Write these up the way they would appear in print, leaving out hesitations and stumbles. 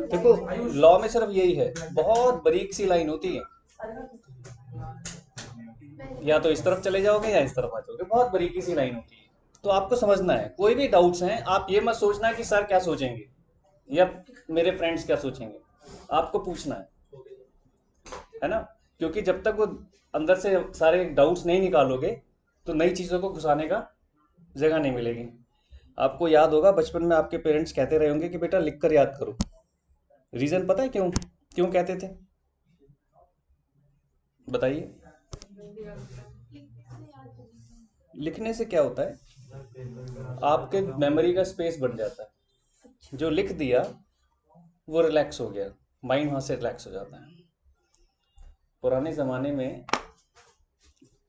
देखो, लॉ में सिर्फ यही है, बहुत बारीक सी लाइन होती है, या तो इस तरफ चले जाओगे या इस तरफ आ जाओगे, बहुत बारीकी सी लाइन होती है। तो आपको समझना है, कोई भी डाउट्स हैं आप ये मत सोचना कि सर क्या सोचेंगे या मेरे फ्रेंड्स क्या सोचेंगे, आपको पूछना है ना। क्योंकि जब तक वो अंदर से सारे डाउट्स नहीं निकालोगे तो नई चीज़ों को घुसाने का जगह नहीं मिलेगी। आपको याद होगा बचपन में आपके पेरेंट्स कहते रहे होंगे कि बेटा लिख कर याद करो। रीज़न पता है क्यों, क्यों कहते थे, बताइए। लिखने से क्या होता है, आपके मेमोरी का स्पेस बन जाता है, जो लिख दिया वो रिलैक्स हो गया, माइंड वहां से रिलैक्स हो जाता है। पुराने ज़माने में,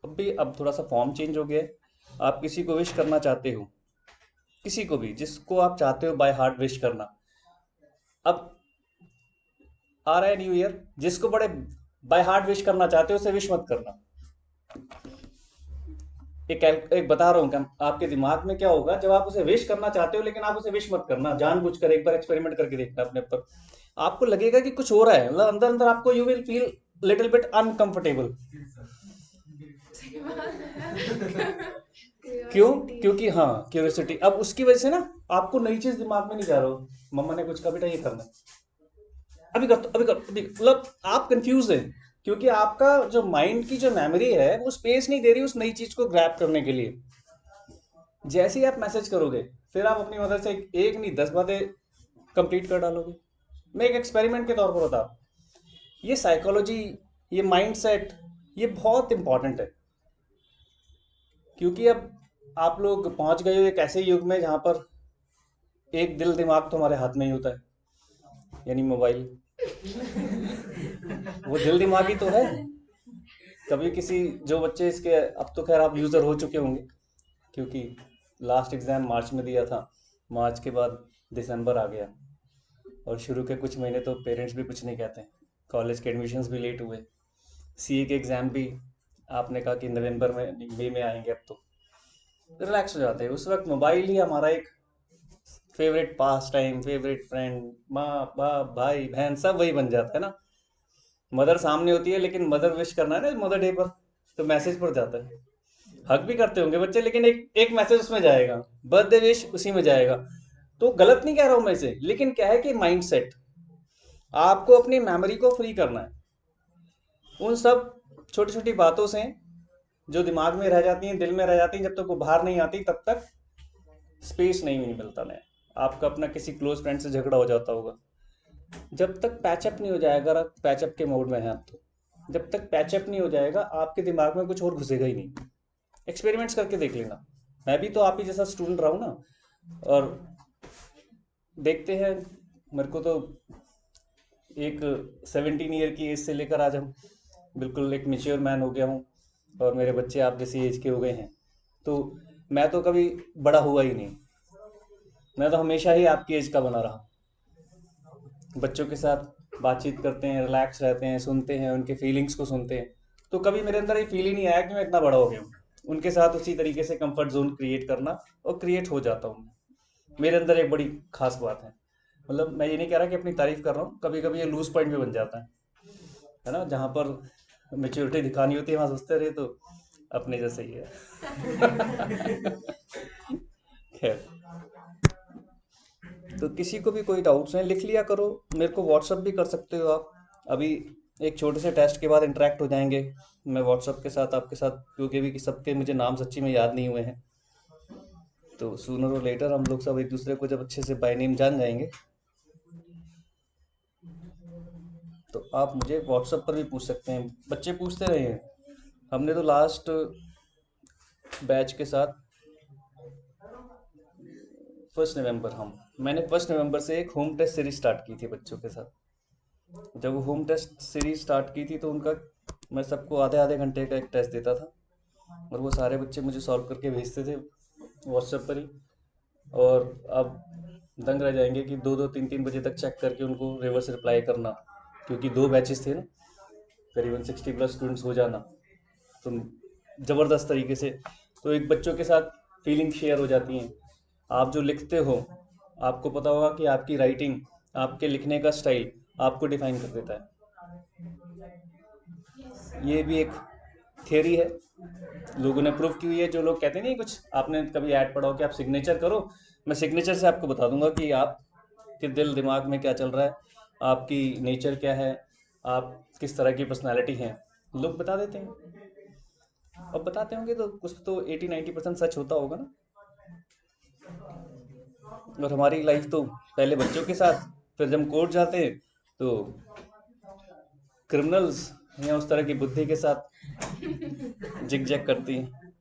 अब थोड़ा सा फॉर्म चेंज हो गया है। आप किसी को विश करना चाहते हो, किसी को भी जिसको आप चाहते हो बाय हार्ट विश करना, अब आ रहा है न्यू ईयर, जिसको बड़े बाय हार्ट विश करना चाहते हो उसे विश मत करना। एक बता रहा हूँ क्या आपके दिमाग में क्या होगा जब आप उसे विश करना चाहते हो, लेकिन आप उसे विश मत करना, जानबूझकर एक बार एक्सपेरिमेंट करके देखना अपने ऊपर। आपको लगेगा कि कुछ हो रहा है, मतलब अंदर अंदर आपको you will feel little bit uncomfortable. क्यों? क्योंकि हाँ, क्यूरियोसिटी, अब उसकी वजह से ना आपको नई चीज दिमाग में नहीं जा रहा हो, मम्मा ने कुछ कहा बेटा ये करना है, अभी कर, अभी कर, अभी, मतलब आप कंफ्यूज हैं। क्योंकि आपका जो माइंड की जो मेमोरी है वो स्पेस नहीं दे रही उस नई चीज को ग्रैब करने के लिए। जैसे ही आप मैसेज करोगे फिर आप अपनी मदर से एक नहीं 10 बातें कंप्लीट कर डालोगे। मैं एक एक्सपेरिमेंट के तौर पर बता रहा हूँ, ये साइकोलॉजी, ये माइंडसेट, ये बहुत इंपॉर्टेंट है। क्योंकि अब आप लोग पहुंच गए हो एक ऐसे युग में जहां पर एक दिल दिमाग तो हमारे हाथ में ही होता है, यानी मोबाइल। वो दिल दिमाग ही तो है। कभी किसी, जो बच्चे इसके, अब तो खैर आप यूज़र हो चुके होंगे, क्योंकि लास्ट एग्ज़ाम मार्च में दिया था, मार्च के बाद दिसंबर आ गया, और शुरू के कुछ महीने तो पेरेंट्स भी कुछ नहीं कहते, कॉलेज के एडमिशन्स भी लेट हुए, सीए के एग्ज़ाम भी आपने कहा कि नवंबर में मई में आएंगे, अब तो रिलैक्स हो जाते हैं। उस वक्त मोबाइल ही हमारा एक favourite pass time, favourite friend, माँ बाप भाई बहन सब वही बन जाता है ना। मदर सामने होती है लेकिन मदर विश करना है ना मदर डे पर, तो मैसेज पर जाता है। हक भी करते होंगे बच्चे, लेकिन एक एक मैसेज उसमें जाएगा, बर्थडे विश उसी में जाएगा। तो गलत नहीं कह रहा हूं मैं इसे, लेकिन क्या है कि माइंड सेट, आपको अपनी मेमोरी को फ्री करना है उन सब छोटी छोटी बातों से जो दिमाग में रह जाती हैं, दिल में रह जाती हैं, जब तक वो बाहर नहीं आती तब तक स्पेस नहीं मिलता ना। आपका अपना किसी क्लोज फ्रेंड से झगड़ा हो जाता होगा, जब तक पैचअप नहीं हो जाएगा, अगर आप पैचअप के मोड में हैं आप, तो जब तक पैचअप नहीं हो जाएगा आपके दिमाग में कुछ और घुसेगा ही नहीं। एक्सपेरिमेंट्स करके देख लेना। मैं भी तो आप ही जैसा स्टूडेंट रहा हूँ ना, और देखते हैं, मेरे को तो एक 17 ईयर की एज से लेकर आज हम बिल्कुल एक मेच्योर मैन हो गया हूँ, और मेरे बच्चे आप जैसी एज के हो गए हैं। तो मैं तो कभी बड़ा हुआ ही नहीं, मैं तो हमेशा ही आपकी एज का बना रहा। बच्चों के साथ बातचीत करते हैं, रिलैक्स रहते हैं, सुनते हैं, उनके फीलिंग्स को सुनते हैं। तो कभी मेरे अंदर ये फील ही नहीं आया कि मैं इतना बड़ा हो गया हूँ। उनके साथ उसी तरीके से कंफर्ट जोन क्रिएट करना, और क्रिएट हो जाता हूँ। मेरे अंदर एक बड़ी खास बात है, मतलब मैं ये नहीं कह रहा कि अपनी तारीफ कर रहा हूँ, कभी कभी ये लूज पॉइंट भी बन जाता है ना, जहाँ पर मेच्योरिटी दिखानी होती है वहाँ सोचते रहे तो अपने जैसे ही है। खैर, तो किसी को भी कोई डाउट्स हैं लिख लिया करो, मेरे को व्हाट्सअप भी कर सकते हो आप। अभी एक छोटे से टेस्ट के बाद इंटरेक्ट हो जाएंगे मैं व्हाट्सअप के साथ आपके साथ, क्योंकि अभी सबके मुझे नाम सच्ची में याद नहीं हुए हैं। तो सूनर और लेटर हम लोग सब एक दूसरे को जब अच्छे से बाय नेम जान जाएंगे, तो आप मुझे व्हाट्सएप पर भी पूछ सकते हैं, बच्चे पूछते रहे हैं। हमने तो लास्ट बैच के साथ 1 नवंबर, हम मैंने 1 नवंबर से एक होम टेस्ट सीरीज स्टार्ट की थी बच्चों के साथ। जब वो होम टेस्ट सीरीज स्टार्ट की थी तो उनका, मैं सबको आधे आधे घंटे का एक टेस्ट देता था, और वो सारे बच्चे मुझे सॉल्व करके भेजते थे व्हाट्सएप पर ही। और अब दंग रह जाएंगे कि 2-2 3-3 बजे तक चेक करके उनको रिवर्स रिप्लाई करना, क्योंकि 2 बैचेस थे ना, करीबन 60+ स्टूडेंट्स हो जाना, तो ज़बरदस्त तरीके से, तो एक बच्चों के साथ फीलिंग शेयर हो जाती हैं। आप जो लिखते हो आपको पता होगा कि आपकी राइटिंग, आपके लिखने का स्टाइल आपको डिफाइन कर देता है। ये भी एक थियरी है, लोगों ने प्रूव की हुई है। जो लोग कहते नहीं, कुछ आपने कभी ऐड पढ़ा हो कि आप सिग्नेचर करो, मैं सिग्नेचर से आपको बता दूंगा कि आप के दिल दिमाग में क्या चल रहा है, आपकी नेचर क्या है, आप किस तरह की पर्सनालिटी है, लोग बता देते हैं। अब बताते होंगे तो कुछ तो 80-90% सच होता होगा ना। और हमारी लाइफ तो पहले बच्चों के साथ, फिर जब कोर्ट जाते हैं तो क्रिमिनल्स या उस तरह की बुद्धि के साथ जिग जैग करती है,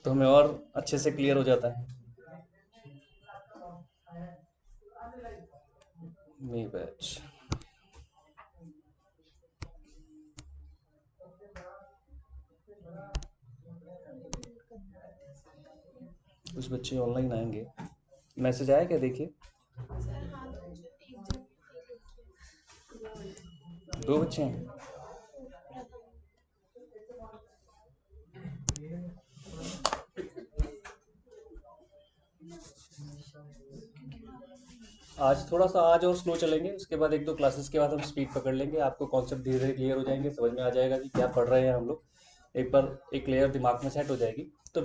तो हमें और अच्छे से क्लियर हो जाता है। मे बैच कुछ बच्चे ऑनलाइन आएंगे, मैसेज आया क्या, देखिए। सर हाँ, तो मुझे एक जन एक लड़की 2 बच्चे हैं। प्रथम। आज थोड़ा सा, आज और स्लो चलेंगे, उसके बाद 1-2 क्लासेस के बाद हम स्पीड पकड़ लेंगे, आपको कॉन्सेप्ट धीरे धीरे क्लियर हो जाएंगे, समझ में आ जाएगा कि क्या पढ़ रहे हैं हम लोग। एक बार एक लेयर दिमाग में सेट हो जाएगी तो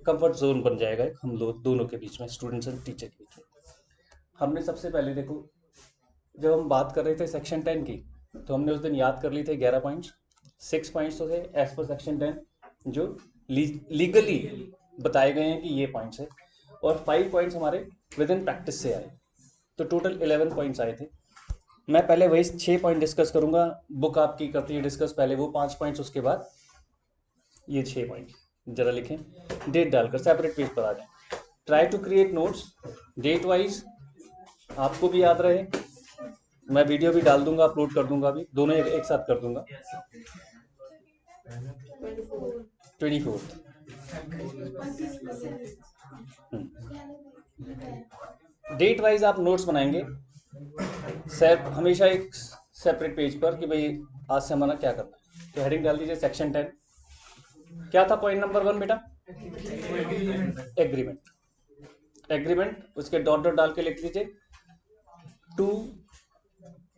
कंफर्ट जोन बन जाएगा एक हम लोग दोनों के बीच में, स्टूडेंट्स एंड टीचर के बीच में। हमने सबसे पहले देखो, जब हम बात कर रहे थे सेक्शन 10 की, तो हमने उस दिन याद कर ली थे 11 पॉइंट्स। 6 पॉइंट्स तो थे एज पर सेक्शन 10 जो लीगली बताए गए हैं कि ये पॉइंट्स है, और 5 पॉइंट्स हमारे विद इन प्रैक्टिस से आए, तो टोटल 11 पॉइंट्स आए थे। मैं पहले वही 6 पॉइंट डिस्कस करूंगा, बुक आपकी करती है डिस्कस पहले वो 5 पॉइंट्स, उसके बाद ये 6 पॉइंट। जरा लिखें, डेट डालकर सेपरेट पेज पर आ जाए। Try to create notes date wise, आपको भी याद रहे। मैं वीडियो भी डाल दूंगा, अपलोड कर दूंगा, अभी दोनों एक साथ कर दूंगा। 24 24। 27 डेट वाइज आप नोट्स बनाएंगे हमेशा एक सेपरेट पेज पर कि भाई आज से हमारा क्या करना है। तो हेडिंग डाल दीजिए सेक्शन 10। क्या था पॉइंट नंबर 1 बेटा? एग्रीमेंट। एग्रीमेंट, उसके डॉट डॉट डाल के लिख दीजिए टू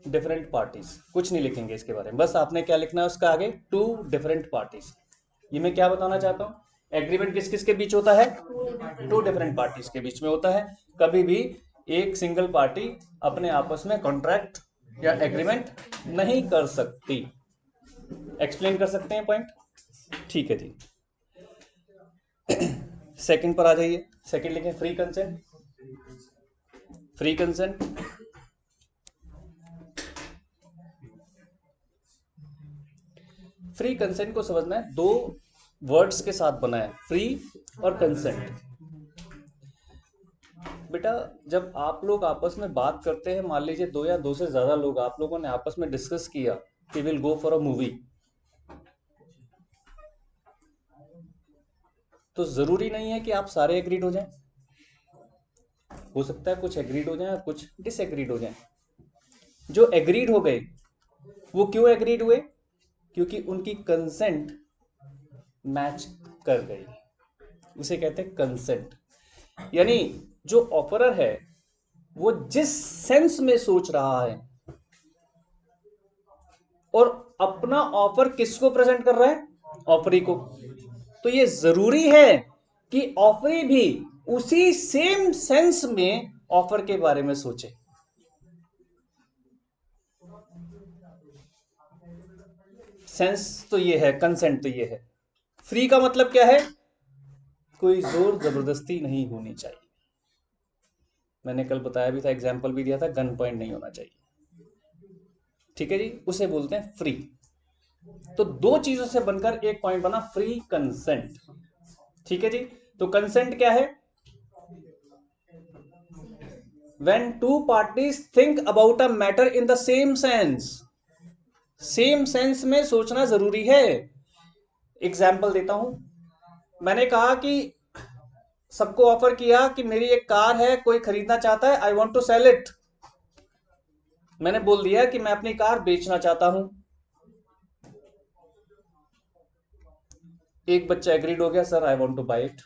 डिफरेंट पार्टीज। कुछ नहीं लिखेंगे इसके बारे में, बस आपने क्या लिखना है उसका आगे, टू डिफरेंट पार्टीज। ये मैं क्या बताना चाहता हूँ, एग्रीमेंट किस किस के बीच होता है? 2 डिफरेंट पार्टीज के बीच में होता है। कभी भी एक सिंगल पार्टी अपने आपस में कॉन्ट्रैक्ट या एग्रीमेंट नहीं कर सकती। एक्सप्लेन कर सकते हैं पॉइंट? ठीक है जी। सेकंड पर आ जाइए, सेकंड लिखें free consent. Free consent, free consent को समझना है, 2 वर्ड्स के साथ बना है, फ्री और कंसेंट। बेटा जब आप लोग आपस में बात करते हैं, मान लीजिए 2 या 2 से ज्यादा लोग आप लोगों ने आपस में डिस्कस किया कि will go for a movie, तो जरूरी नहीं है कि आप सारे एग्रीड हो जाएं। हो सकता है कुछ एग्रीड हो जाएं और कुछ डिसएग्रीड हो जाएं। जो एग्रीड हो गए वो क्यों एग्रीड हुए? क्योंकि उनकी कंसेंट मैच कर गई, उसे कहते हैं कंसेंट। यानी जो ऑफरर है वो जिस सेंस में सोच रहा है और अपना ऑफर किसको प्रेजेंट कर रहा है? ऑफरी को। तो ये जरूरी है कि ऑफरी भी उसी सेम सेंस में ऑफर के बारे में सोचे। सेंस तो ये है, कंसेंट तो ये है। फ्री का मतलब क्या है? कोई जोर जबरदस्ती नहीं होनी चाहिए। मैंने कल बताया भी था, एग्जाम्पल भी दिया था, गन पॉइंट नहीं होना चाहिए। ठीक है जी, उसे बोलते हैं फ्री। तो 2 चीजों से बनकर एक पॉइंट बना, फ्री कंसेंट। ठीक है जी। तो कंसेंट क्या है? when two parties think about a matter in the same sense। Same sense में सोचना जरूरी है। एग्जाम्पल देता हूं, मैंने कहा कि सबको ऑफर किया कि मेरी एक कार है, कोई खरीदना चाहता है, I want to sell it. मैंने बोल दिया कि मैं अपनी कार बेचना चाहता हूं। एक बच्चा एग्रीड हो गया, sir I want to buy it.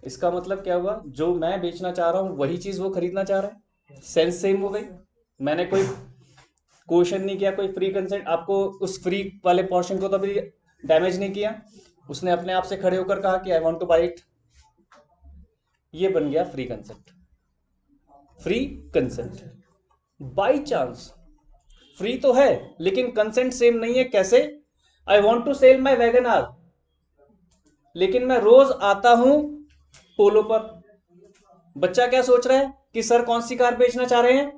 इसका मतलब क्या हुआ, जो मैं बेचना चाह रहा हूँ वही चीज वो खरीदना चाह रहा है, सेंस सेम हो गई। मैंने कोई क्वेश्चन नहीं किया, कोई फ्री कंसेंट, आपको उस फ्री वाले पोर्शन को तो अभी डैमेज नहीं किया, उसने अपने आप से खड़े होकर कहा कि I want to buy it, ये बन गया free consent. Free consent by chance free तो है लेकिन कंसेंट सेम नहीं है। कैसे? I want to sell my Wagon R, लेकिन मैं रोज आता हूं पोलो पर। बच्चा क्या सोच रहा है कि सर कौन सी कार बेचना चाह रहे हैं?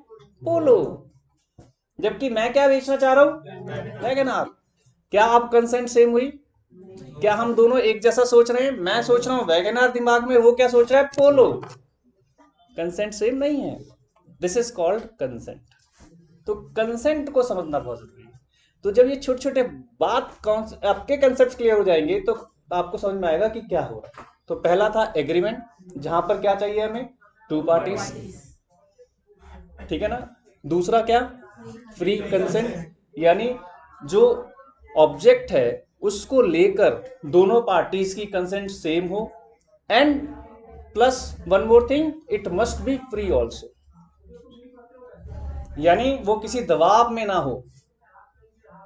पोलो। जबकि मैं क्या बेचना चाह रहा हूं? Wagon R. क्या आप कंसेंट सेम हुई? क्या हम दोनों एक जैसा सोच रहे हैं? मैं सोच रहा हूं वैगन आर दिमाग में, वो क्या सोच रहा है? पोलो। कंसेंट सेम नहीं है। This is called consent. तो कंसेंट को समझना बहुत जरूरी है। तो जब ये छोटे छोटे बात आपके कंसेप्ट क्लियर हो जाएंगे तो आपको समझ में आएगा कि क्या हो रहा है। तो पहला था एग्रीमेंट, जहां पर क्या चाहिए हमें? टू पार्टीज, ठीक है ना। दूसरा क्या? फ्री कंसेंट, यानी जो ऑब्जेक्ट है उसको लेकर दोनों पार्टीज की कंसेंट सेम हो, and plus one more thing, it must B free also, यानी वो किसी दबाव में ना हो।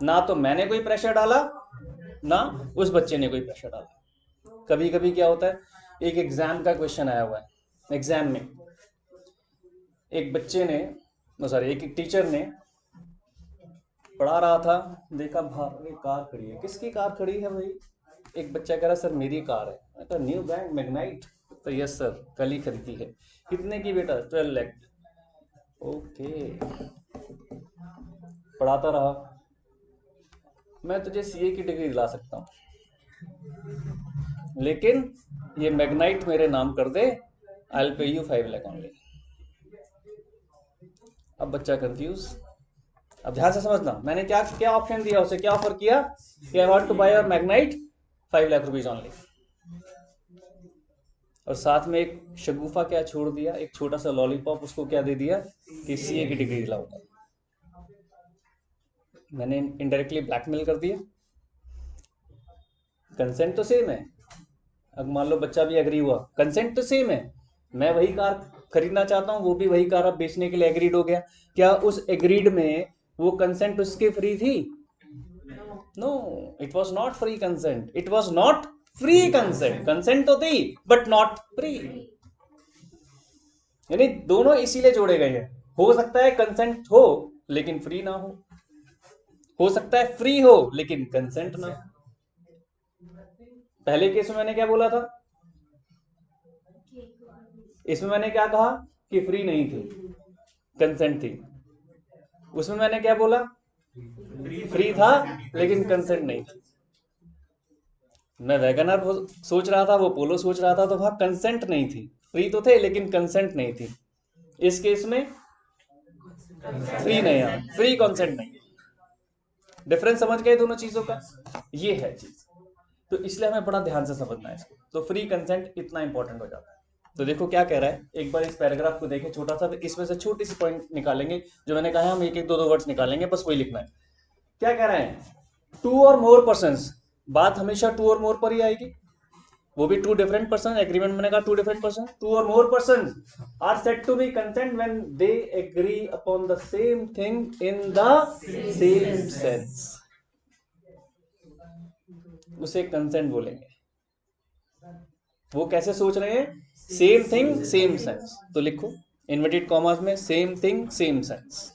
ना तो मैंने कोई प्रेशर डाला, ना उस बच्चे ने कोई प्रेशर डाला। कभी कभी क्या होता है, एक एग्जाम का क्वेश्चन आया हुआ है, एग्जाम में एक बच्चे ने, सॉरी एक टीचर ने पढ़ा रहा था, देखा बाहर एक कार खड़ी है। किसकी कार खड़ी है भाई? एक बच्चा कह रहा सर मेरी कार है। मैं कहा न्यू बैंक मैग्नाइट? तो यस सर, कल ही खरीदी है। कितने की बेटा? 12 लाख। ओके, पढ़ाता रहा, मैं तुझे सीए की डिग्री दिला सकता हूँ, लेकिन ये मैग्नाइट मेरे नाम कर दे, I will pay you 5 lakh only. अब बच्चा कंफ्यूज। अब ध्यान से समझना, मैंने क्या क्या ऑप्शन दिया उसे, क्या ऑफर किया कि I want to buy your Magnite 5 lakh rupees only, और साथ में एक शगुफा क्या छोड़ दिया, एक छोटा सा लॉलीपॉप उसको क्या दे दिया कि सीए की डिग्री दिलाऊंगा। मैंने इनडायरेक्टली ब्लैकमेल कर दिया। कंसेंट तो सेम है। अब मान लो बच्चा भी एग्री हुआ, कंसेंट तो सेम है, मैं वही कार खरीदना चाहता हूँ, वो भी वही कार अब बेचने के लिए एग्रीड हो गया। क्या उस एग्रीड में वो कंसेंट उसकी फ्री थी? No, it was not free consent, it was not free consent. Consent तो थी बट नॉट फ्री, यानी दोनों इसीलिए जोड़े गए हैं। हो सकता है कंसेंट हो लेकिन फ्री ना हो सकता है फ्री हो लेकिन कंसेंट ना हो। पहले केस में मैंने क्या बोला था? इसमें मैंने क्या कहा कि फ्री नहीं थी, कंसेंट थी। उसमें मैंने क्या बोला? फ्री था लेकिन कंसेंट नहीं थी। मैं वैगनर सोच रहा था, वो पोलो सोच रहा था, तो वहां कंसेंट नहीं थी। फ्री तो थे लेकिन कंसेंट नहीं थी। इस केस में फ्री नहीं है, फ्री कंसेंट नहीं। डिफरेंस समझ गए दोनों चीजों का? ये है चीज। तो इसलिए हमें बड़ा ध्यान से समझना है इसको। तो फ्री कंसेंट इतना इंपॉर्टेंट हो जाता है। तो देखो क्या कह रहा है, एक बार इस पैराग्राफ को देखें छोटा सा, इसमें से छोटी सी पॉइंट निकालेंगे। जो मैंने कहा है हम एक एक दो दो वर्ड्स निकालेंगे, बस वही लिखना है। क्या कह रहे हैं? टू और मोर पर्संस, बात हमेशा टू और मोर पर ही आएगी, वो भी टू डिफरेंट पर्सन। एग्रीमेंट मैंने कहा टू डिफरेंट पर्सन, टू और more person are said to be consent when they agree upon the same thing in the same sense, उसे कंसेंट बोलेंगे। वो कैसे सोच रहे हैं? Same thing same sense. तो लिखो इन्वर्टेड कॉमास में, same thing same sense,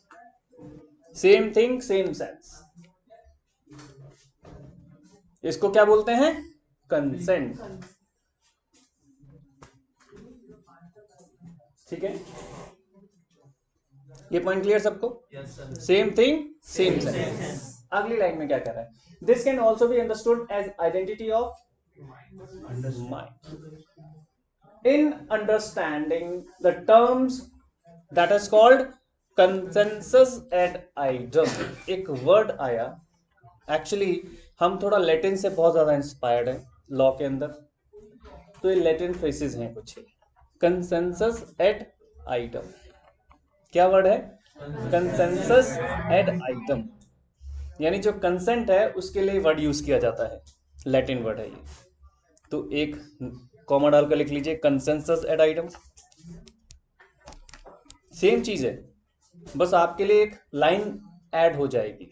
same thing same sense. इसको क्या बोलते हैं? कंसेंट। ठीक है, ये पॉइंट क्लियर सबको? Same thing same sense. अगली लाइन में क्या कह रहा है? This can also be understood as identity of mind in understanding the terms that is called consensus ad idem। एक वर्ड आया, एक्चुअली हम थोड़ा लैटिन से बहुत ज्यादा इंस्पायर्ड है लॉ के अंदर, तो ये लैटिन फ्रेसेस हैं कुछ। कंसेंसस एड आइटम, क्या वर्ड है? कंसेंसस एड आइटम, यानी जो कंसेंट है उसके लिए वर्ड यूज किया जाता है, लैटिन वर्ड है ये। तो एक कॉमा डालकर लिख लीजिए कंसेंसस एड आइटम। सेम चीज है, बस आपके लिए एक लाइन ऐड हो जाएगी।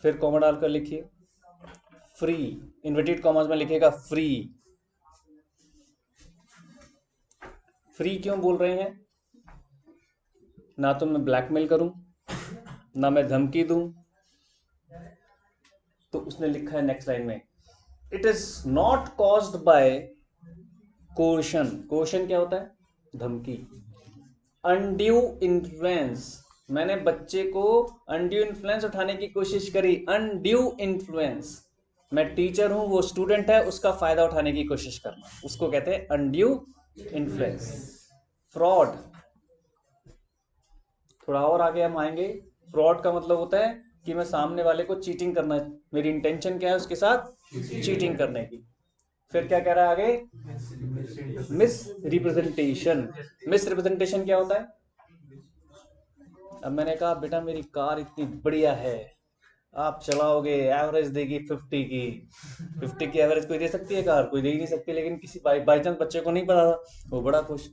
फिर कॉमा डालकर लिखिए फ्री, इन्वर्टेड कॉमास में लिखेगा फ्री। फ्री क्यों बोल रहे हैं? ना तो मैं ब्लैकमेल करूं, ना मैं धमकी दूं। तो उसने लिखा है नेक्स्ट लाइन में, it is not caused by question. Question क्या होता है? धमकी। अनड्यू इन्फ्लुएंस, मैंने बच्चे को अनड्यू इन्फ्लुएंस उठाने की कोशिश करी। अनड्यू इन्फ्लुएंस, मैं टीचर हूं, वो स्टूडेंट है, उसका फायदा उठाने की कोशिश करना, उसको कहते हैं अनड्यू इन्फ्लुएंस। फ्रॉड, थोड़ा और आगे हम आएंगे। फ्रॉड का मतलब होता है कि मैं सामने वाले को चीटिंग करना, मेरी इंटेंशन क्या है उसके साथ चीटिंग करने की। फिर क्या कह रहा है आगे? Miss representation. मिस रिप्रेजेंटेशन क्या होता है? अब मैंने कहा बेटा मेरी कार इतनी बढ़िया है, आप चलाओगे, एवरेज देगी 50 की। 50 की एवरेज कोई दे सकती है कार? कोई दे ही नहीं सकती। लेकिन किसी बाई चांस बच्चे को नहीं पता था, वो बड़ा खुश,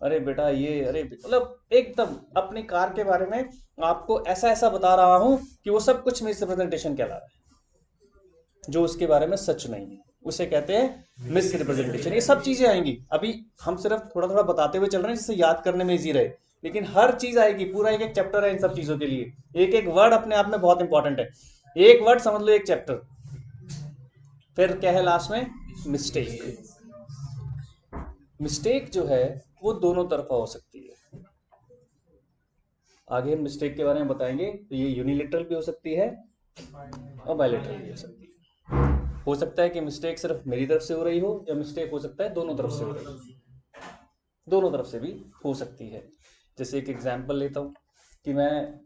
अरे बेटा ये, अरे मतलब एकदम अपनी कार के बारे में आपको ऐसा ऐसा बता रहा हूं कि वो सब कुछ मिस रिप्रेजेंटेशन कहला रहा है, जो उसके बारे में सच नहीं है, उसे कहते हैं मिस रिप्रेजेंटेशन। ये सब चीजें आएंगी, अभी हम सिर्फ थोड़ा थोड़ा बताते हुए चल रहे हैं जिससे याद करने में इजी रहे, लेकिन हर चीज आएगी, पूरा एक एक चैप्टर है इन सब चीजों के लिए। एक एक वर्ड अपने आप में बहुत इंपॉर्टेंट है, एक वर्ड समझ लो एक चैप्टर। फिर क्या है लास्ट में? मिस्टेक। मिस्टेक जो है वो दोनों तरफा हो सकती है, आगे हम मिस्टेक के बारे में बताएंगे। तो ये यूनिलेटरल भी हो सकती है और बायलेटरल भी हो सकती है। हो सकता है कि मिस्टेक सिर्फ मेरी तरफ से हो रही हो, या मिस्टेक हो सकता है दोनों तरफ से हो रही हो, दोनों तरफ से भी हो सकती है। जैसे एक एग्जांपल लेता हूं कि मैं,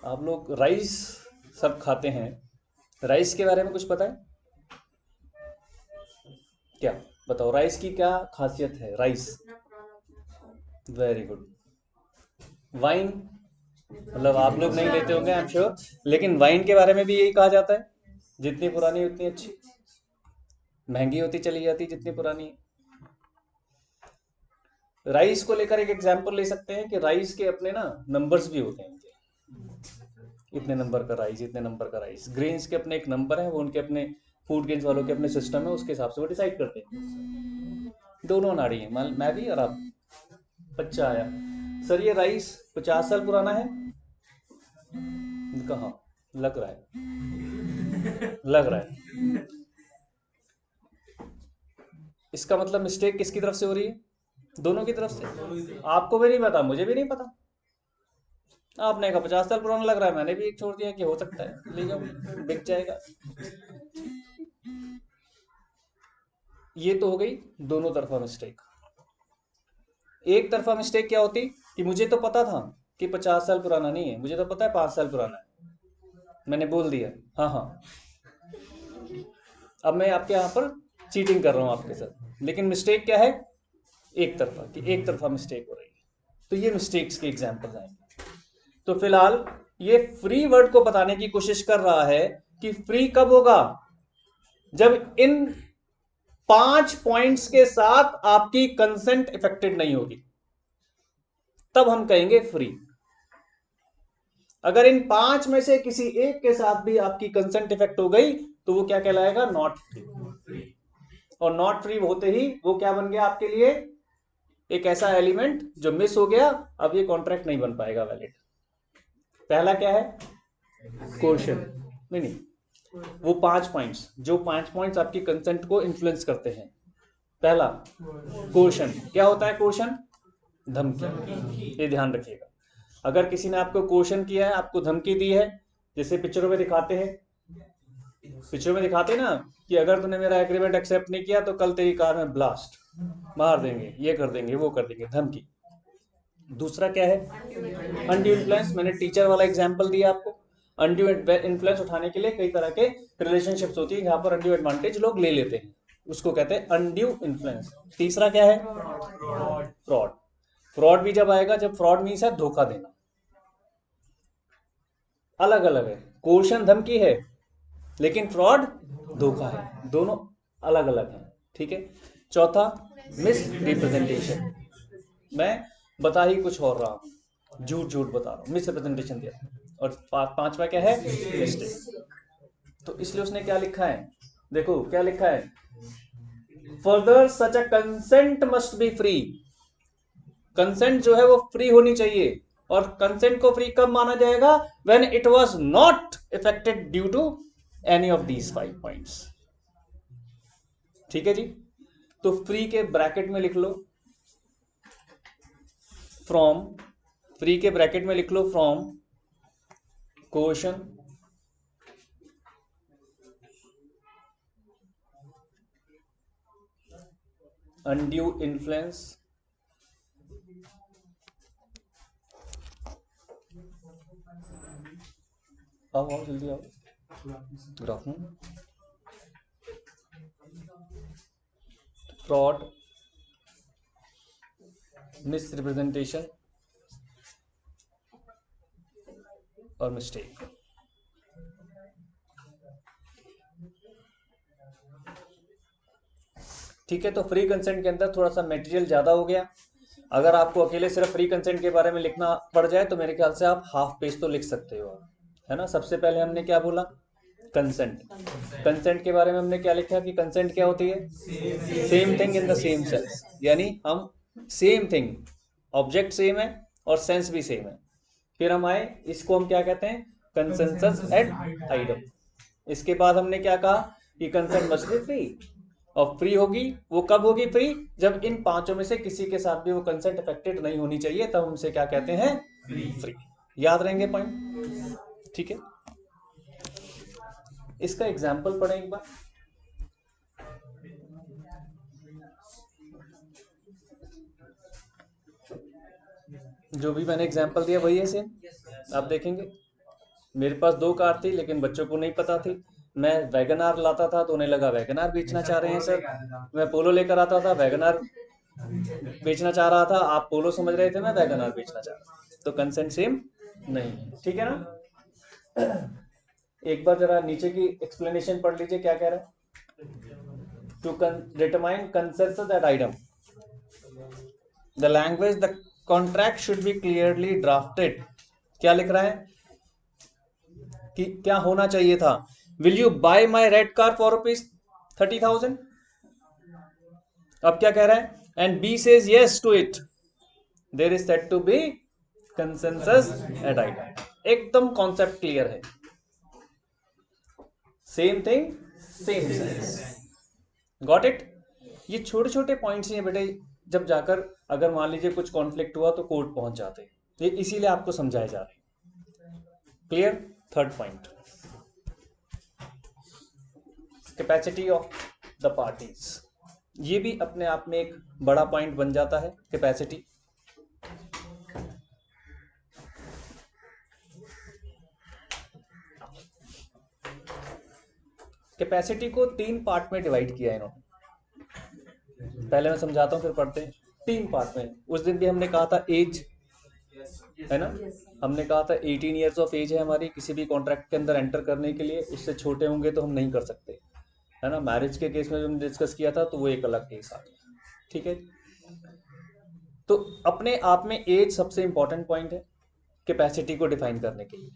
आप लोग राइस सब खाते हैं, राइस के बारे में कुछ पता है क्या? बताओ राइस की क्या खासियत है? Rice, very good. वाइन, मतलब आप लोग नहीं लेते होंगे आई एम श्योर, लेकिन वाइन के बारे में भी यही कहा जाता है, जितनी पुरानी उतनी अच्छी, महंगी होती चली जाती जितनी पुरानी। राइस को लेकर एक एग्जांपल ले सकते हैं कि राइस के अपने ना नंबर्स भी होते हैं, इतने नंबर का राइस, इतने नंबर का राइस। ग्रेन्स के अपने एक नंबर है, वो उनके अपने फूड ग्रेन्स वालों के अपने सिस्टम है, उसके हिसाब से वो डिसाइड करते हैं। दोनों नाड़ी है, मैं भी और आप। बच्चा आया, सर ये राइस 50 साल पुराना है। कहा? लग रहा है, लग रहा है। इसका मतलब मिस्टेक किसकी तरफ से हो रही है? दोनों की तरफ से। आपको भी नहीं पता, मुझे भी नहीं पता। आपने कहा 50 साल पुराना लग रहा है, मैंने भी एक छोड़ दिया कि हो सकता है, ले जाओ बिक जाएगा। ये तो हो गई दोनों तरफा मिस्टेक। एक तरफा मिस्टेक क्या होती कि मुझे तो पता था कि 50 साल पुराना नहीं है, मुझे तो पता है 5 साल पुराना है, मैंने बोल दिया हाँ हाँ। अब मैं आपके यहाँ पर चीटिंग कर रहा हूँ आपके साथ, लेकिन मिस्टेक क्या है? एक तरफा, कि एक तरफा मिस्टेक हो रही है। तो ये मिस्टेक्स के एग्जाम्पल्स आएंगे। तो फिलहाल ये फ्री वर्ड को बताने की कोशिश कर रहा है कि फ्री कब होगा? जब इन 5 पॉइंट्स के साथ आपकी कंसेंट इफेक्टेड नहीं होगी, तब हम कहेंगे फ्री। अगर इन 5 में से किसी एक के साथ भी आपकी कंसेंट इफेक्ट हो गई तो वो क्या कहलाएगा? Not free. और नॉट फ्री होते ही वो क्या बन गया आपके लिए? एक ऐसा एलिमेंट जो मिस हो गया, अब ये कॉन्ट्रैक्ट नहीं बन पाएगा वैलिड। पहला क्या है? क्वेश्चन, नहीं, वो 5 पॉइंट्स, जो 5 पॉइंट्स आपकी कंसेंट को इन्फ्लुएंस करते हैं। पहला क्वेश्चन, क्या होता है क्वेश्चन? धमकी। ये ध्यान रखिएगा, अगर किसी ने आपको क्वेश्चन किया है, आपको धमकी दी है, जैसे पिक्चरों में दिखाते हैं, पिक्चरों में दिखाते हैं ना कि अगर तूने मेरा एग्रीमेंट एक्सेप्ट नहीं किया तो कल तेरी कार में ब्लास्ट मार देंगे, ये कर देंगे, वो कर देंगे, धमकी। दूसरा क्या है? Undue influence. मैंने टीचर वाला एग्जांपल दिया आपको। अनड्यू इन्फ्लुएंस उठाने के लिए कई तरह के रिलेशनशिप्स होती है, यहाँ पर अनड्यू एडवांटेज लोग ले लेते हैं, उसको कहते हैं अनड्यू इन्फ्लुएंस। तीसरा क्या है? फ्रॉड। फ्रॉड भी जब आएगा, जब फ्रॉड मीन्स है धोखा देना। अलग अलग है, कोर्शन धमकी है लेकिन फ्रॉड धोखा है, दोनों अलग अलग हैं, ठीक है। चौथा मिस रिप्रेजेंटेशन, मैं बता ही कुछ और रहा हूं, झूठ झूठ बता रहा हूं, मिस रिप्रेजेंटेशन दिया। और पांचवा क्या है, मिस्टेक। तो इसलिए उसने क्या लिखा है, देखो क्या लिखा है, further such a consent must be free, consent जो है वो फ्री होनी चाहिए। और कंसेंट को फ्री कब माना जाएगा, when it was not effected due to any of these 5 points, ठीक है जी। तो फ्री के ब्रैकेट में लिख लो फ्रॉम, फ्री के ब्रैकेट में लिख लो फ्रॉम कोशन अनड्यू इन्फ्लुएंस आओ जल्दी आओ, गुड आफ्टरनून, फ्रॉड, मिसरिप्रेजेंटेशन और मिस्टेक। ठीक है, तो फ्री कंसेंट के अंदर थोड़ा सा मटेरियल ज्यादा हो गया। अगर आपको अकेले सिर्फ फ्री कंसेंट के बारे में लिखना पड़ जाए तो मेरे ख्याल से आप हाफ पेज तो लिख सकते हो, है ना। सबसे पहले हमने क्या बोला, कंसेंट, कंसेंट के बारे में हमने क्या लिखा कि कंसेंट क्या होती है, same thing in the same sense, यानी हम सेम थिंग, ऑब्जेक्ट सेम है और सेंस भी सेम है। फिर हम आए, इसको हम क्या कहते हैं, कंसेंसस एट आइडम। इसके बाद हमने क्या कहा कि कंसेंट मस्ट बी फ्री, और फ्री होगी वो कब होगी फ्री, जब इन पांचों में से किसी के साथ भी वो कंसेंट अफेक्टेड नहीं होनी चाहिए, तब उनसे क्या कहते हैं, फ्री। याद रहेंगे पॉइंट, ठीक है। इसका एग्जाम्पल पढ़ें एक बार, जो भी मैंने एग्जाम्पल दिया वही है सेम, आप देखेंगे। मेरे पास 2 कार थी लेकिन बच्चों को नहीं पता थी, मैं वैगनार लाता था तो उन्हें लगा वैगनार बेचना चाह रहे हैं सर, मैं पोलो लेकर आता था वैगनार बेचना चाह रहा था, आप पोलो समझ रहे थे, मैं वैगनार बेचना चाह रहा था, तो कंसेंट सेम नहीं, ठीक है ना। एक बार जरा नीचे की एक्सप्लेनेशन पढ़ लीजिए, क्या कह रहा है, to determine consensus ad idem, the language the contract should be clearly drafted. क्या लिख रहा है कि क्या होना चाहिए था, will you buy my red car for ₹30,000। अब क्या कह रहा है, and B says yes to it, there is said to be consensus ad idem. एकदम कॉन्सेप्ट क्लियर है, same thing same sense, got it. ये छोटे छोटे पॉइंट्स हैं बेटे, जब जाकर अगर मान लीजिए कुछ कॉन्फ्लिक्ट हुआ तो कोर्ट पहुंच जाते हैं, ये इसीलिए आपको समझाए जा रहे हैं, clear. Third point, capacity of the parties, ये भी अपने आप में एक बड़ा पॉइंट बन जाता है, कैपेसिटी। कैपेसिटी को 3 पार्ट में डिवाइड किया है इन्होंने, पहले मैं समझाता हूं फिर पढ़ते हैं। 3 पार्ट में, उस दिन भी हमने कहा था एज, है ना, हमने कहा था 18 ईयर्स ऑफ एज है हमारी किसी भी कॉन्ट्रैक्ट के अंदर एंटर करने के लिए, इससे छोटे होंगे तो हम नहीं कर सकते, है ना। मैरिज के केस में जो हमने डिस्कस किया था तो वो एक अलग केस आ गया, ठीक है। तो अपने आप में एज सबसे इंपॉर्टेंट पॉइंट है कैपेसिटी को डिफाइन करने के लिए।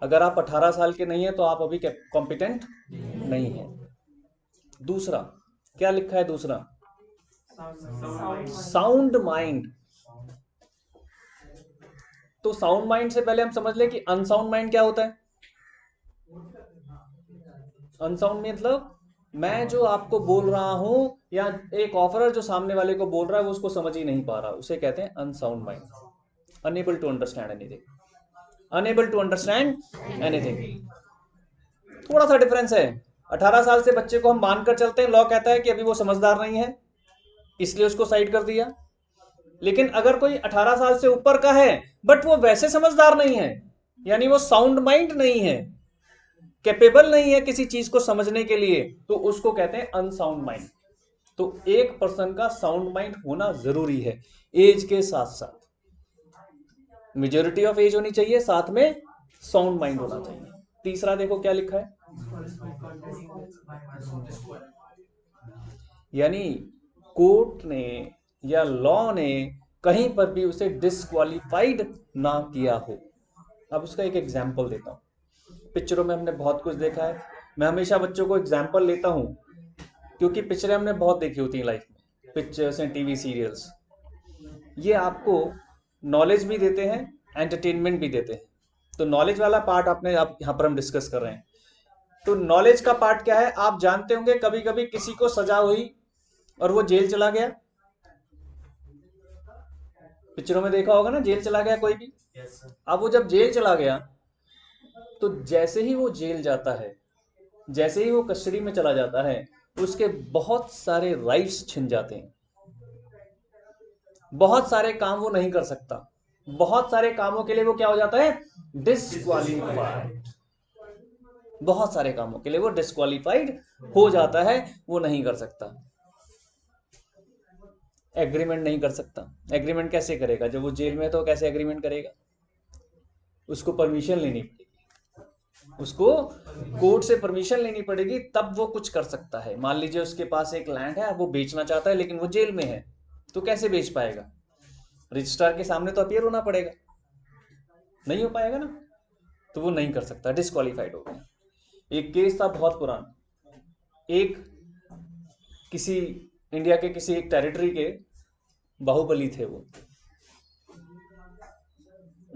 अगर आप 18 साल के नहीं है तो आप अभी कॉम्पिटेंट नहीं है। दूसरा क्या लिखा है, दूसरा साउंड माइंड। तो साउंड माइंड से पहले हम समझ ले कि अनसाउंड माइंड क्या होता है। अनसाउंड मतलब मैं जो आपको बोल रहा हूं या एक ऑफरर जो सामने वाले को बोल रहा है वो उसको समझ ही नहीं पा रहा, उसे कहते हैं unsound mind, unable to understand anything, unable to understand anything. थोड़ा सा डिफरेंस है, 18 साल से बच्चे को हम मानकर चलते हैं, लॉ कहता है कि अभी वो समझदार नहीं है इसलिए उसको साइड कर दिया। लेकिन अगर कोई 18 साल से ऊपर का है बट वो वैसे समझदार नहीं है, यानी वो साउंड माइंड नहीं है, कैपेबल नहीं है किसी चीज को समझने के लिए, तो उसको कहते हैं अनसाउंड माइंड। तो एक पर्सन का साउंड माइंड होना जरूरी है, एज के साथ साथ मेजॉरिटी ऑफ एज होनी चाहिए, साथ में साउंड माइंड होना चाहिए। तीसरा देखो क्या लिखा है, यानी कोर्ट ने या लॉ ने कहीं पर भी उसे डिस्क्वालिफाइड ना किया हो। अब उसका एक एग्जाम्पल देता हूँ। पिक्चरों में हमने बहुत कुछ देखा है, मैं हमेशा बच्चों को एग्जाम्पल लेता हूँ क्योंकि पिक्चरें हमने बहुत देखी होती हैं लाइफ में, पिक्चर्स एंड टीवी सीरियल्स। ये आपको नॉलेज भी देते हैं, एंटरटेनमेंट भी देते हैं। तो नॉलेज वाला पार्ट आपने आप यहाँ पर हम डिस्कस कर रहे हैं। तो नॉलेज का पार्ट क्या है, आप जानते होंगे कभी कभी किसी को सजा हुई और वो जेल चला गया। पिक्चरों में देखा होगा ना, जेल चला गया कोई भी। अब वो जब जेल चला गया तो जैसे ही वो जेल जाता है, जैसे ही वो कस्टडी में चला जाता है, उसके बहुत सारे राइट्स छिन जाते हैं। बहुत सारे काम वो नहीं कर सकता, बहुत सारे कामों के लिए वो क्या हो जाता है, डिस्क्वालीफाइड। बहुत सारे कामों के लिए वो डिस्क्वालीफाइड हो जाता है, वो नहीं कर सकता। एग्रीमेंट नहीं कर सकता। एग्रीमेंट कैसे करेगा, जब वो जेल में है तो कैसे एग्रीमेंट करेगा, उसको परमिशन लेनी पड़ेगी, उसको कोर्ट से परमिशन लेनी पड़ेगी, तब वो कुछ कर सकता है। मान लीजिए उसके पास एक लैंड है, वो बेचना चाहता है लेकिन वो जेल में है, तो कैसे बेच पाएगा, रजिस्ट्रार के सामने तो अपीयर होना पड़ेगा, नहीं हो पाएगा ना, तो वो नहीं कर सकता, डिस्क्वालीफाइड हो गया। एक केस था बहुत पुराना, एक किसी इंडिया के किसी एक टेरिटरी के बाहुबली थे वो,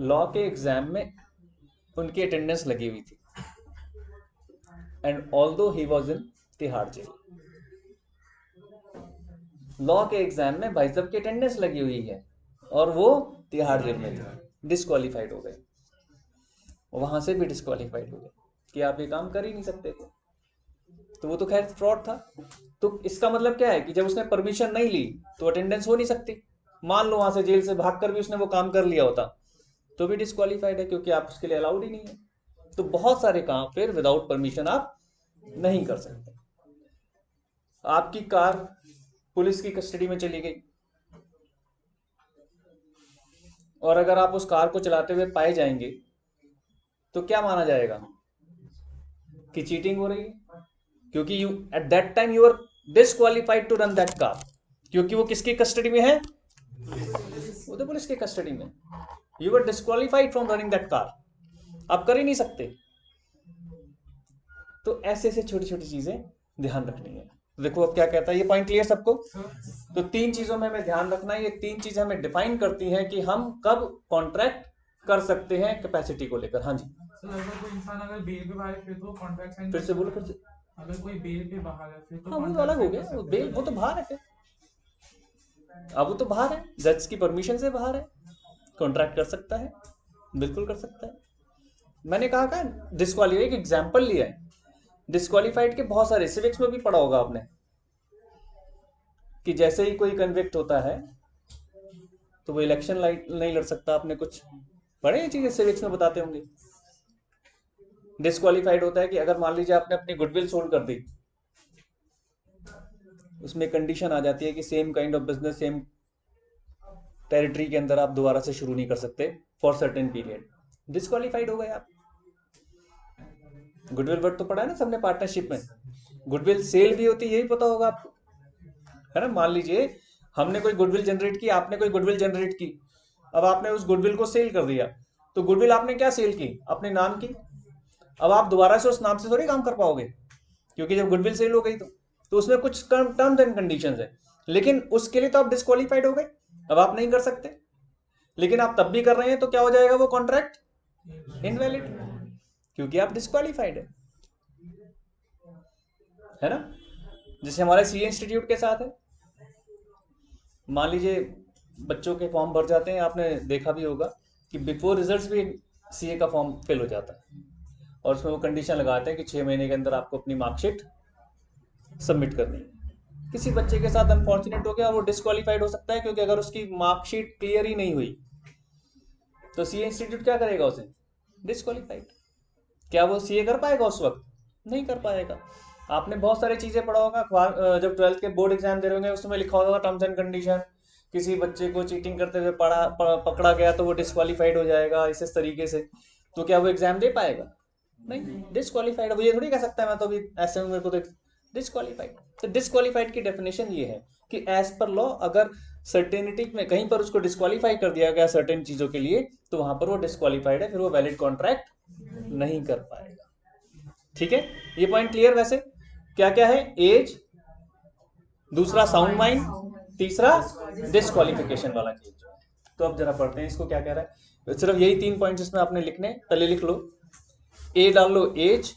लॉ के एग्जाम में उनकी अटेंडेंस लगी हुई थी, and although he was in Tihar jail. Law के एग्जाम में भाई साहब की अटेंडेंस लगी हुई है और वो तिहाड़ जेल में थे, डिस्क्वालीफाइड हो गए। वहां से भी डिस्क्वालीफाइड हो गए कि आप ये काम कर ही नहीं सकते थे। तो वो तो खैर फ्रॉड था। तो इसका मतलब क्या है कि जब उसने परमिशन नहीं ली तो अटेंडेंस हो नहीं सकती। मान लो वहां से जेल से भागकर भी उसने वो काम कर लिया होता तो भी डिस्क्वालीफाइड है, क्योंकि आप उसके लिए अलाउड ही नहीं है। तो बहुत सारे काम फिर विदाउट परमिशन आप नहीं कर सकते। आपकी कार पुलिस की कस्टडी में चली गई और अगर आप उस कार को चलाते हुए पाए जाएंगे तो क्या माना जाएगा कि चीटिंग हो रही है, क्योंकि you at that time you are disqualified to run that car, क्योंकि वो किसकी कस्टडी में है, वो तो पुलिस की कस्टडी में। You are disqualified from running that car, आप कर ही नहीं सकते। तो ऐसे ऐसे छोटी छोटी चीजें ध्यान रखनी है। देखो अब क्या कहता है, ये पॉइंट क्लियर सबको। तो तीन चीजों में हमें ध्यान रखना है, ये तीन चीजें हमें डिफाइन करती हैं कि हम कब कॉन्ट्रैक्ट कर सकते हैं कैपेसिटी को लेकर। हाँ जी सर, अगर कोई इंसान अगर बेल पे बाहर है फिर तो कॉन्ट्रैक्ट साइन फिर कर से बोलो, सकता फिर है। से। अगर कोई बेल पे बाहर है फिर तो हाँ वो तो कॉन्ट्रैक्ट अलग हो साइन कर गया, वो सकते बेल हैं। वो तो बाहर है फिर। अब वो तो बाहर है, जज की परमिशन से बाहर है, कॉन्ट्रैक्ट कर सकता है, बिल्कुल कर सकता है। मैंने कहा का डिस्क्वालीफाई, एक एग्जाम्पल लिया है। डिस्क्वालीफाइड के बहुत सारे, सिविक्स में भी पढ़ा होगा आपने कि जैसे ही कोई कन्विक्ट होता है तो वो इलेक्शन नहीं लड़ सकता। आपने कुछ पढ़े ये चीजें, सिविक्स में बताते होंगे। डिस्क्वालीफाइड होता है कि अगर मान लीजिए आपने अपनी गुडविल सोल्ड कर दी, उसमें कंडीशन आ जाती है कि same kind of business same territory के अंदर आप दोबारा से शुरू नहीं कर सकते फॉर सर्टेन पीरियड, डिस्क्वालीफाइड हो गए आप। गुडविल वर्ड तो पढ़ा है ना सबने पार्टनरशिप में। गुडविल सेल भी होती है, यही पता होगा आपको, है ना। मान लीजिए हमने कोई गुडविल जनरेट की, आपने कोई गुडविल जनरेट की, अब आपने उस गुडविल को सेल कर दिया, तो गुडविल आपने क्या सेल की, अपने नाम की। अब आप दोबारा से उस नाम से थोड़ी काम कर पाओगे, क्योंकि जब गुडविल सेल हो गई तो उसमें कुछ टर्म्स एंड कंडीशंस है, लेकिन उसके लिए तो आप डिस्क्वालीफाइड हो गए, अब आप नहीं कर सकते। लेकिन आप तब भी कर रहे हैं तो क्या हो जाएगा वो कॉन्ट्रैक्ट, इनवैलिड, क्योंकि आप डिस्क्वालीफाइड है ना। जैसे हमारे सीए इंस्टीट्यूट के साथ है, मान लीजिए बच्चों के फॉर्म भर जाते हैं, आपने देखा भी होगा कि बिफोर रिजल्ट्स भी सीए का फॉर्म फिल हो जाता है और उसमें वो कंडीशन लगाते हैं कि 6 महीने के अंदर आपको अपनी मार्कशीट सबमिट करनी है। किसी बच्चे के साथ अनफॉर्चुनेट हो गया, वो डिस्क्वालीफाइड हो सकता है, क्योंकि अगर उसकी मार्कशीट क्लियर ही नहीं हुई तो सीए इंस्टीट्यूट क्या करेगा, उसे डिस्क्वालीफाइड। क्या वो सीए कर पाएगा उस वक्त, नहीं कर पाएगा। आपने बहुत सारी चीजें पढ़ा होगा जब 12th के बोर्ड एग्जाम दे रहे होंगे, उसमें लिखा होगा टर्म्स एंड कंडीशन, किसी बच्चे को चीटिंग करते हुए पकड़ा गया तो वो डिस्क्वालीफाइड हो जाएगा, इस तरीके से। तो क्या वो एग्जाम दे पाएगा? नहीं, डिसक्वालीफाइड। वो ये थोड़ी कह सकता है मैं तो अभी ऐसे में मेरे को तो डिसक्वालीफाइड। तो डिसक्वालीफाइड की डेफिनेशन ये है कि एज पर लॉ अगर सर्टेनिटी में कहीं पर उसको डिस्क्वालीफाई कर दिया गया सर्टेन चीजों के लिए, तो वहां पर वो डिस्क्वालीफाइड है, फिर वो वैलिड कॉन्ट्रैक्ट नहीं कर पाएगा। ठीक है, ये पॉइंट क्लियर? वैसे क्या क्या है? एज, दूसरा साउंड माइंड, तीसरा डिस्क्वालिफिकेशन वाला केस जो है। तो अब जरा पढ़ते हैं इसको क्या कह रहा है। सिर्फ यही 3 पॉइंट्स इसमें आपने लिखने, पहले लिख लो। ए डाल लो एज,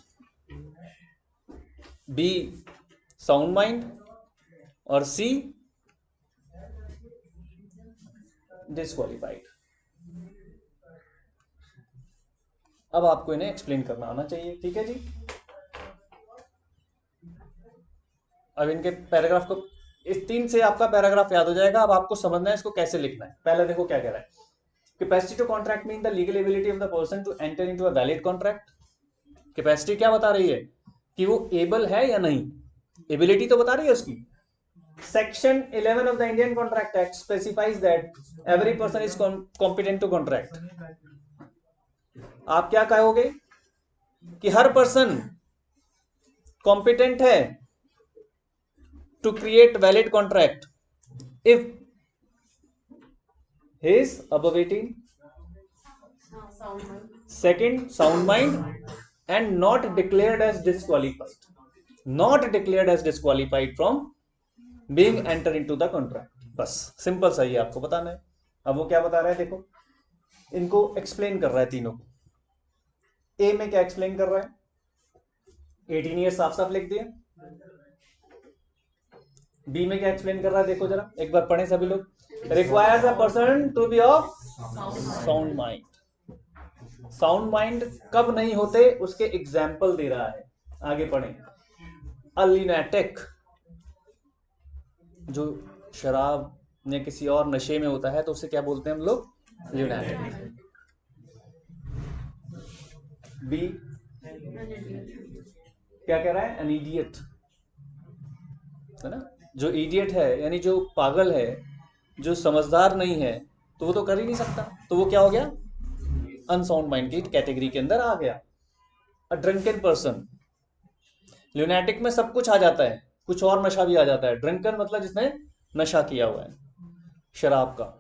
बी साउंड माइंड और सी डिस्क्वालीफाइड। अब आपको इन्हें एक्सप्लेन करना आना चाहिए। ठीक है जी। अब इनके पैराग्राफ को, इस 3 से आपका पैराग्राफ याद हो जाएगा। अब आपको समझना है इसको कैसे लिखना है। पहले देखो क्या कह रहा है। Capacity to contract mean the legal ability of the person to enter into a valid contract. Capacity क्या बता रही है कि वो एबल है या नहीं, एबिलिटी तो बता रही है उसकी। Section 11 of the Indian contract act specifies that every person is competent to contract. आप क्या कहोगे कि हर पर्सन कॉम्पिटेंट है to create valid contract if he is above 18, second sound mind and not declared as disqualified from being enter into the contract। बस simple सा ही आपको बताना है। अब वो क्या बता रहा है देखो, इनको एक्सप्लेन कर रहा है तीनों को। ए में क्या एक्सप्लेन कर रहा है? 18 ईयर साफ साफ लिख दिया। बी में क्या एक्सप्लेन कर रहा है देखो जरा एक बार पढ़ें सभी लोग। Requires a person to be of sound mind. Sound mind कब नहीं होते उसके एग्जाम्पल दे रहा है। आगे पढ़ें। अ ल्यूनैटिक, जो शराब या किसी और नशे में होता है तो उसे क्या बोलते हैं हम लोग? ल्यूनैटिक। बी क्या कह रहा है? एन इडियट, है ना। जो इडियट है यानी जो पागल है, जो समझदार नहीं है, तो वो तो कर ही नहीं सकता, तो वो क्या हो गया? अनसाउंड माइंड की कैटेगरी के अंदर आ गया। अ ड्रंकन पर्सन, ल्यूनैटिक में सब कुछ आ जाता है, कुछ और नशा भी आ जाता है। ड्रंकन मतलब जिसने नशा किया हुआ है शराब का।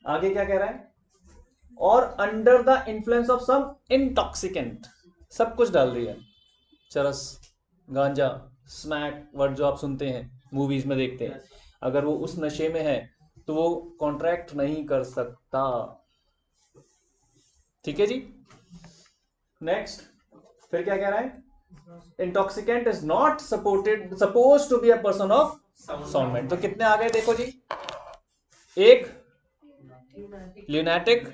आगे क्या कह रहा है? और under the influence of some intoxicant, सब कुछ डाल दिया, चरस, गांजा, स्मैक वर्ड जो आप सुनते हैं मूवीज में देखते हैं। अगर वो उस नशे में है तो वो कॉन्ट्रैक्ट नहीं कर सकता। ठीक है जी। नेक्स्ट फिर क्या कह रहा है? Intoxicant is not suppose to be a person of sound mind. तो कितने आ गए देखो जी? एक ल्यूनैटिक,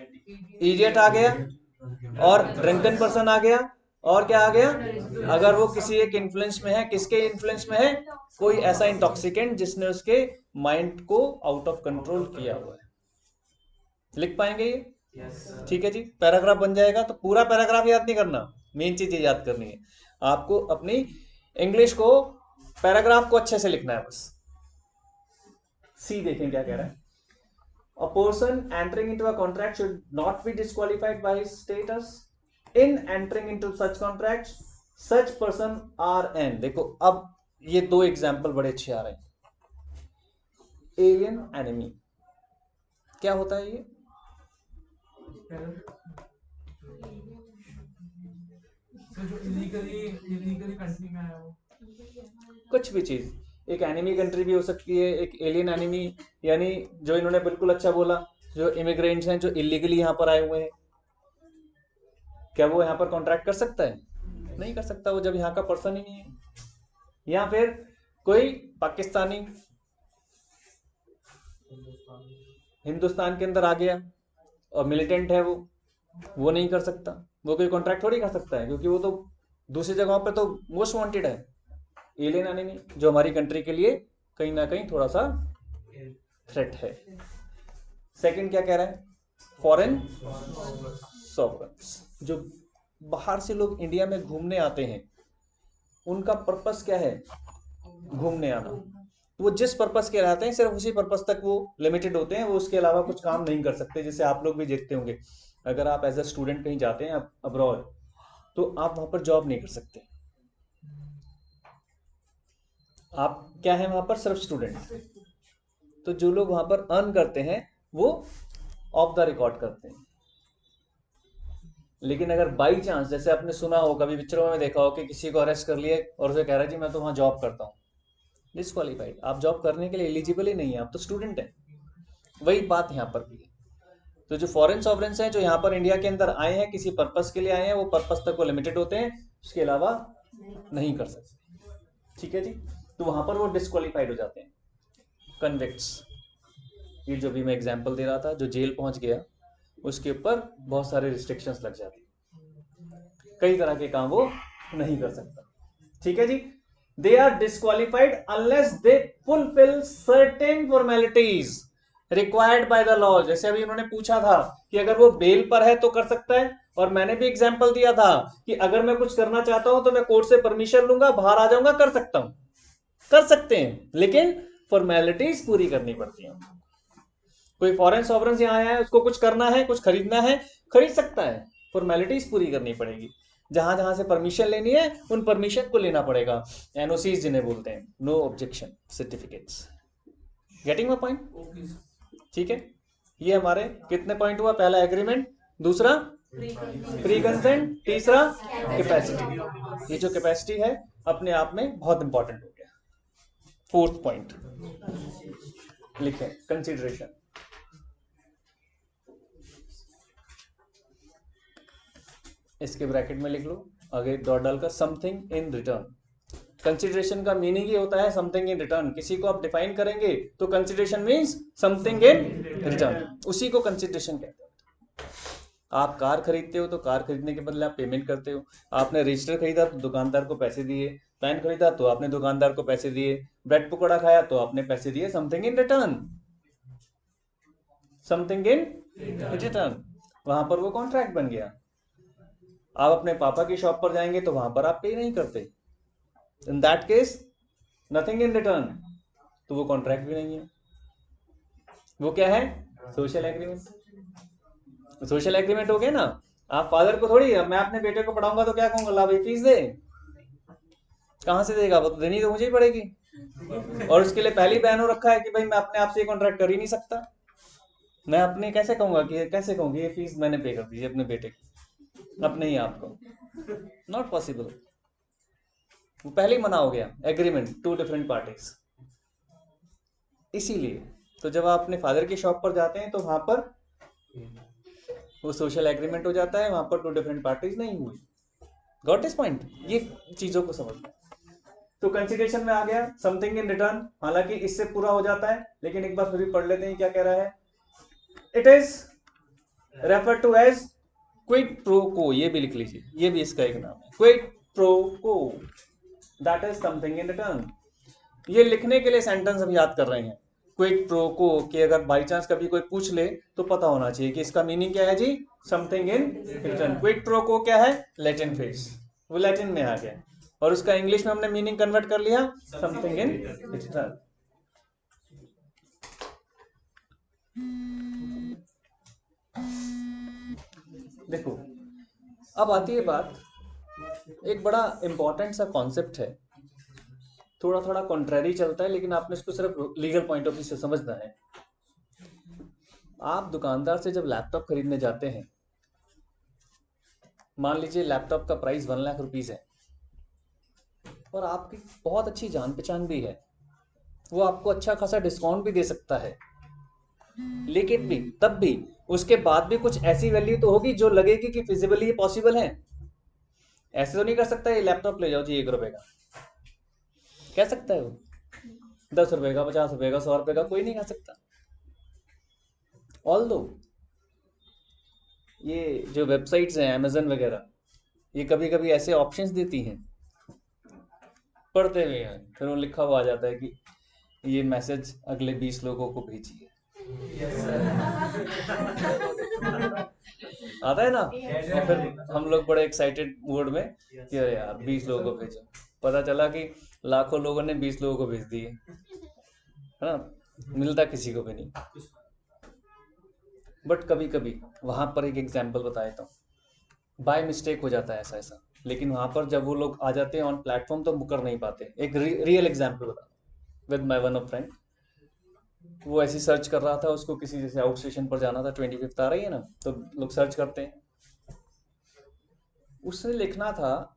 इडियट आ गया, और ड्रंकन पर्सन आ गया, और क्या आ गया? अगर वो किसी एक इन्फ्लुएंस में है, किसके इन्फ्लुएंस में है? कोई ऐसा इंटॉक्सिकेंट जिसने उसके माइंड को आउट ऑफ कंट्रोल किया हुआ है। लिख पाएंगे ये? ठीक है जी। पैराग्राफ बन जाएगा। तो पूरा पैराग्राफ याद नहीं करना, मेन चीज ये याद करनी है आपको। अपनी इंग्लिश को, पैराग्राफ को अच्छे से लिखना है बस। सी देखें क्या कह रहा है। A person entering into a contract should not be disqualified by his status in entering into such contracts. Such person are an, देखो अब ये 2 एग्जाम्पल बड़े अच्छे आ रहे हैं। एलियन एनिमी क्या होता है? ये जो इलीगली कंट्री में आया हो, कुछ भी चीज, एक एनिमी कंट्री भी हो सकती है, एक एलियन एनिमी, यानी जो इन्होंने बिल्कुल अच्छा बोला, जो इमिग्रेंट्स हैं जो इलीगली यहाँ पर आए हुए हैं, क्या वो यहाँ पर कॉन्ट्रैक्ट कर सकता है? नहीं कर सकता, वो जब यहाँ का पर्सन ही नहीं है। या फिर कोई पाकिस्तानी हिंदुस्तान के अंदर आ गया और मिलिटेंट है, वो नहीं कर सकता, वो कोई कॉन्ट्रैक्ट थोड़ी कर सकता है, क्योंकि वो तो दूसरी जगहों पे तो मोस्ट वांटेड है। एलियन एनिमी जो हमारी कंट्री के लिए कहीं ना कहीं थोड़ा सा थ्रेट है। सेकंड क्या कह रहा है? फॉरेन सॉवरेन्स, जो बाहर से लोग इंडिया में घूमने आते हैं, उनका पर्पस क्या है? घूमने आना। वो जिस पर्पस के रहते हैं सिर्फ उसी पर्पस तक वो लिमिटेड होते हैं, वो उसके अलावा कुछ काम नहीं कर सकते। जैसे आप लोग भी देखते होंगे अगर आप एज अ स्टूडेंट कहीं जाते हैं अब्रॉड, तो आप वहां पर जॉब नहीं कर सकते। आप क्या है वहां पर, सिर्फ स्टूडेंट। तो जो लोग वहां पर अर्न करते हैं वो ऑफ द रिकॉर्ड करते हैं। लेकिन अगर बाई चांस, जैसे आपने सुना हो, कभी पिक्चरों में देखा हो कि किसी को अरेस्ट कर लिया और उसे कह रहा है जी मैं तो वहां जॉब करता हूँ, डिस्क्वालीफाइड। आप जॉब करने के लिए एलिजिबल ही नहीं है, आप तो स्टूडेंट हैं। वही बात यहाँ पर भी है। तो जो फॉरेन सॉवरेंस हैं, जो यहाँ पर इंडिया के अंदर आए हैं, किसी पर्पस के लिए आए हैं, वो पर्पस तक वो लिमिटेड होते हैं, उसके अलावा नहीं कर सकते। ठीक है जी। तो वहां पर वो डिस्क्वालीफाइड हो जाते हैं, कन्विक्ट्स। ये जो भी मैं एग्जांपल दे रहा था, जो जेल पहुंच गया, उसके ऊपर बहुत सारे रिस्ट्रिक्शंस लग जाती, कई तरह के काम वो नहीं कर सकता। ठीक है जी। They are disqualified unless they fulfil certain formalities required by the law. जैसे अभी उन्होंने पूछा था कि अगर वो बेल पर है तो कर सकता है, और मैंने भी एग्जांपल दिया था कि अगर मैं कुछ करना चाहता हूं तो मैं कोर्ट से परमिशन लूंगा, बाहर आ जाऊंगा, कर सकता हूं। कर सकते हैं, लेकिन फॉर्मेलिटीज पूरी करनी पड़ती हैं। कोई फॉरेन सॉवरेंस यहाँ आया है, उसको कुछ करना है, कुछ खरीदना है, खरीद सकता है, फॉर्मेलिटीज पूरी करनी पड़ेगी। जहां जहां से परमिशन लेनी है उन परमिशन को लेना पड़ेगा, एनओसीज जिन्हें बोलते हैं, no objection certificates. Getting my point? Okay sir. ठीक है। ये हमारे कितने पॉइंट हुआ? पहला एग्रीमेंट, दूसरा प्री कंसेंट, तीसरा कैपेसिटी। ये जो कैपेसिटी है अपने आप में बहुत इंपॉर्टेंट हो गया। फोर्थ पॉइंट लिखें, कंसिडरेशन। इसके ब्रैकेट में लिख लो, आगे डॉट डालकर, समथिंग इन रिटर्न। कंसिडरेशन का मीनिंग ही होता है समथिंग इन रिटर्न। किसी को आप डिफाइन करेंगे तो consideration means something in return, उसी को कंसिडरेशन कहते हैं। आप कार खरीदते हो तो कार खरीदने के बदले आप पेमेंट करते हो। आपने रजिस्टर खरीदा तो दुकानदार को पैसे दिए, पेन खरीदा तो आपने दुकानदार को पैसे दिए, ब्रेड पकौड़ा खाया तो आपने पैसे दिए, something in return. Something in return, वहां पर वो कॉन्ट्रैक्ट बन गया। आप अपने पापा की शॉप पर जाएंगे तो वहां पर आप पे नहीं करते, in that case nothing in return, तो वो कॉन्ट्रैक्ट भी नहीं है, वो क्या है? Social agreement. सोशल एग्रीमेंट हो गया ना। आप फादर को थोड़ी, मैं अपने बेटे को पढ़ाऊंगा तो क्या कहूंगा, ला भाई फीस दे। कहां से देगा? वो तो देनी तो मुझे ही पड़ेगी, और उसके लिए पहली बैन हो रखा है कि भाई मैं अपने आप से ये कॉन्ट्रैक्ट कर ही नहीं सकता। मैं अपने कैसे कहूंगा कि, कैसे कहूंगी ये फीस मैंने पे कर दीजिए अपने बेटे की, अपने ही आप को? Not possible. वो पहले ही मना हो गया, एग्रीमेंट, टू डिफरेंट पार्टीज। इसीलिए तो जब आप अपने फादर की शॉप पर जाते हैं तो वहां पर वो सोशल एग्रीमेंट हो जाता है, वहां पर टू डिफरेंट पार्टीज नहीं हुई। Got this point? ये चीजों को समझना। तो कंसिडरेशन में आ गया समथिंग इन रिटर्न, हालांकि इससे पूरा हो जाता है, लेकिन एक बार फिर भी पढ़ लेते हैं क्या कह रहा है। It is refer to as quid pro quo, ये भी लिख लीजिए, ये भी इसका एक नाम है, क्विड प्रो को, that is something in return. ये लिखने के लिए सेंटेंस हम याद कर रहे हैं, क्विड प्रो को, कि अगर बाई चांस कभी कोई पूछ ले तो पता होना चाहिए कि इसका मीनिंग क्या है जी, something in return. Quid pro quo क्या है? लैटिन फ्रेज, वो लैटिन में आ गया, और उसका इंग्लिश में हमने मीनिंग कन्वर्ट कर लिया, समथिंग इन रिटर्न। देखो अब आती है बात, एक बड़ा इंपॉर्टेंट सा कॉन्सेप्ट है, थोड़ा थोड़ा कॉन्ट्रैरी चलता है, लेकिन आपने इसको सिर्फ लीगल पॉइंट ऑफ व्यू से समझना है। आप दुकानदार से जब लैपटॉप खरीदने जाते हैं, मान लीजिए लैपटॉप का प्राइस 1 लाख रुपीज है, और आपकी बहुत अच्छी जान पहचान भी है, वो आपको अच्छा खासा डिस्काउंट भी दे सकता है, लेकिन भी तब भी उसके बाद भी कुछ ऐसी वैल्यू तो होगी जो लगेगी कि फिजिबली पॉसिबल है। ऐसे तो नहीं कर सकता ये लैपटॉप ले जाओ जी 1 रुपए का, कह सकता है वो? 10 रुपए का, 50 रुपए का, 100 रुपए का कोई नहीं कह सकता। ऑल्दो ये जो वेबसाइट्स हैं अमेजन वगैरह, ये कभी कभी ऐसे ऑप्शंस देती हैं, पढ़ते हुए हैं, फिर वो लिखा हुआ आ जाता है कि ये मैसेज अगले 20 लोगों को भेजिए। आता है ना, और फिर हम लोग बड़े एक्साइटेड मूड में कि अरे यार 20 लोगों को भेजो, पता चला कि लाखों लोगों ने 20 लोगों को भेज दिए, है ना, मिलता किसी को भी नहीं। बट कभी कभी वहां पर एक एग्जाम्पल बता देता हूँ, बाय मिस्टेक हो जाता है ऐसा ऐसा, लेकिन वहां पर जब वो लोग आ जाते हैं ऑन प्लेटफॉर्म तो मुकर नहीं पाते। एक रियल एग्जाम्पल बता, with my one of friend, वो ऐसी सर्च कर रहा था, उसको किसी जैसे आउट स्टेशन पर जाना था, 25th आ रही है ना, तो लोग सर्च करते हैं। उसने लिखना था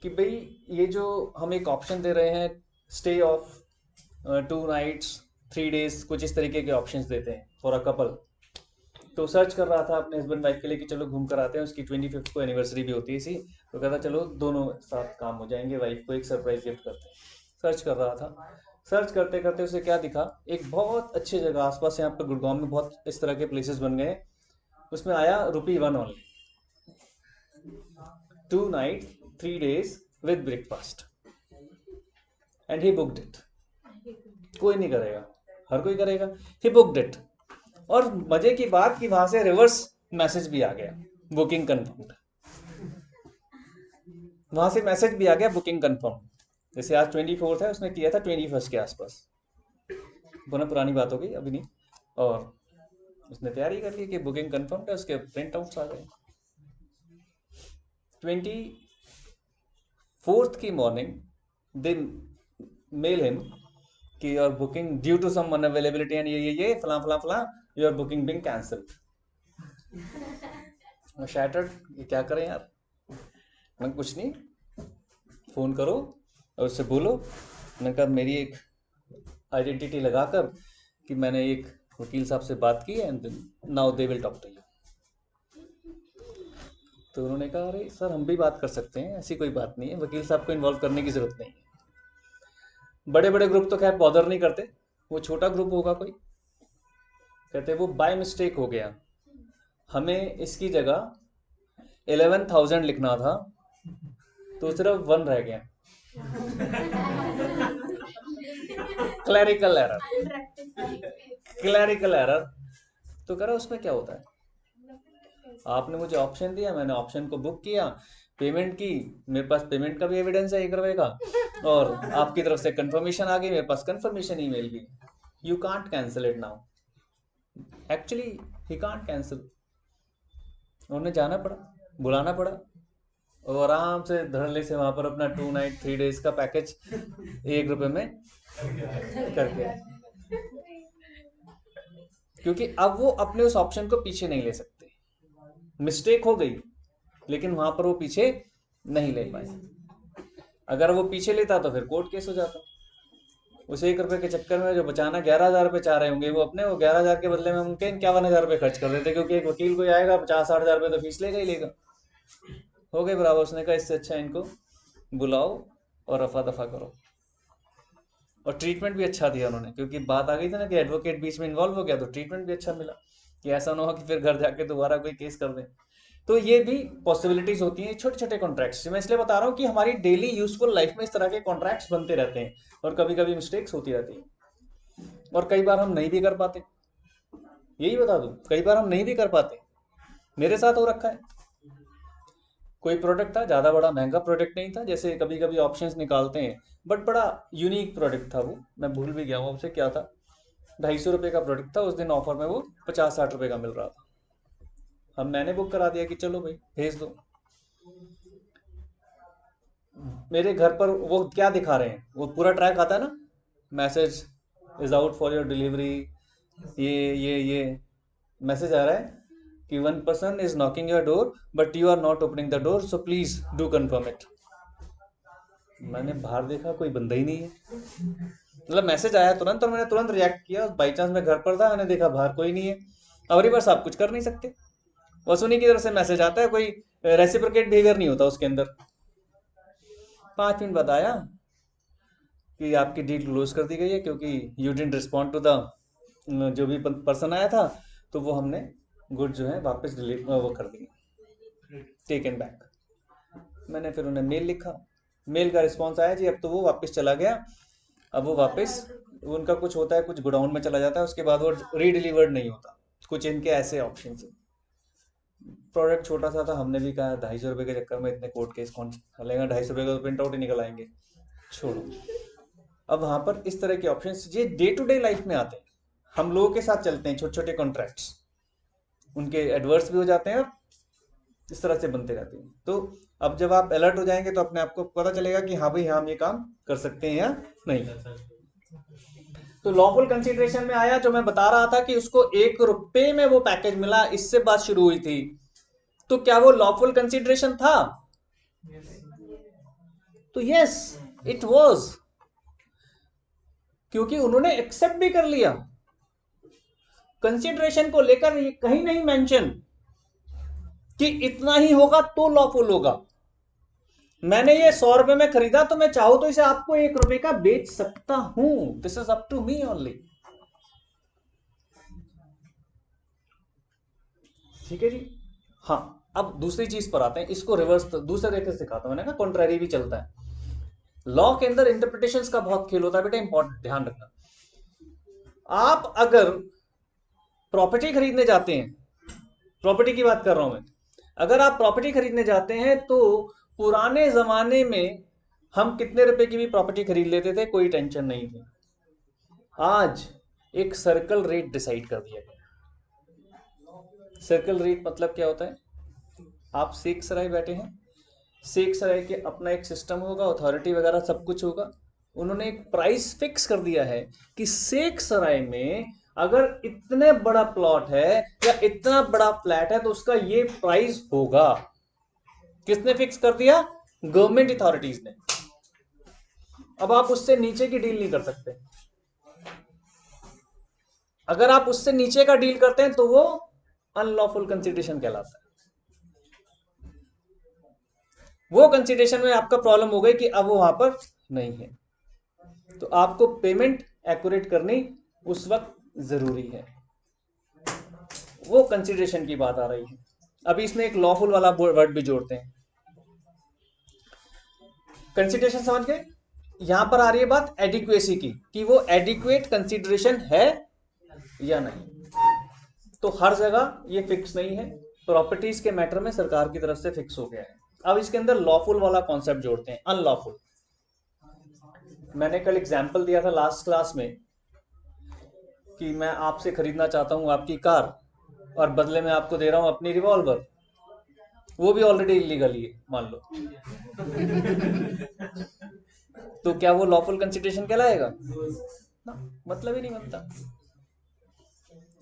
कि भाई ये जो हम एक ऑप्शन दे रहे हैं, स्टे ऑफ 2 nights 3 days, कुछ इस तरीके के ऑप्शंस देते हैं फॉर अ कपल। तो सर्च कर रहा था अपने हस्बैंड वाइफ के लिए कि चलो घूम कर आते हैं, उसकी 25th को एनिवर्सरी भी होती है इसी, तो कहता चलो दोनों साथ काम हो जाएंगे, वाइफ को एक सरप्राइज गिफ्ट करते हैं। सर्च कर रहा था, सर्च करते करते उसे क्या दिखा, एक बहुत अच्छी जगह आसपास यहाँ पर गुड़गांव में बहुत इस तरह के प्लेसेस बन गए, उसमें आया ₹1 only, 2 nights 3 days with breakfast, and he booked it. कोई नहीं करेगा, हर कोई करेगा, ही बुकड इट। और मजे की बात कि वहां से रिवर्स मैसेज भी आ गया, बुकिंग कंफर्म्ड। वहां से मैसेज भी आ गया, बुकिंग कंफर्म। जैसे आज 24th है, उसने किया था 21st के आसपास, पुनः पुरानी बात हो गई अभी नहीं, और उसने तैयारी कर ली कि बुकिंग कंफर्म है, उसके प्रिंट आउट्स आ गए। 24th की मॉर्निंग दे मेल हिम कि your booking due to some unavailability and ये फला फला फला, your booking being cancelled. Shattered, ये क्या करें यार। मैं कुछ नहीं, फोन करो और उससे बोलो, मैंने कहा मेरी एक आइडेंटिटी लगाकर कि मैंने एक वकील साहब से बात की and now they will talk to you. तो उन्होंने कहा अरे सर हम भी बात कर सकते हैं, ऐसी कोई बात नहीं है, वकील साहब को इन्वॉल्व करने की जरूरत नहीं है। बड़े बड़े ग्रुप तो खैर बॉदर नहीं करते, वो छोटा ग्रुप होगा कोई, कहते वो बाय मिस्टेक हो गया, हमें इसकी जगह 11,000 लिखना था तो सिर्फ 1 रह गया। Clerical error, clerical error. तो कह रहा उसमें क्या होता है, आपने मुझे ऑप्शन दिया, मैंने ऑप्शन को बुक किया, पेमेंट की, मेरे पास पेमेंट का भी एविडेंस है ₹1 का, और आपकी तरफ से कंफर्मेशन आ गई, मेरे पास कंफर्मेशन ईमेल भी। You can't cancel it now, actually he can't cancel. उन्हें जाना पड़ा, बुलाना पड़ा, और आराम से धड़ल्ले से वहां पर अपना 2 night 3 days का पैकेज ₹1 में करके, क्योंकि अब वो अपने उस ऑप्शन को पीछे नहीं ले सकते। मिस्टेक हो गई लेकिन वहां पर वो पीछे नहीं ले पाए। अगर वो पीछे लेता तो फिर कोर्ट केस हो जाता। उस ₹1 के चक्कर में जो बचाना 11,000 रुपये चाह रहे होंगे, वो अपने वो 11,000 के बदले में उनके 51,000 रुपये खर्च कर देते, क्योंकि एक वकील को आएगा 50-60,000 रुपये तो फीस लेगा ही लेगा। हो गए बराबर। उसने कहा इससे अच्छा इनको बुलाओ और रफा दफा करो। और ट्रीटमेंट भी अच्छा दिया उन्होंने, क्योंकि बात आ गई थी ना कि एडवोकेट बीच में इन्वॉल्व हो गया, तो ट्रीटमेंट भी अच्छा मिला कि ऐसा ना हो कि फिर घर जाके दोबारा कोई केस कर दे। तो ये भी पॉसिबिलिटीज होती हैं, छोटे छोटे कॉन्ट्रैक्ट्स। मैं इसलिए बता रहा हूँ कि हमारी डेली यूजफुल लाइफ में इस तरह के कॉन्ट्रैक्ट्स बनते रहते हैं, और कभी कभी मिस्टेक्स होती रहती है, और कई बार हम नहीं भी कर पाते। यही बता दूं, कई बार हम नहीं भी कर पाते। मेरे साथ हो रखा है, कोई प्रोडक्ट था, ज़्यादा बड़ा महंगा प्रोडक्ट नहीं था, जैसे कभी कभी ऑप्शंस निकालते हैं, बट बड़ा यूनिक प्रोडक्ट था वो, मैं भूल भी गया हूँ आपसे क्या था। ₹250 का प्रोडक्ट था, उस दिन ऑफर में वो 50-60 रुपये का मिल रहा था। अब मैंने बुक करा दिया कि चलो भाई भेज दो। मेरे घर पर वो क्या दिखा रहे हैं, वो पूरा ट्रैक आता है ना, message is out for your delivery, ये मैसेज आ रहा है कि 1 person is knocking your door but you are not opening the door, so please do confirm it. मैंने बाहर देखा, कोई बंदा ही नहीं है। मतलब मैसेज आया तुरंत और मैंने तुरंत रिएक्ट किया। बाई चांस मैं घर पर था, मैंने देखा बाहर कोई नहीं है। अब रिवर्स आप कुछ कर नहीं सकते, बस उन्हीं की तरफ से मैसेज आता है, कोई रेसिप्रोकेट बिहेवियर नहीं होता उसके अंदर। 5 मिनट बाद आया कि आपकी डील क्लोज कर दी गई है, क्योंकि you didn't respond to the जो भी पर्सन आया था, तो वो हमने गुड जो है वापस डिलीट वो कर दिए, टेकन बैक। मैंने फिर उन्हें मेल लिखा, मेल का रिस्पॉन्स आया जी अब तो वो वापस चला गया। अब वो वापस, उनका कुछ होता है, कुछ गोडाउन में चला जाता है, उसके बाद वो रीडिलीवर्ड नहीं होता। कुछ इनके ऐसे ऑप्शन है। प्रोडक्ट छोटा सा था, हमने भी कहा ₹250 के चक्कर में इतने कोर्ट केस कौन लेगा, ₹250 का प्रिंट आउट ही निकल आएंगे, छोड़ो। अब वहां पर इस तरह के ऑप्शन ये डे टू डे लाइफ में आते हैं। हम लोगों के साथ चलते हैं छोटे छोटे कॉन्ट्रैक्ट्स, उनके एडवर्स भी हो जाते हैं, इस तरह से बनते रहते हैं। तो अब जब आप अलर्ट हो जाएंगे तो अपने आप को पता चलेगा कि हाँ भाई, हम ये काम कर सकते हैं या नहीं। तो लॉफुल कंसीडरेशन में आया, जो मैं बता रहा था कि उसको 1 रुपए में वो पैकेज मिला, इससे बात शुरू हुई थी। तो क्या वो लॉफुल कंसीडरेशन था? तो यस, इट वॉज, क्योंकि उन्होंने एक्सेप्ट भी कर लिया। कंसीडरेशन को लेकर ये कहीं नहीं मेंशन कि इतना ही होगा तो लॉफुल होगा। मैंने ये 100 रुपए में खरीदा, तो मैं चाहूं तो इसे आपको 1 रुपए का बेच सकता हूं। This is up to me only. ठीक है जी। हाँ, अब दूसरी चीज पर आते हैं, इसको रिवर्स दूसरे तरीके से सिखाता हूं। मैंने कहा कॉन्ट्रैरी भी चलता है। लॉ के अंदर इंटरप्रिटेशंस का बहुत खेल होता है बेटा, इंपॉर्टेंट ध्यान रखना। आप अगर प्रॉपर्टी खरीदने जाते हैं, प्रॉपर्टी की बात कर रहा हूं मैं, अगर आप प्रॉपर्टी खरीदने जाते हैं तो पुराने जमाने में हम कितने रुपए की भी प्रॉपर्टी खरीद लेते थे, कोई टेंशन नहीं थी। आज एक सर्कल रेट डिसाइड कर दिया गया। सर्कल रेट मतलब क्या होता है? आप सेक्सराय बैठे हैं, सेक्सराय के अपना एक सिस्टम होगा, अथॉरिटी वगैरह सब कुछ होगा। उन्होंने एक प्राइस फिक्स कर दिया है कि सेक्सराय में अगर इतने बड़ा प्लॉट है या इतना बड़ा फ्लैट है तो उसका ये प्राइस होगा। किसने फिक्स कर दिया? गवर्नमेंट अथॉरिटीज ने। अब आप उससे नीचे की डील नहीं कर सकते। अगर आप उससे नीचे का डील करते हैं तो वो अनलॉफुल कंसीडरेशन कहलाता है। वो कंसीडरेशन में आपका प्रॉब्लम हो गई कि अब वो वहां पर नहीं है, तो आपको पेमेंट एक्यूरेट करनी उस वक्त जरूरी है। वो कंसीडरेशन की बात आ रही है। अभी इसमें एक लॉफुल वाला वर्ड भी जोड़ते हैं। कंसीडरेशन समझ गए? यहां पर आ रही है बात एडिक्वेसी की, कि वो एडिक्वेट कंसीडरेशन है या नहीं। तो हर जगह ये फिक्स नहीं है, प्रॉपर्टीज के मैटर में सरकार की तरफ से फिक्स हो गया है। अब इसके अंदर लॉफुल वाला कॉन्सेप्ट जोड़ते हैं, अनलॉफुल। मैंने कल एग्जाम्पल दिया था लास्ट क्लास में कि मैं आपसे खरीदना चाहता हूं आपकी कार और बदले में आपको दे रहा हूं अपनी रिवॉल्वर। वो भी ऑलरेडी इलीगल ही है मान लो, तो क्या वो लॉफुल कंसीडरेशन कहलाएगा ना? मतलब ही नहीं बनता।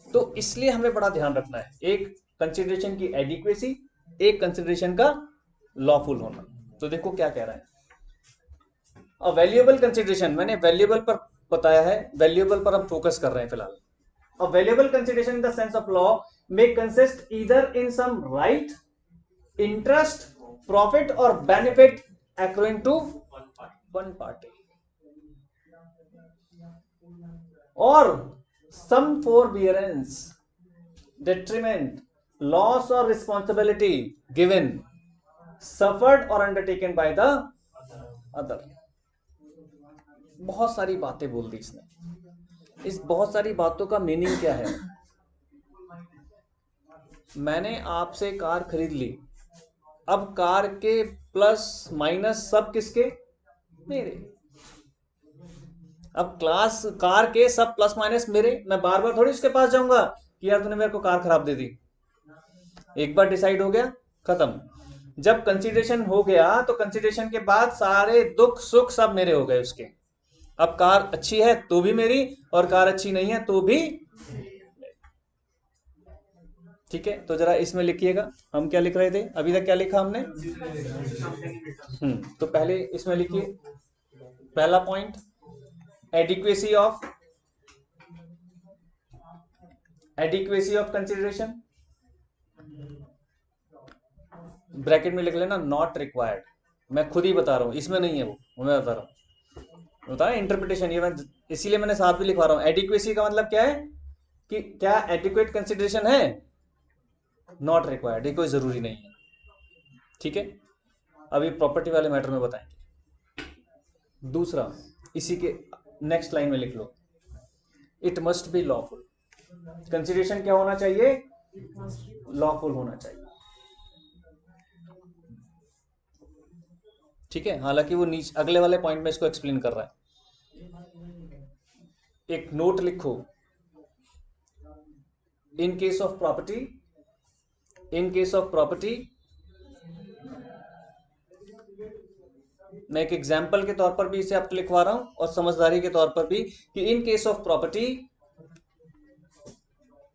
तो इसलिए हमें बड़ा ध्यान रखना है, एक कंसीडरेशन की एडिक्वेसी, एक कंसीडरेशन का लॉफुल होना। तो देखो क्या कह रहा है। वैल्यूएबल कंसीडरेशन, मैंने वैल्यूएबल पर बताया है, वैल्यूएबल पर हम फोकस कर रहे हैं फिलहाल। A valuable consideration in the sense of law may consist either in some right, interest, profit or benefit accruing to one party, or some forbearance, detriment, loss or responsibility given, suffered or undertaken by the other। बहुत सारी बातें बोल दी इसने। इस बहुत सारी बातों का मीनिंग क्या है? मैंने आपसे कार खरीद ली, अब कार के प्लस माइनस सब किसके? मेरे। अब कार के सब प्लस माइनस मेरे। मैं बार बार थोड़ी उसके पास जाऊंगा कि यार तूने मेरे को कार खराब दे दी। एक बार डिसाइड हो गया, खत्म। जब कंसीडरेशन हो गया तो कंसीडरेशन के बाद सारे दुख सुख सब मेरे हो गए उसके। अब कार अच्छी है तो भी मेरी, और कार अच्छी नहीं है तो भी। ठीक है, तो जरा इसमें लिखिएगा, हम क्या लिख रहे थे अभी तक? क्या लिखा हमने? तो पहले इसमें लिखिए, पहला point adequacy of consideration, bracket में लिख लेना नॉट रिक्वायर्ड। मैं खुद ही बता रहा हूं, इसमें नहीं है वो मैं बता रहा हूं। होता है इंटरप्रिटेशन, ये मैं इसीलिए मैंने साथ भी लिखवा रहा हूं। एडिक्वेसी का मतलब क्या है कि क्या एडिक्वेट कंसीडरेशन है, नॉट रिक्वायर्ड, ये कोई जरूरी नहीं है। ठीक है, अभी प्रॉपर्टी वाले मैटर में बताएंगे। दूसरा, इसी के नेक्स्ट लाइन में लिख लो, it must be lawful. Consideration क्या होना चाहिए? लॉफुल होना चाहिए। ठीक है, हालांकि वो नीचे अगले वाले पॉइंट में इसको एक्सप्लेन कर रहा है। एक नोट लिखो, इन case of property, in case of property, मैं एक एग्जाम्पल के तौर पर भी इसे आपको लिखवा रहा हूं और समझदारी के तौर पर भी कि in case of property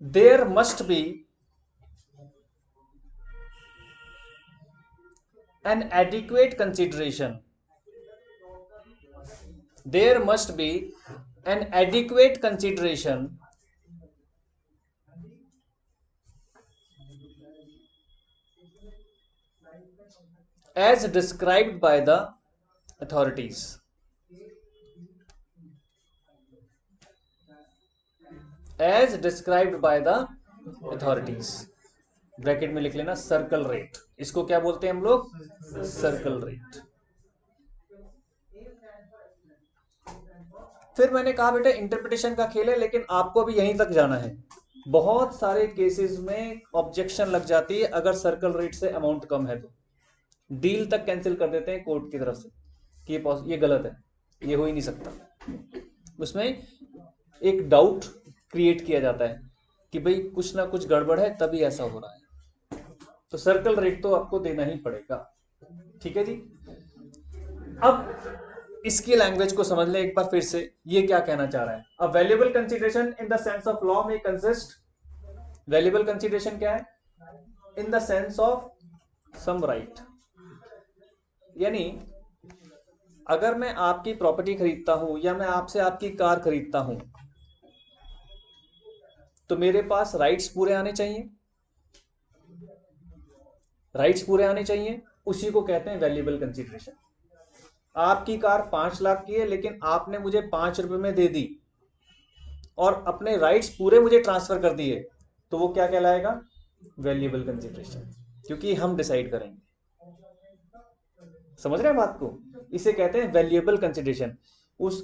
there must be an adequate consideration, there must be an adequate consideration as described by the authorities, as described by the authorities, bracket में लिख लेना सर्कल रेट, इसको क्या बोलते हैं हम लोग, सर्कल रेट। फिर मैंने कहा बेटा इंटरप्रिटेशन का खेल है, लेकिन आपको भी यहीं तक जाना है। बहुत सारे केसेस में ऑब्जेक्शन लग जाती है अगर सर्कल रेट से अमाउंट कम है तो डील तक कैंसिल कर देते हैं कोर्ट की तरफ से कि ये गलत है, ये हो ही नहीं सकता। उसमें एक डाउट क्रिएट किया जाता है कि भाई कुछ ना कुछ गड़बड़ है तभी ऐसा हो रहा है, तो सर्कल रेट तो आपको देना ही पड़ेगा। ठीक है जी। अब इसकी लैंग्वेज को समझ ले एक बार फिर से, ये क्या कहना चाह रहा है। A valuable consideration in the sense of law में कंसिस्ट, वैल्यूएबल कंसीडरेशन क्या है, in the sense of some right, यानी अगर मैं आपकी प्रॉपर्टी खरीदता हूं या मैं आपसे आपकी कार खरीदता हूं तो मेरे पास राइट्स पूरे आने चाहिए, राइट्स पूरे आने चाहिए, उसी को कहते हैं वैल्यूएबल कंसीडरेशन। आपकी कार 5 लाख की है लेकिन आपने मुझे 5 रुपए में दे दी और अपने राइट्स पूरे मुझे ट्रांसफर कर दिए, तो वो क्या कहलाएगा, वैल्यूएबल कंसीडरेशन, क्योंकि हम डिसाइड करेंगे। समझ रहे हैं बात को, इसे कहते हैं वैल्यूएबल कंसीडरेशन।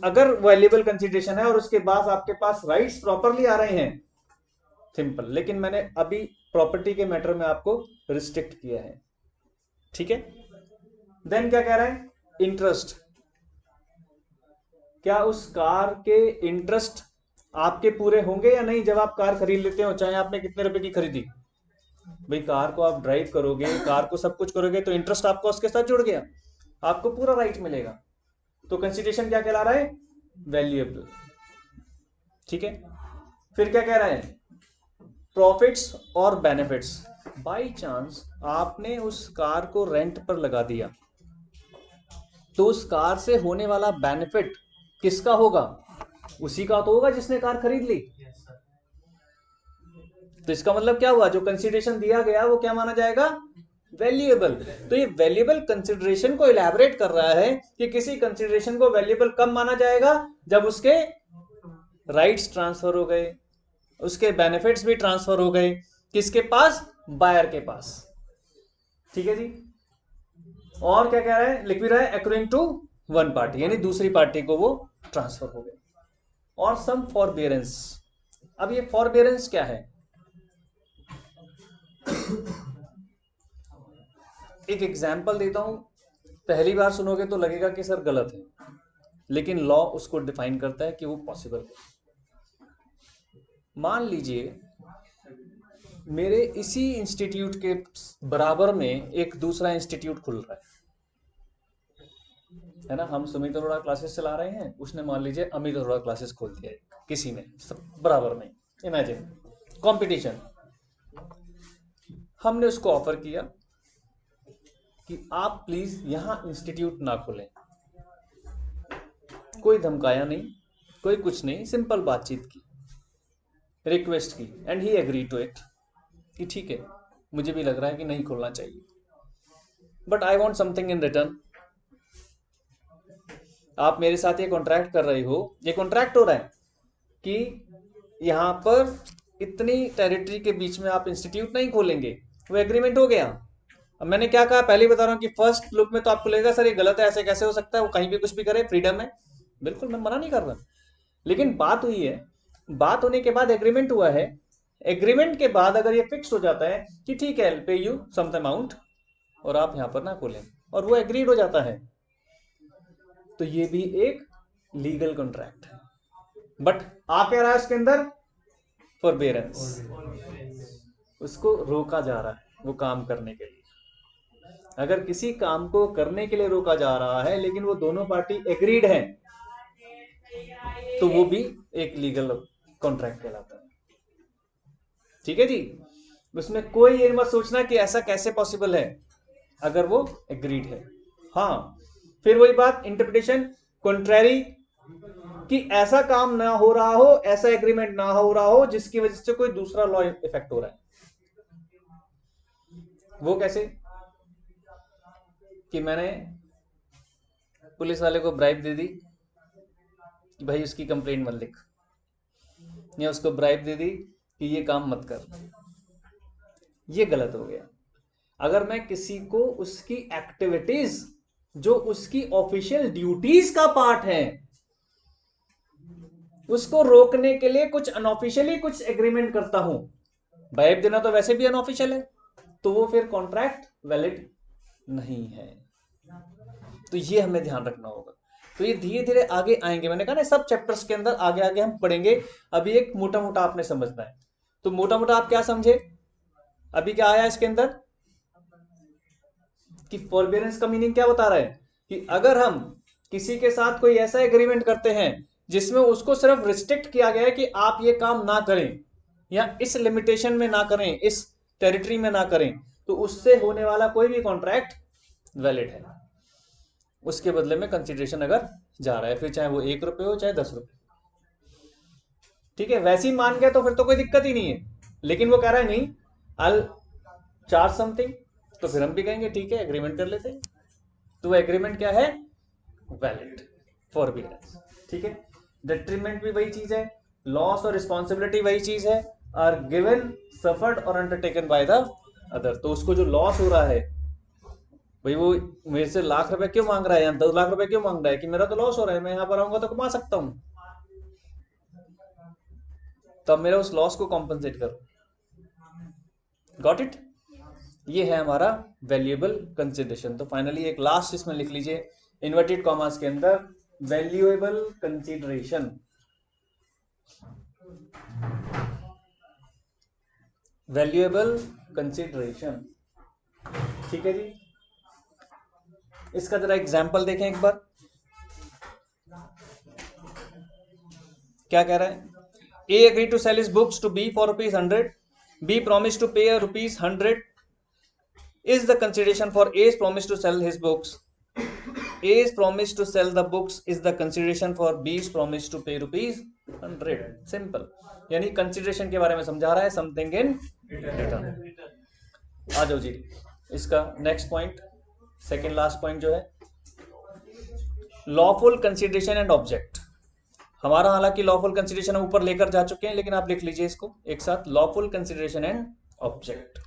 अगर वैल्यूएबल कंसीडरेशन है और उसके बाद आपके पास राइट्स प्रॉपरली आ रहे हैं, सिंपल, लेकिन मैंने अभी प्रॉपर्टी के मैटर में आपको रिस्ट्रिक्ट किया है। ठीक है। देन क्या कह रहा है, इंटरेस्ट, क्या उस कार के इंटरेस्ट आपके पूरे होंगे या नहीं जब आप कार खरीद लेते हो, चाहे आपने कितने रुपए की खरीदी। भाई कार को आप ड्राइव करोगे, कार को सब कुछ करोगे, तो इंटरेस्ट आपको उसके साथ जुड़ गया, आपको पूरा राइट मिलेगा, तो कंसीडरेशन क्या कहला रहा है, वैल्यूएबल। ठीक है। फिर क्या कह रहा है, प्रॉफिट्स और बेनिफिट्स, बाय चांस आपने उस कार को रेंट पर लगा दिया तो उस कार से होने वाला बेनिफिट किसका होगा, उसी का तो होगा जिसने कार खरीद ली। तो इसका मतलब क्या हुआ, जो कंसीडरेशन दिया गया वो क्या माना जाएगा, वैल्यूएबल। तो ये वैल्यूएबल कंसीडरेशन को इलैबोरेट कर रहा है कि किसी कंसीडरेशन को वैल्यूएबल कब माना जाएगा, जब उसके राइट्स ट्रांसफर हो गए, उसके बेनिफिट्स भी ट्रांसफर हो गए, किसके पास, बायर के पास। ठीक है जी। और क्या कह रहा है, लिख भी रहा है, अकॉर्डिंग टू वन पार्टी, यानी दूसरी पार्टी को वो ट्रांसफर हो गए। और सम फॉरबियरेंस, अब ये फॉरबियरेंस क्या है, एक एग्जाम्पल देता हूं, पहली बार सुनोगे तो लगेगा कि सर गलत है, लेकिन लॉ उसको डिफाइन करता है कि वो पॉसिबल है। मान लीजिए मेरे इसी इंस्टीट्यूट के बराबर में एक दूसरा इंस्टीट्यूट खुल रहा है ना, हम सुमित अरोड़ा क्लासेस चला रहे हैं, उसने मान लीजिए अमित अरोड़ा क्लासेस खोल दिया है किसी ने, सब बराबर में, इमेजिन कंपटीशन। हमने उसको ऑफर किया कि आप प्लीज यहां इंस्टीट्यूट ना खोलें, कोई धमकाया नहीं, कोई कुछ नहीं, सिंपल बातचीत की, रिक्वेस्ट की, and he agree to it कि ठीक है, मुझे भी लग रहा है कि नहीं खोलना चाहिए, but I want something in return. आप मेरे साथ ये कॉन्ट्रैक्ट कर रहे हो, ये कॉन्ट्रैक्ट हो रहा है कि यहां पर इतनी टेरिटरी के बीच में आप इंस्टीट्यूट नहीं खोलेंगे, वो एग्रीमेंट हो गया। अब मैंने क्या कहा, पहले बता रहा हूं कि फर्स्ट लुक में तो आपको लगेगा सर ये गलत है, ऐसे कैसे हो सकता है, वो कहीं भी कुछ भी करे, फ्रीडम है, बिल्कुल मैं मना नहीं कर रहा, लेकिन बात हुई है, बात होने के बाद एग्रीमेंट हुआ है, एग्रीमेंट के बाद अगर ये फिक्स हो जाता है कि ठीक है पे यू सम अमाउंट और आप यहां पर ना खोलें, और वो एग्रीड हो जाता है, तो ये भी एक लीगल कॉन्ट्रैक्ट है। बट आ क्या रहा है उसके अंदर फॉरबेरेंस, उसको रोका जा रहा है वो काम करने के लिए। अगर किसी काम को करने के लिए रोका जा रहा है लेकिन वो दोनों पार्टी एग्रीड हैं तो वो भी एक लीगल कॉन्ट्रैक्ट कहलाता है। ठीक है जी, उसमें कोई ये मत सोचना कि ऐसा कैसे पॉसिबल है, अगर वो एग्रीड है। हाँ, फिर वही बात इंटरप्रिटेशन कॉन्ट्रैरी, कि ऐसा काम ना हो रहा हो, ऐसा एग्रीमेंट ना हो रहा हो जिसकी वजह से कोई दूसरा लॉ इफेक्ट हो रहा है। वो कैसे, कि मैंने पुलिस वाले को ब्राइब दे दी कि भाई उसकी कंप्लेंट मत लिख, या उसको ब्राइब दे दी कि ये काम मत कर, ये गलत हो गया। अगर मैं किसी को उसकी एक्टिविटीज जो उसकी ऑफिशियल ड्यूटीज का पार्ट है उसको रोकने के लिए कुछ अनऑफिशियली कुछ एग्रीमेंट करता हूं, ब्राइब देना तो वैसे भी अनऑफिशियल है, तो वो फिर कॉन्ट्रैक्ट वैलिड नहीं है। तो ये हमें ध्यान रखना होगा। तो ये धीरे धीरे आगे आएंगे, मैंने कहा ना सब चैप्टर्स के अंदर आगे आगे हम पढ़ेंगे। अभी एक मोटा मोटा आपने समझना है। तो मोटा मोटा आप क्या समझे, अभी क्या आया इसके अंदर कि फॉरबियरेंस का मीनिंग क्या बता रहा है, कि अगर हम किसी के साथ कोई ऐसा एग्रीमेंट करते हैं जिसमें उसको सिर्फ रिस्ट्रिक्ट किया गया है कि आप ये काम ना करें या इस लिमिटेशन में ना करें, इस टेरिटरी में ना करें, तो उससे होने वाला कोई भी कॉन्ट्रैक्ट वैलिड है। उसके बदले में कंसिडरेशन अगर जा रहा है, फिर चाहे वो 1 रुपये हो चाहे 10 रुपये, ठीक है, वैसे ही मान गया तो फिर तो कोई दिक्कत ही नहीं है। लेकिन वो कह रहा है नहीं, आई चार्ज समथिंग, तो फिर हम भी कहेंगे ठीक है एग्रीमेंट कर लेते हैं। तो वो एग्रीमेंट क्या है, वैलिड फॉरबियरेंस। ठीक है, डेट्रीमेंट भी वही चीज है, लॉस और रिस्पॉन्सिबिलिटी वही चीज है, आर गिवन सफर्ड और अंडरटेकन बाय द अदर। तो उसको जो लॉस हो रहा है, भाई वो मेरे से लाख रुपए क्यों मांग रहा है या 2 लाख रुपए क्यों मांग रहा है, कि मेरा तो लॉस हो रहा है, मैं यहां पर आऊंगा तो कमा सकता हूं, तब मेरा उस लॉस को कॉम्पनसेट करो। गॉट इट, ये है हमारा वैल्यूएबल कंसिडरेशन। तो फाइनली एक लास्ट इसमें लिख लीजिए इन्वर्टेड कॉमास के अंदर, वैल्यूएबल कंसिडरेशन। वैल्यूएबल कंसिडरेशन, ठीक है जी। इसका जरा एग्जाम्पल देखें एक बार, क्या कह रहा है, A agreed to sell his books to B for ₹100. B promised to pay ₹100 is the consideration for A's promise to sell his books. A's promise to sell the books is the consideration for B's promise to pay ₹100. Simple, यानी consideration के बारे में समझा रहा है, something in return. आ जाओ जी, इसका next point, second last point जो है, लॉफुल कंसिडरेशन एंड ऑब्जेक्ट। हमारा हालांकि लॉफुल कंसिडरेशन हम ऊपर लेकर जा चुके हैं, लेकिन आप लिख लीजिए इसको एक साथ, लॉफुल कंसिडरेशन एंड ऑब्जेक्ट।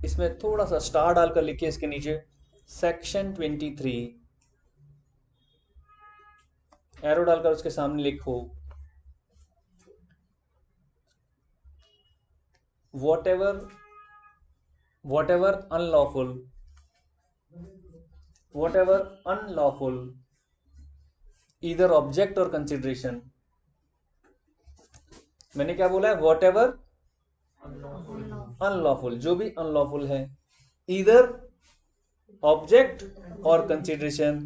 इसमें थोड़ा सा स्टार डालकर लिखिए इसके नीचे, सेक्शन 23, एरो डालकर उसके सामने लिखो, whatever unlawful either object or consideration। मैंने क्या बोला है, whatever unlawful, जो भी unlawful है, either object or consideration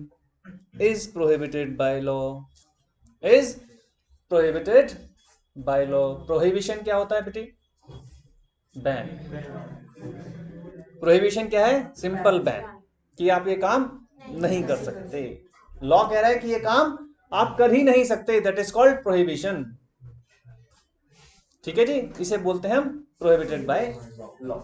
is prohibited by law, is prohibited by law। prohibition क्या होता है बेटी, बैन। प्रोहिबिशन क्या है, सिंपल बैन, कि आप ये काम नहीं कर सकते। लॉ कह रहा है कि ये काम आप कर ही नहीं सकते, दैट इज कॉल्ड प्रोहिबिशन। ठीक है जी, इसे बोलते हैं हम प्रोहिबिटेड बाय लॉ।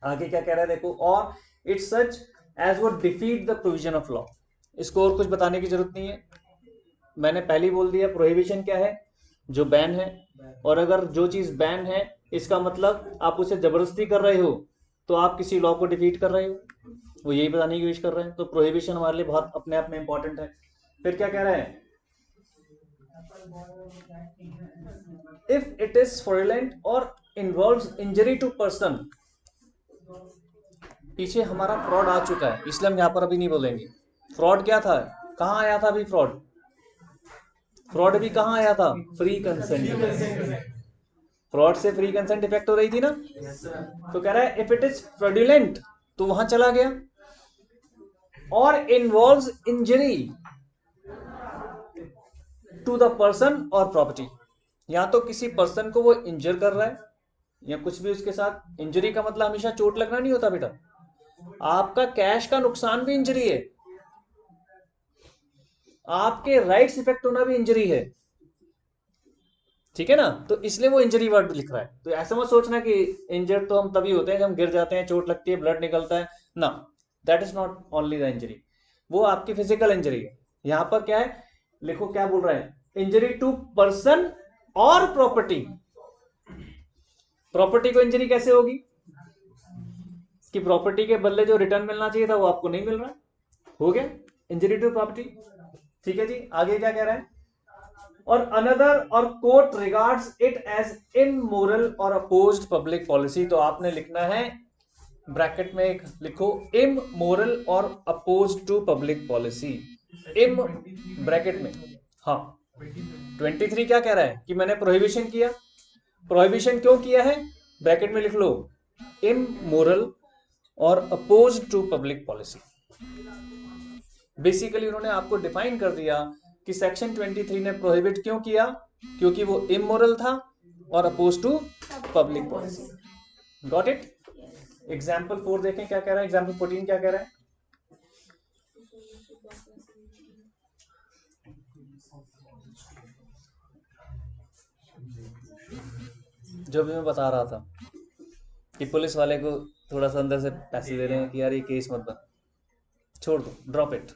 आगे क्या कह रहा है देखो, और इट्स सच एज वो defeat the provision of law. इसको और कुछ बताने की जरूरत नहीं है, मैंने पहले ही बोल दिया। प्रोहिबिशन क्या है, जो बैन है, और अगर जो चीज बैन है इसका मतलब आप उसे जबरदस्ती कर रहे हो तो आप किसी लॉ को डिफीट कर रहे हो, वो यही बताने की कोशिश कर रहे हैं। तो प्रोहिबिशन हमारे लिए बहुत अपने आप में इंपॉर्टेंट है। फिर क्या कह रहा है, इफ इट इज फ्रॉडुलेंट और इन्वॉल्व्स इंजरी टू पर्सन, पीछे हमारा फ्रॉड आ चुका है, इसलिए हम यहाँ पर अभी नहीं बोलेंगे। फ्रॉड क्या था, कहाँ आया था अभी फ्रॉड? फ्रॉड भी कहाँ आया था? Free consent. फ्रॉड से फ्री कंसेंट इफेक्ट हो रही थी ना। तो कह रहा है इफ इट इज फ्रॉडुलेंट, तो वहां चला गया। और involves injury to the person और प्रॉपर्टी, या तो किसी पर्सन को वो इंजर कर रहा है या कुछ भी उसके साथ। इंजरी का मतलब हमेशा चोट लगना नहीं होता बेटा, आपका कैश का नुकसान भी इंजरी है, आपके राइट्स इफेक्ट होना भी इंजरी है, ठीक है ना। तो इसलिए वो इंजरी वर्ड लिख रहा है। तो ऐसा मत सोचना कि इंजर्ड तो हम तभी होते हैं जब हम गिर जाते हैं, चोट लगती है, ब्लड निकलता है ना। That is not only the injury, वो आपकी फिजिकल इंजरी है। यहां पर क्या है, लिखो क्या बोल रहा है, इंजरी टू पर्सन और प्रॉपर्टी। प्रॉपर्टी को इंजरी कैसे होगी कि प्रॉपर्टी के बदले जो रिटर्न मिलना चाहिए था वो आपको नहीं मिल रहा, हो गया इंजरी टू प्रॉपर्टी। ठीक है जी, आगे क्या कह रहा है, और अनदर और court regards it as immoral और अपोज्ड पब्लिक पॉलिसी। तो आपने लिखना है ब्रैकेट में एक लिखो, इमोरल और अपोज्ड टू पब्लिक पॉलिसी। इम ब्रैकेट में, हाँ 23 क्या कह रहा है कि मैंने प्रोहिबिशन किया। प्रोहिबिशन क्यों किया है, ब्रैकेट में लिख लो, इमोरल और opposed to public policy. Basically उन्होंने आपको डिफाइन कर दिया कि सेक्शन 23 ने प्रोहिबिट क्यों किया, क्योंकि वो इमोरल था और oppose to public policy. Got it. Example 4 देखें क्या कह रहा है, एग्जाम्पल 14 क्या कह रहा है। जो भी मैं बता रहा था कि पुलिस वाले को थोड़ा सा अंदर से पैसे दे रहे हैं कि यार ये केस मत बन, छोड़ दो, ड्रॉप इट।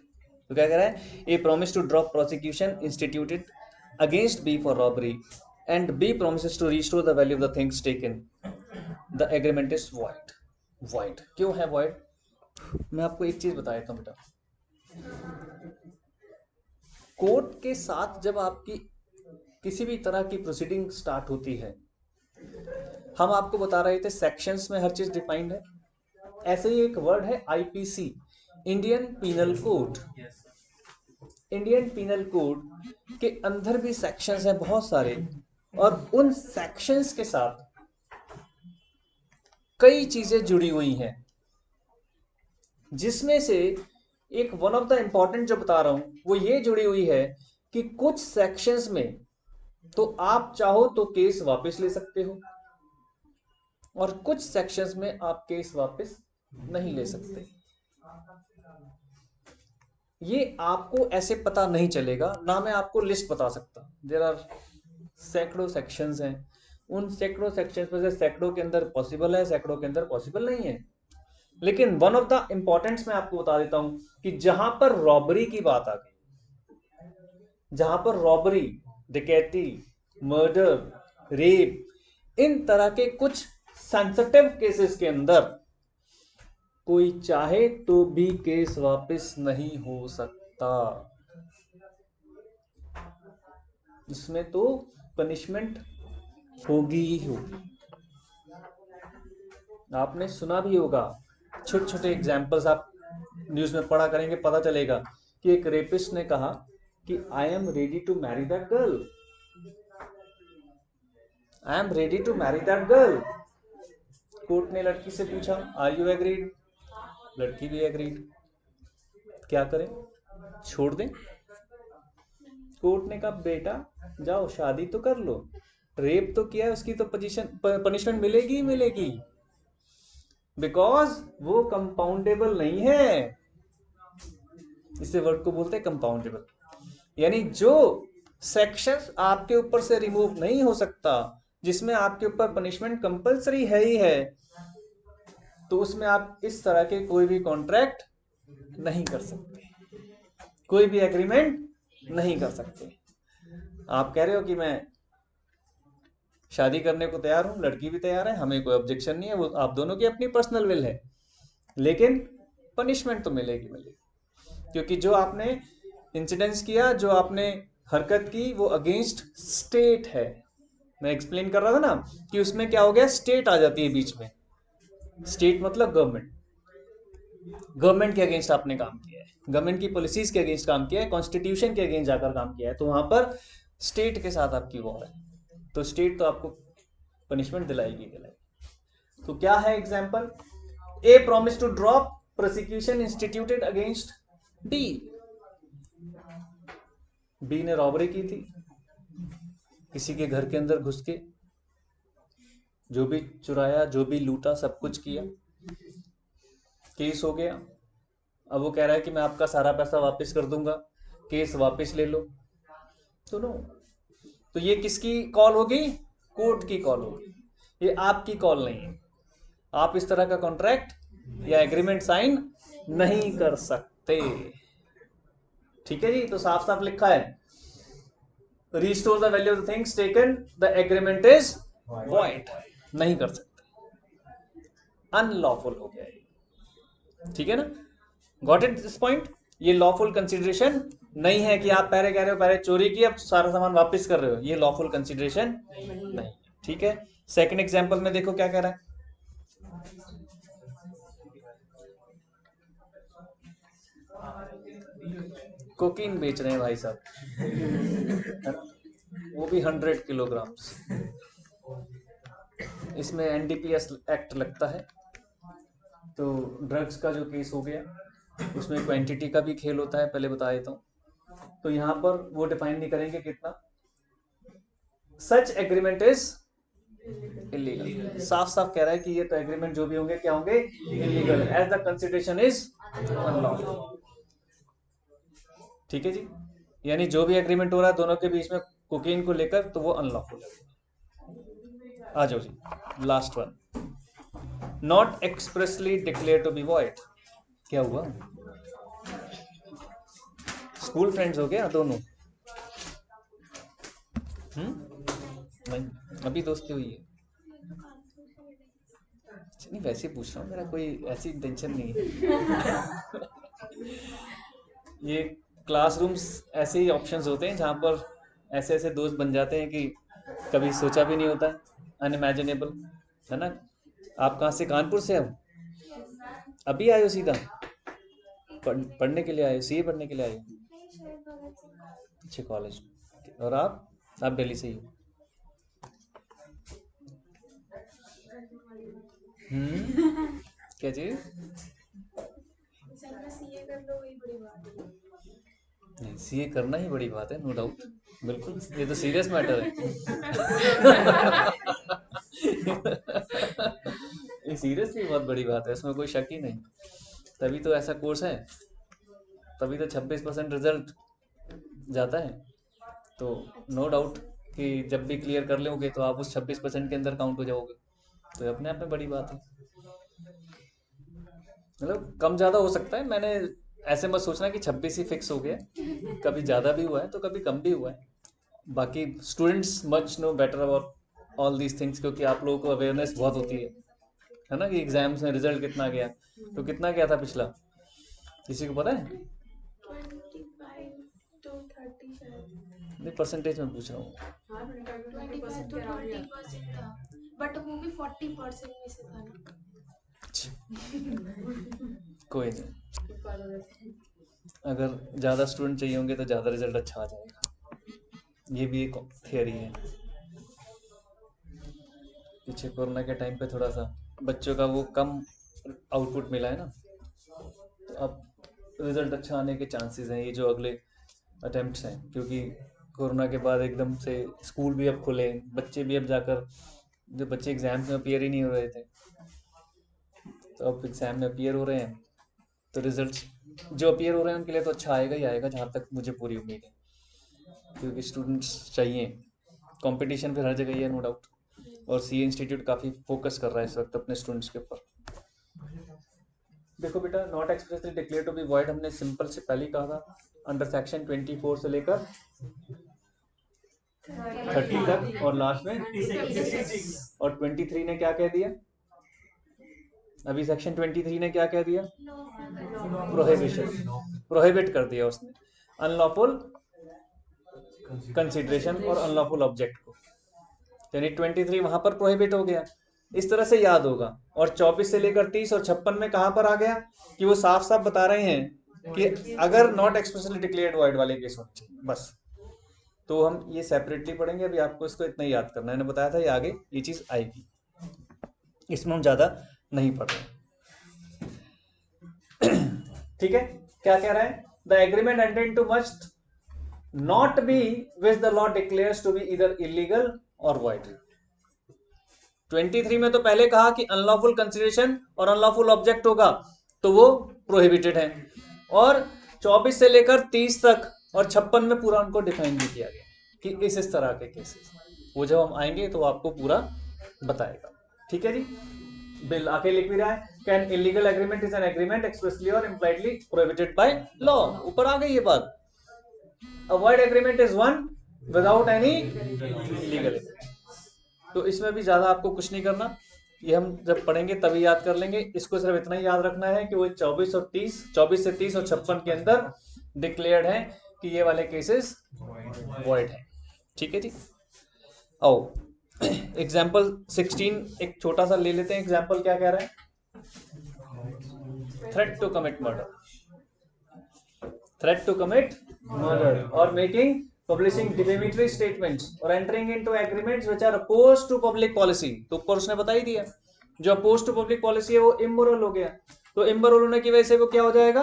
तो क्या कह रहा है, a promise to drop prosecution instituted against B for robbery and B promises to restore the value of the things taken, the agreement is void. Void क्यों है वॉइड, मैं आपको एक चीज बता देता हूँ बेटा। कोर्ट के साथ जब आपकी किसी भी तरह की प्रोसीडिंग स्टार्ट होती है, हम आपको बता रहे थे सेक्शंस में हर चीज डिफाइंड है। ऐसे ही एक वर्ड है IPC, Indian penal code. Indian penal code के अंदर भी सेक्शंस हैं बहुत सारे, और उन सेक्शंस के साथ कई चीजें जुड़ी हुई हैं, जिसमें से एक वन ऑफ द इंपॉर्टेंट जो बता रहा हूं वो ये जुड़ी हुई है कि कुछ सेक्शंस में तो आप चाहो तो केस वापस ले सकते हो, और कुछ सेक्शंस में आप केस वापस नहीं ले सकते। ये आपको ऐसे पता नहीं चलेगा, ना मैं आपको लिस्ट बता सकता। देयर आर सैकड़ों सेक्शंस हैं, उन सैकड़ों सेक्शंस में से सैकड़ों के अंदर पॉसिबल है, सैकड़ों के अंदर पॉसिबल नहीं है। लेकिन वन ऑफ द इंपॉर्टेंट्स मैं आपको बता देता हूं कि जहां पर रॉबरी की बात आ गई, जहां पर रॉबरी, डकैती, मर्डर, रेप, इन तरह के कुछ सेंसिटिव केसेस के अंदर कोई चाहे तो भी केस वापस नहीं हो सकता। इसमें तो पनिशमेंट होगी ही होगी। आपने सुना भी होगा, छोटे छोटे एग्जाम्पल्स आप न्यूज में पढ़ा करेंगे, पता चलेगा कि एक रेपिस्ट ने कहा कि I am ready to marry that girl, I am ready to marry that girl. Court ने लड़की से पूछा आर यू एग्रीड, लड़की भी एग्रीड। क्या करें, छोड़ दें? कोर्ट ने कहा बेटा जाओ शादी तो कर लो, रेप तो किया है, उसकी तो पनिशमेंट मिलेगी ही मिलेगी, बिकॉज वो कंपाउंडेबल नहीं है। इसे वर्ड को बोलते हैं कंपाउंडेबल, यानी जो सेक्शंस आपके ऊपर से रिमूव नहीं हो सकता, जिसमें आपके ऊपर पनिशमेंट कंपलसरी है ही है, तो उसमें आप इस तरह के कोई भी कॉन्ट्रैक्ट नहीं कर सकते, कोई भी एग्रीमेंट नहीं कर सकते। आप कह रहे हो कि मैं शादी करने को तैयार हूं, लड़की भी तैयार है, हमें कोई ऑब्जेक्शन नहीं है, वो आप दोनों की अपनी पर्सनल विल है, लेकिन पनिशमेंट तो मिलेगी मिलेगी, क्योंकि जो आपने इंसिडेंस किया, जो आपने हरकत की, वो अगेंस्ट स्टेट है। मैं एक्सप्लेन कर रहा था ना कि उसमें क्या हो गया, स्टेट आ जाती है बीच में। स्टेट मतलब गवर्नमेंट, गवर्नमेंट के अगेंस्ट आपने काम किया है, गवर्नमेंट की पॉलिसीज के अगेंस्ट काम किया है, कॉन्स्टिट्यूशन के अगेंस्ट जाकर काम किया है, तो वहां पर स्टेट के साथ आपकी वॉर है, तो स्टेट तो आपको पनिशमेंट दिलाएगी। तो क्या है example? A promise to drop prosecution instituted against B. B ने रॉबरी की थी, किसी के घर के अंदर घुस के जो भी चुराया, जो भी लूटा, सब कुछ किया, केस हो गया। अब वो कह रहा है कि मैं आपका सारा पैसा वापस कर दूंगा, केस वापस ले लो। तो नो, तो ये किसकी कॉल होगी? कोर्ट की कॉल होगी, ये आपकी कॉल नहीं है। आप इस तरह का कॉन्ट्रैक्ट या एग्रीमेंट साइन नहीं कर सकते। ठीक है जी, तो साफ साफ लिखा है, restore the value of the things taken, the agreement is void. नहीं कर सकते, अनलॉफुल हो गया ये। ठीक है ना, गॉट इट दिस पॉइंट? ये लॉफुल कंसिडरेशन नहीं है कि आप पहले कह रहे हो पहले चोरी की अब सारा सामान वापस कर रहे हो, ये लॉफुल कंसिडरेशन नहीं। ठीक है, सेकंड एग्जांपल में देखो क्या कह रहा है। कोकीन बेच रहे हैं भाई साहब, वो भी 100 किलोग्राम। इसमें एनडीपीएस एक्ट लगता है। तो ड्रग्स का जो केस हो गया, उसमें क्वांटिटी का भी खेल होता है, पहले बता देता हूँ। तो यहाँ पर वो डिफाइन नहीं करेंगे कितना। सच एग्रीमेंट इज इलीगल, साफ साफ कह रहा है कि ये तो एग्रीमेंट जो भी होंगे क्या होंगे? Illegal, as the consideration is unlawful. ठीक है जी, यानी जो भी एग्रीमेंट हो रहा है दोनों के बीच में कोकीन को लेकर, तो वो अनलॉफुल है। आ जाओ जी, last one, not expressly declare to be void. क्या हुआ? स्कूल फ्रेंड्स हो गया दोनों? नहीं, अभी दोस्ती हुई है? नहीं, वैसे पूछ रहा हूँ, मेरा कोई ऐसी इंटेंशन नहीं है। ये क्लासरूम्स ऐसे ही ऑप्शंस होते हैं जहाँ पर ऐसे ऐसे दोस्त बन जाते हैं कि कभी सोचा भी नहीं होता, अनइमेजिनेबल, है ना। आप कहाँ से? कानपुर से हो? अभी आए हो सीधा? पढ़ने के लिए आए हो? सीए पढ़ने के लिए आए हो? नहीं, शायद भगत सिंह कॉलेज। अच्छे कॉलेज। और आप दिल्ली से ही हो? क्या चीज? सर में सीए कर लो, वही बड़ी बात है। नहीं, सीए करना ही बड़ी बात है, नो डाउट, बिल्कुल, ये तो सीरियस मैटर है। ये सीरियसली बहुत बड़ी बात है, इसमें कोई शक ही नहीं। तभी तो ऐसा कोर्स है, तभी तो 26% रिजल्ट जाता है। तो नो डाउट कि जब भी क्लियर कर लोगे तो आप उस 26% के अंदर काउंट हो जाओगे, तो ये अपने आप में बड़ी बात है। मतलब कम ज़्यादा हो सकता है, मैंने ऐसे मत सोचना कि 26 ही फिक्स हो गया, कभी ज़्यादा भी हुआ है तो कभी कम भी हुआ है। बाकी students much know better about all these things, क्योंकि आप लोगों को अवेयरनेस बहुत होती है ना, कि एग्जाम्स में रिजल्ट कितना गया, तो कितना गया था पिछला, किसी को पता है? 25 to 30 शायद। नहीं, परसेंटेज में पूछ रहा हूँ। 25 to 30% था, बट वो भी 40% में से था ना। कोई नहीं, अगर ज़्यादा स्टूडेंट चाहिए होंगे तो ज़्यादा रिजल्ट अच्छा आ जाएगा, ये भी एक थियरी है। पीछे कोरोना के टाइम पे थोड़ा सा बच्चों का वो कम आउटपुट मिला है ना, तो अब रिजल्ट अच्छा आने के चांसेस हैं, ये जो अगले अटेम्प्ट्स हैं, क्योंकि कोरोना के बाद एकदम से स्कूल भी अब खुले, बच्चे भी अब जाकर, जो बच्चे एग्जाम्स में अपीयर ही नहीं हो रहे थे, तो अब एग्जाम में अपीयर हो रहे हैं, तो रिजल्ट्स जो अपीयर हो रहे हैं उनके लिए तो अच्छा आएगा ही आएगा, जहाँ तक मुझे पूरी उम्मीद है, क्योंकि स्टूडेंट्स चाहिए, कंपटीशन फिर हर जगह ही है, नो डाउट। और सीए इंस्टीट्यूट काफ़ी फोकस कर रहा है इस वक्त अपने स्टूडेंट्स के ऊपर। देखो बेटा, not expressly declare to be void हमने सिंपल से पहले ही कहा था, अंडर सेक्शन 24 से लेकर 30 तक, और लास्ट में और 23 ने क्या कह दिया? अभी सेक्शन 23 ने क्या कह दिया? प्रोहिबिशन, प्रोहिबिट कर दिया उसने अनलॉफुल कंसिडरेशन और अनलॉफुल ऑब्जेक्ट को, यानी 23 वहां पर प्रोहिबिट हो गया। इस तरह से याद होगा। और 24 से लेकर 30 और 56 में कहां पर आ गया कि वो साफ साफ बता रहे हैं कि अगर नॉट एक्सप्रेसली डिक्लेयर्ड वॉइड वाले केस होने चाहिए, बस। तो हम ये सेपरेटली पढ़ेंगे, अभी आपको इसको इतना ही याद करना है। मैंने बताया था ये आगे ये चीज आएगी, इसमें हम ज्यादा नहीं पढ़ रहे। ठीक है, क्या कह रहा है? The agreement entered into must not be which the law declares to be either illegal और वॉइड। 23 में तो पहले कहा कि अनलॉफुल कंसिडरेशन और अनलॉफुल ऑब्जेक्ट होगा, तो वो प्रोहिबिटेड है। और 24 से लेकर 30 तक और 56 में पूरा उनको डिफाइन भी किया गया कि इस तरह के केसेस, वो जब हम आएंगे तो आपको पूरा बताएगा। ठीक है जी, बिल आके लिख भी रहा है, can illegal agreement is an agreement expressly और इम्प्लाइडली प्रोहिबिटेड बाय लॉ। ऊपर आ गई ये बात। Avoid agreement is one without any illegal agreement. तो इसमें भी ज्यादा आपको कुछ नहीं करना, ये हम जब पढ़ेंगे तभी याद कर लेंगे। इसको सिर्फ इतना ही याद रखना है कि वो 24 और 30, 24 से 30 और 56 के अंदर डिक्लेयर्ड है कि ये वाले केसेस वॉइड है। ठीक है जी। आओ एग्जाम्पल 16 एक छोटा सा ले लेते हैं। एग्जाम्पल क्या कह रहा है? Threat to commit murder, threat to commit murder और मेकिंग पब्लिशिंग डिफेमेटरी स्टेटमेंट्स और entering into agreements which are oppose to public policy. तो ऊपर उसने बता ही दिया, जो अपोज टू पब्लिक पॉलिसी है वो इमोरल हो गया। तो इमोरल होने की वजह से वो क्या हो जाएगा?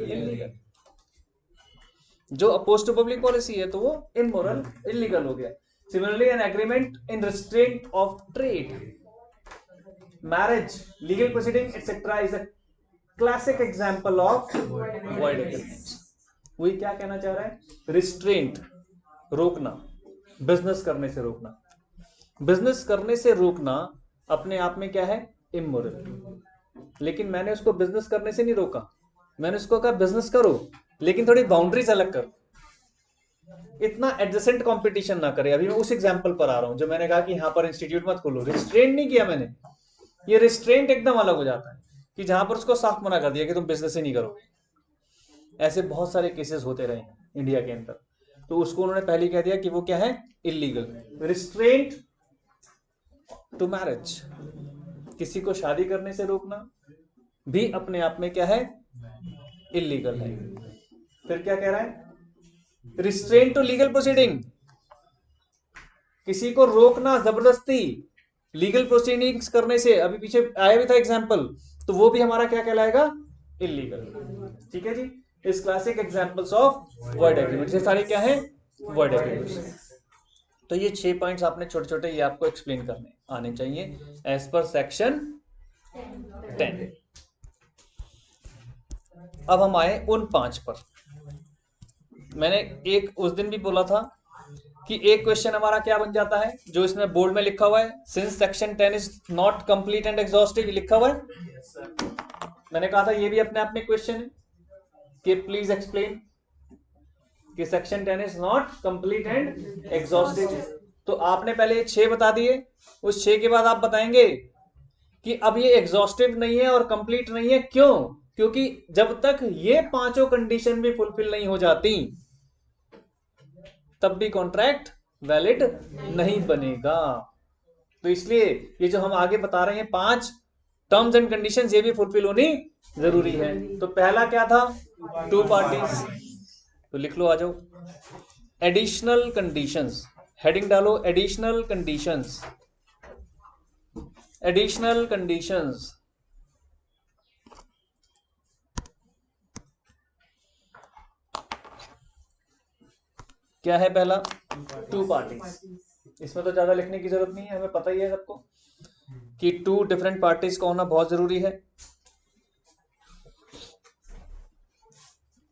इलीगल। जो अपोज टू पब्लिक पॉलिसी है तो वो इमोरल, इलीगल हो गया। Similarly an agreement in restraint of trade, marriage, legal proceeding etcetera is a classic example of void agreements. वही क्या कहना चाह रहा है? रिस्ट्रेंट, रोकना, बिजनेस करने से रोकना। बिजनेस करने से रोकना अपने आप में क्या है? इमोरल। लेकिन मैंने उसको बिजनेस करने से नहीं रोका, मैंने उसको कहा बिजनेस करो लेकिन थोड़ी बाउंड्रीज अलग करो, इतना एडजेसेंट कंपटीशन ना करे। अभी मैं उस एग्जांपल पर आ रहा हूं जो मैंने कहा कि यहां पर इंस्टीट्यूट मत खोलो। रिस्ट्रेंट नहीं किया मैंने, ये रिस्ट्रेंट एकदम अलग हो जाता है कि जहां पर उसको साफ मना कर दिया कि तुम बिजनेस ही नहीं करोगे। ऐसे बहुत सारे केसेस होते रहे इंडिया के अंदर, तो उसको उन्होंने पहले कह दिया कि वो क्या है? इलीगल। रिस्ट्रेंट टू मैरिज, किसी को शादी करने से रोकना भी अपने आप में क्या है? इलीगल है। फिर क्या कह रहा है? रिस्ट्रेंट टू लीगल प्रोसीडिंग, किसी को रोकना जबरदस्ती लीगल प्रोसीडिंग्स करने से, अभी पीछे आया भी था एग्जांपल, तो वो भी हमारा क्या कहलाएगा? इलीगल। ठीक है जी। इस classic examples of void agreement, ये सारे क्या है? Void agreements. तो ये 6 पॉइंट्स आपने छोटे छोटे ये आपको एक्सप्लेन करने आने चाहिए एज पर सेक्शन 10। अब हम आए उन 5 पर। मैंने एक उस दिन भी बोला था कि एक क्वेश्चन हमारा क्या बन जाता है, जो इसमें बोर्ड में लिखा हुआ है, since section 10 is not complete and exhaustive, लिखा हुआ है। मैंने कहा था ये भी अपने आप में क्वेश्चन है कि प्लीज एक्सप्लेन कि section 10 is not complete and exhaustive. तो आपने पहले 6 बता दिए, उस 6 के बाद आप बताएंगे कि अब ये एग्जॉस्टिव नहीं है और कंप्लीट नहीं है। क्यों? क्योंकि जब तक ये 5 कंडीशन भी फुलफिल नहीं हो जाती तब भी कॉन्ट्रैक्ट वैलिड नहीं बनेगा। तो इसलिए ये जो हम आगे बता रहे हैं 5 टर्म्स एंड कंडीशंस, ये भी फुलफिल होनी जरूरी है। तो पहला क्या था? 2 पार्टीज। तो लिख लो, आ जाओ। एडिशनल कंडीशंस, हेडिंग डालो एडिशनल कंडीशंस। एडिशनल कंडीशंस क्या है? पहला 2 पार्टीज। इसमें तो ज्यादा लिखने की जरूरत नहीं है, हमें पता ही है सबको कि 2 डिफरेंट पार्टीज का होना बहुत जरूरी है।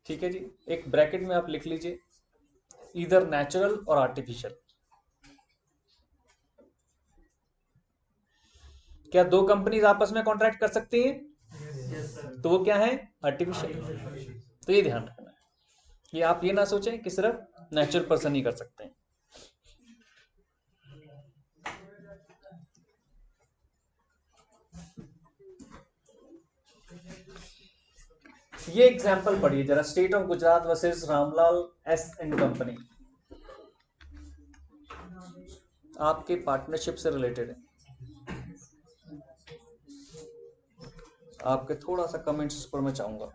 ठीक है जी। एक ब्रैकेट में आप लिख लीजिए ईदर नेचुरल और आर्टिफिशियल। क्या 2 कंपनीज आपस में कॉन्ट्रैक्ट कर सकती हैं? तो वो क्या है? आर्टिफिशियल। तो ये ध्यान रखना है कि आप ये ना सोचें कि सिर्फ नेचुरल पर्सन ही कर सकते हैं। ये एग्जाम्पल पढ़िए जरा, state of Gujarat versus Ramlal S and company. आपके पार्टनरशिप से रिलेटेड है। आपके थोड़ा सा कमेंट्स पर मैं चाहूंगा।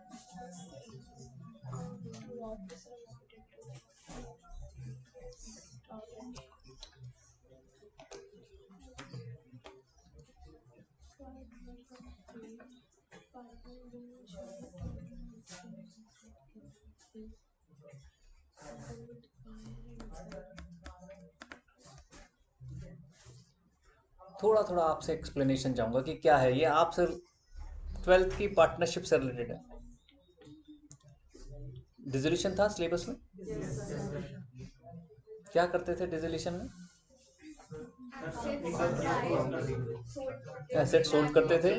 थोड़ा थोड़ा आपसे एक्सप्लेनेशन चाहूंगा कि क्या है ये, आपसे 12th की पार्टनरशिप से रिलेटेड है। डिसोल्यूशन था सिलेबस में? क्या करते थे डिसोल्यूशन में? एसेट सोल्ड करते थे,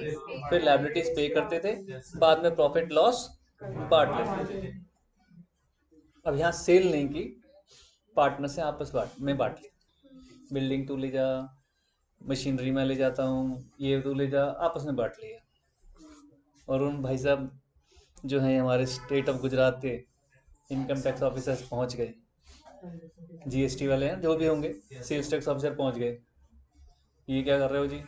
फिर लायबिलिटीज पे करते थे, बाद में प्रॉफिट लॉस बांट लेते थे। अब यहाँ सेल नहीं की, पार्टनर से आपस में बांट ली। बिल्डिंग तू ले जा, मशीनरी में ले जाता हूँ, ये तू ले जा, आपस में बांट लिया। और उन भाई साहब जो हैं हमारे स्टेट ऑफ गुजरात के इनकम टैक्स ऑफिसर्स पहुंच गए, जीएसटी वाले हैं जो भी होंगे, सेल्स टैक्स ऑफिसर पहुंच गए। ये क्या कर रहे हो जी,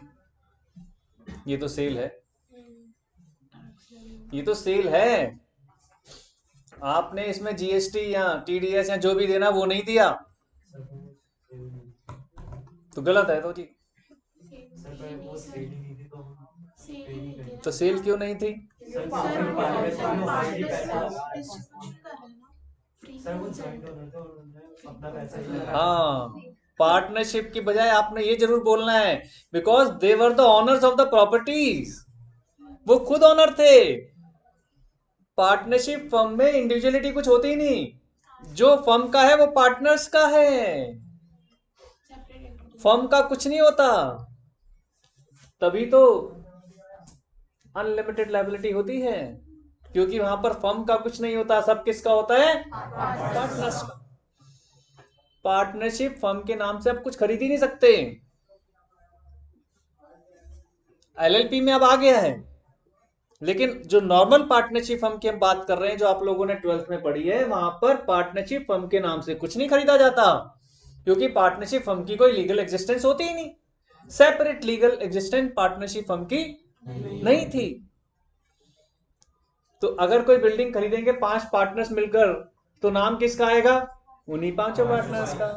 ये तो सेल है, ये तो सेल है, आपने इसमें जीएसटी या टीडीएस या जो भी देना वो नहीं दिया, तो गलत है तो जी। तो सेल क्यों नहीं थी? हाँ, पार्टनरशिप की बजाय आपने ये जरूर बोलना है, because they were the honours of the properties, वो खुद ऑनर थे। पार्टनरशिप फर्म में इंडिविजुअलिटी कुछ होती ही नहीं, जो फर्म का है वो पार्टनर्स का है, फर्म का कुछ नहीं होता। तभी तो अनलिमिटेड लायबिलिटी होती है, क्योंकि वहां पर फर्म का कुछ नहीं होता, सब किसका होता है? पार्टनर्स का। पार्टनरशिप फर्म के नाम से आप कुछ खरीद ही नहीं सकते। एलएलपी में अब आ गया है, लेकिन जो नॉर्मल पार्टनरशिप फर्म की हम बात कर रहे हैं, जो आप लोगों ने 12th में पढ़ी है, वहां पर पार्टनरशिप फर्म के नाम से कुछ नहीं खरीदा जाता, क्योंकि पार्टनरशिप फर्म की कोई लीगल एग्जिस्टेंस होती ही नहीं। Separate legal existence partnership firm की नहीं थी। तो अगर कोई बिल्डिंग खरीदेंगे 5 पार्टनर्स मिलकर, तो नाम किसका आएगा? उन्हीं 5 पार्टनर्स का।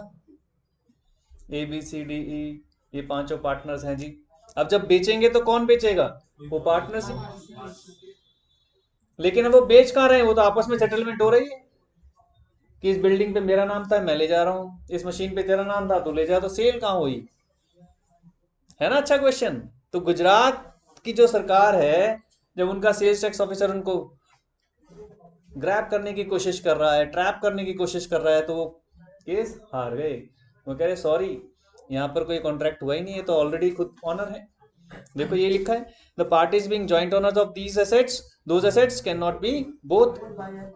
A B C D E, ये 5 पार्टनर्स हैं जी। अब जब बेचेंगे तो कौन बेचेगा? वो पार्टनर्स ही। लेकिन अब वो बेच कहाँ रहे हैं? वो तो आपस में सेटलमेंट हो रही है कि इस बिल्डिंग पे मेरा नाम था, मैं ले जा रहा हूँ, इस मशीन पे तेरा नाम था, तू ले जा। तो सेल कहाँ हुई? है ना? अच्छा क्वेश्चन। तो गुजरात की जो सरकार है, जब उनका सेल्स टैक्स ऑफिसर उनको ग्रैब करने की कोशिश कर रहा है, ट्रैप करने की कोशिश कर रहा है, तो वो केस हार गए। वो कह रहे सॉरी, यहाँ पर कोई कॉन्ट्रैक्ट हुआ ही नहीं है, तो ऑलरेडी खुद ऑनर है। देखो ये लिखा है, the parties being joint owners of these assets, those assets can not be both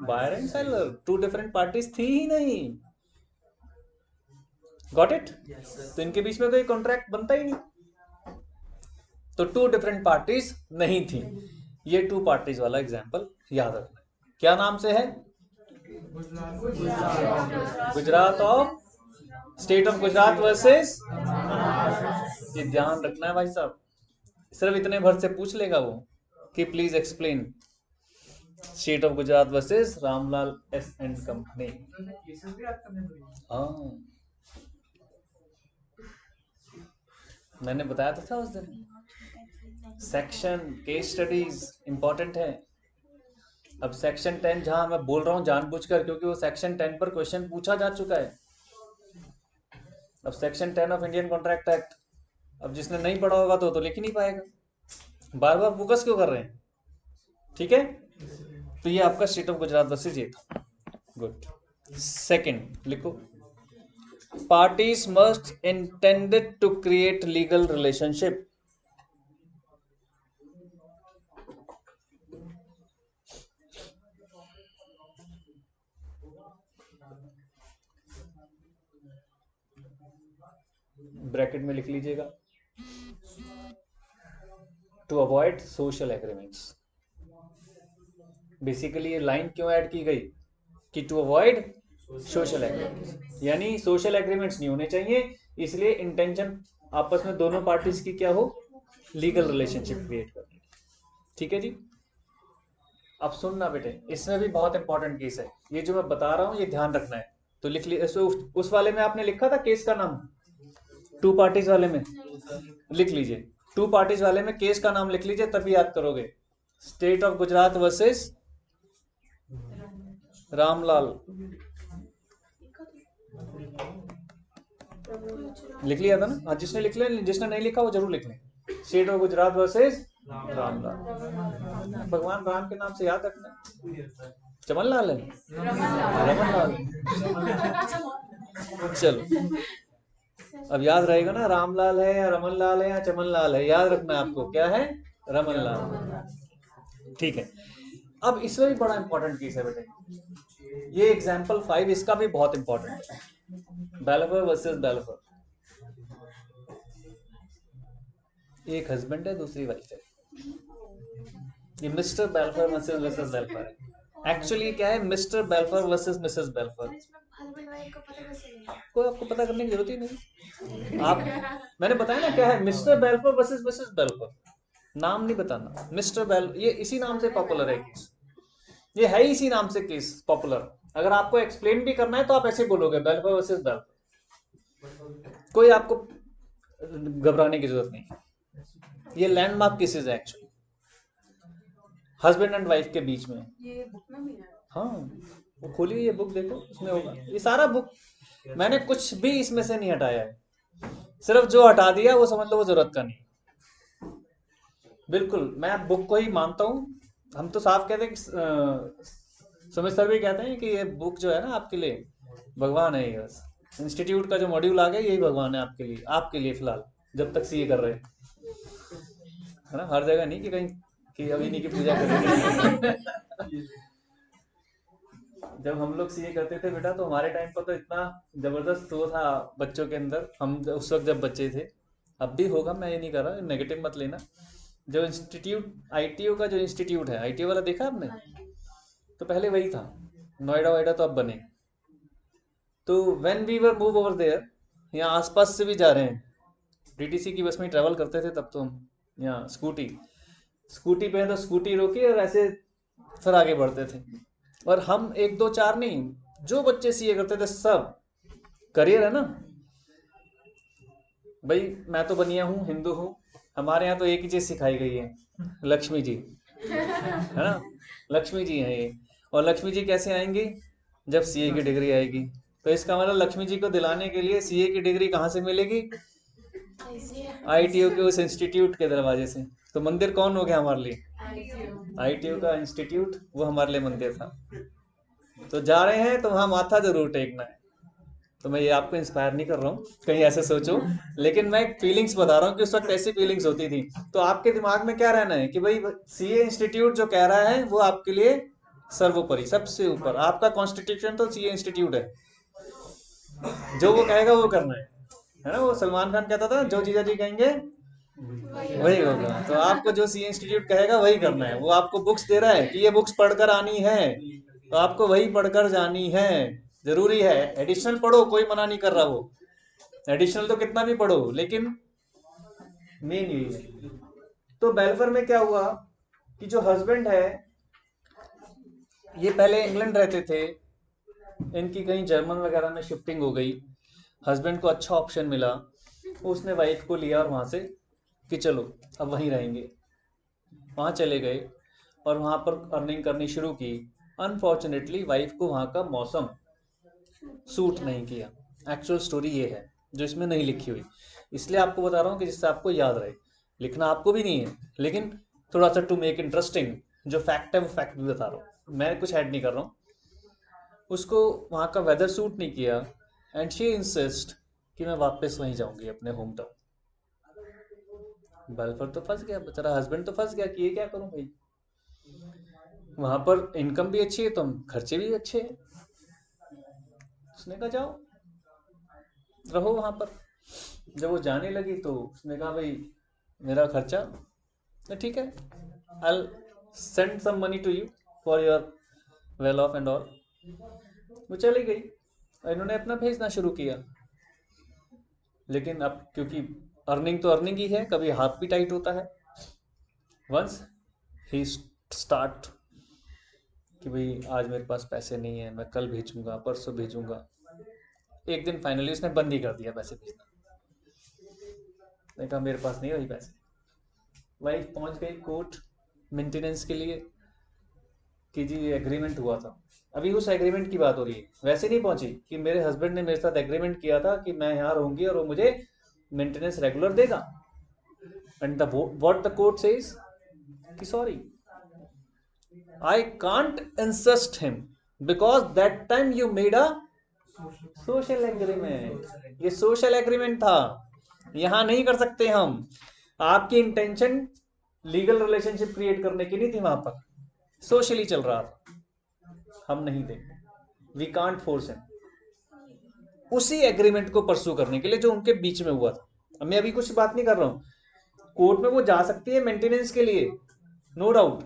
buyer and seller. Two different parties थी ही नहीं। Got it? तो इनके बीच में कोई कॉन्ट्रैक्ट बनता ही नहीं, तो टू डिफरेंट पार्टीज नहीं थी। ये टू पार्टीज वाला एग्जाम्पल याद रखना। क्या नाम से है? Gujarat of, state of Gujarat versus, ये ध्यान रखना है भाई साहब। सिर्फ इतने भर से पूछ लेगा वो कि please explain state of Gujarat versus Ramlal S and company. हाँ, मैंने बताया तो था उस दिन। सेक्शन केस स्टडीज इंपॉर्टेंट है। अब सेक्शन 10 जहां मैं बोल रहा हूं जानबूझकर, क्योंकि वो सेक्शन 10 पर क्वेश्चन पूछा जा चुका है। अब section 10 of Indian contract act, अब जिसने नहीं पढ़ा होगा तो लिख ही नहीं पाएगा। बार बार फोकस क्यों कर रहे हैं? ठीक है, तो ये आपका स्टेट ऑफ गुजरात वर्सेस ये था। गुड। सेकंड लिखो, parties must intended to create legal relationship. Bracket में लिख लीजिएगा, to avoid social agreements. Basically ये लाइन क्यों ऐड की गई कि टू अवॉइड सोशल एग्रीमेंट्स, यानी सोशल एग्रीमेंट्स नहीं होने चाहिए, इसलिए इंटेंशन आपस में दोनों पार्टीज की क्या हो, लीगल रिलेशनशिप क्रिएट करनी। ठीक है जी। अब सुनना बेटे, इसमें भी बहुत इंपॉर्टेंट केस है, ये जो मैं बता रहा हूँ ये ध्यान रखना है। तो लिख लिया उस वाले में आपने लिखा था केस का नाम, टू पार्टीज वाले में लिख लीजिए, टू पार्टीज वाले में केस का नाम लिख लीजिए तभी याद करोगे। State of Gujarat versus Ramlal, लिख लिया था ना? हाँ, जिसने लिख लिया, जिसने नहीं लिखा वो जरूर लिख लें। State of Gujarat versus Ramlal, भगवान राम के नाम से याद रखना। चमन लाल है, रमन लाल। चलो अब याद रहेगा ना, रामलाल है या रमन लाल है या चमन लाल है, याद रखना आपको क्या है, रमन लाल। ठीक है। अब इसमें भी बड़ा इंपॉर्टेंट केस है बेटे, ये एग्जाम्पल 5 इसका भी बहुत इंपॉर्टेंट है, बेलफर वर्सेस बेलफर। एक हस्बैंड है दूसरी वाइफ है, ये Mr Balfour versus Mrs Balfour है। एक्चुअली क्या है, Mr Balfour versus Mrs Balfour. Husband wife का पता कैसे लगेगा? कोई आपको पता करने की जरूरत ही नहीं। आप, मैंने बताया ना क्या है, मिस्टर बेलफर वर्सेस मिसेस बेलफर, नाम नहीं बताना। मिस्टर बेल, ये इसी नाम से पॉपुलर है केस, ये है इसी नाम से केस पॉपुलर। अगर आपको एक्सप्लेन भी करना है तो आप ऐसे बोलोगे, बेलफर वर्सेस बेलफर, कोई आपको घबराने की जरूरत नहीं। ये लैंडमार्क केसेस है एक्चुअली, हस्बैंड एंड वाइफ के बीच में। ये बुक में भी है। हाँ, वो खोलिए ये बुक देखो, इसमें होगा ये सारा बुक, मैंने कुछ भी इसमें से नहीं हटाया है, सिर्फ जो हटा दिया वो समझ लो वो जरूरत का नहीं। बिल्कुल मैं बुक को ही मानता हूँ। हम तो साफ कहते हैं कि सुमित सर भी कहते हैं कि ये बुक जो है ना आपके लिए भगवान है, ये बस इंस्टीट्यूट का जो मॉड्यूल आ गया यही भगवान है आपके लिए फिलहाल, जब तक सीए कर रहे हैं, है ना। हर जगह नहीं कि कहीं कि अभी नहीं की पूजा करेंगे। जब हम लोग सीए करते थे बेटा, तो हमारे टाइम पर तो इतना जबरदस्त वो था बच्चों के अंदर, हम उस वक्त जब बच्चे थे, अब भी होगा, मैं ये नहीं कर रहा, नेगेटिव मत लेना। जो इंस्टीट्यूट आईटीओ का जो इंस्टीट्यूट है, आईटीओ वाला देखा आपने, तो पहले वही था, नोएडा वाइडा तो अब बने। तो when we were move over there, यहाँ आसपास से भी जा रहे हैं, डीटीसी की बस में ट्रैवल करते थे तब तो हम, यहाँ स्कूटी पे है तो स्कूटी रोकी और ऐसे फिर आगे बढ़ते थे। और हम 1 2 4 नहीं, जो बच्चे सीए करते थे सब, करियर है ना भाई, मैं तो बनिया हूँ, हिंदू हूँ, हमारे यहाँ तो एक ही चीज सिखाई गई है, लक्ष्मी जी, है ना, लक्ष्मी जी है ये। और लक्ष्मी जी कैसे आएंगी, जब सीए की डिग्री आएगी। तो इसका मतलब लक्ष्मी जी को दिलाने के लिए सीए की डिग्री कहाँ से मिलेगी, आईटीओ के उस इंस्टीट्यूट के दरवाजे से। तो मंदिर कौन हो गया हमारे लिए, आईटीओ का इंस्टीट्यूट, वो हमारे लिए मंदिर था। तो जा रहे हैं तो वहां माथा जरूर टेकना है। तो मैं ये आपको इंस्पायर नहीं कर रहा हूँ कहीं ऐसे सोचो, लेकिन मैं फीलिंग्स बता रहा हूँ कि उस वक्त ऐसी फीलिंग्स होती थी। तो आपके दिमाग में क्या रहना है कि भाई सीए इंस्टीट्यूट जो कह रहा है वो आपके लिए सर्वोपरि, सबसे ऊपर। आपका कॉन्स्टिट्यूशन तो सीए इंस्टीट्यूट है, जो वो कहेगा वो करना है ना। वो सलमान खान कहता था, जो जीजा जी कहेंगे वही होगा। तो आपको जो सीए इंस्टीट्यूट कहेगा वही करना है। वो आपको बुक्स दे रहा है कि ये बुक्स पढ़कर आनी है, तो आपको वही पढ़कर जानी है, जरूरी है। एडिशनल पढ़ो, कोई मना नहीं कर रहा, वो एडिशनल तो कितना भी पढ़ो, लेकिन मेन यही है। तो बेलफर में क्या हुआ कि जो हस्बैंड है, ये पहले इंग्लैंड रहते थे, इनकी कहीं जर्मन वगैरह में शिफ्टिंग हो गई, हस्बैंड को अच्छा ऑप्शन मिला, उसने वाइफ को लिया और वहां से कि चलो अब वहीं रहेंगे। वहां चले गए और वहां पर अर्निंग करनी शुरू की। अनफॉर्चुनेटली वाइफ को वहां का मौसम सूट नहीं किया। एक्चुअल स्टोरी ये है जो इसमें नहीं लिखी हुई, इसलिए आपको बता रहा हूँ कि जिससे आपको याद रहे। लिखना आपको भी नहीं है, लेकिन थोड़ा सा टू मेक इंटरेस्टिंग, जो फैक्ट है वो फैक्ट भी बता रहा हूँ, मैं कुछ ऐड नहीं कर रहा हूँ। उसको वहाँ का वेदर सूट नहीं किया एंड शी इंसिस्ट कि मैं वापस वहीं जाऊंगी अपने होम टाउन। बेलफर तो फंस गया बेचारा, हस्बैंड तो फंस गया कि ये क्या करूं भाई, वहां पर इनकम भी अच्छी है तो खर्चे भी अच्छे हैं। उसने कहा जाओ रहो वहां पर। जब वो जाने लगी तो उसने कहा भाई मेरा खर्चा तो ठीक है, I send some money to you for your well off and all. वो चली गई और इन्होंने अपना भेजना शुरू किया। लेकिन अब क्योंकि अर्निंग तो अर्निंग ही है, कभी हाथ भी टाइट होता है। वंस ही स्टार्ट कि भाई आज मेरे पास पैसे नहीं है, मैं कल भेजूंगा, परसों भेजूंगा, एक दिन फाइनली उसने बंद ही कर दिया पैसे भेजना। मैंने कहा मेरे पास नहीं है वही पैसे। वाइफ पहुंच गई कोर्ट मेंटेनेंस के लिए कि जी एग्रीमेंट हुआ था। अभी उस एग्रीमेंट की बात हो रही है, वैसे नहीं पहुंची कि मेरे हस्बैंड ने मेरे साथ एग्रीमेंट किया था कि मैं यहाँ रहूंगी और वो मुझे मेंटेनेंस रेगुलर देगा। And the what the court says कि sorry, I can't insist him because that time you made a social agreement. ये सोशल एग्रीमेंट था, यहां नहीं कर सकते हम। आपकी इंटेंशन लीगल रिलेशनशिप क्रिएट करने की नहीं थी, वहां पर सोशली चल रहा था, हम नहीं देंगे, वी कांट फोर्स हिम। उसी एग्रीमेंट को परस्यू करने के लिए जो उनके बीच में हुआ था। अब मैं अभी कुछ बात नहीं कर रहा हूं, कोर्ट में वो जा सकती है मेंटेनेंस के लिए, नो डाउट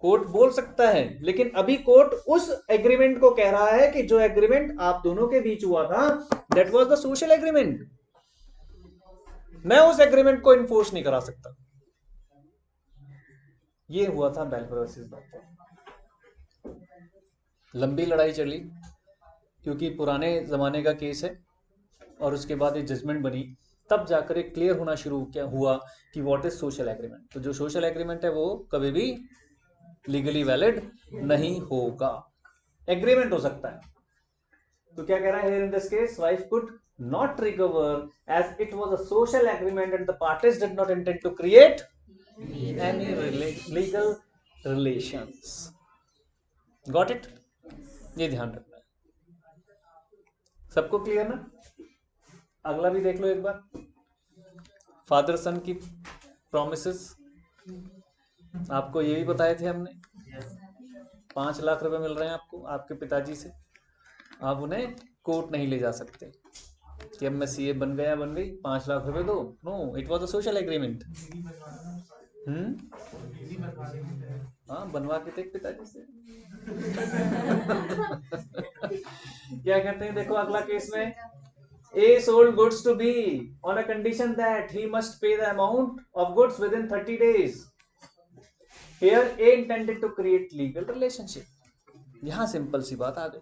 कोर्ट बोल सकता है, लेकिन अभी कोर्ट उस एग्रीमेंट को कह रहा है कि जो एग्रीमेंट आप दोनों के बीच हुआ था that was the social agreement. मैं उस एग्रीमेंट को इन्फोर्स नहीं करा सकता। ये हुआ था बेल्फोर वर्सेस बेल्फोर। लंबी लड़ाई चली क्योंकि पुराने जमाने का केस है और उसके बाद ये जजमेंट बनी, तब जाकर एक क्लियर होना शुरू क्या हुआ कि व्हाट इज सोशल एग्रीमेंट। तो जो सोशल एग्रीमेंट है वो कभी भी लीगली वैलिड नहीं होगा। एग्रीमेंट हो सकता है, तो क्या कह रहा है here in this case, wife could not recover as it was a social agreement and the parties did not intend to create any legal relations. Got it? ये ध्यान रखना है। सबको क्लियर ना? अगला भी देख लो एक बार, फादर सन की प्रोमिसेस। आपको ये भी बताए थे हमने, 5 लाख रुपए मिल रहे हैं आपको आपके पिताजी से, आप उन्हें कोर्ट नहीं ले जा सकते कि अब मैं सीए बन गया, बन गई, 5 लाख रुपए दो। No, it was a social agreement. हाँ, बनवा के थे पिताजी से। क्या कहते हैं देखो अगला केस में, A sold goods to B on a condition that he must pay the amount of goods within 30 days. Here A intended to create legal relationship। यहां सिंपल सी बात आ गई।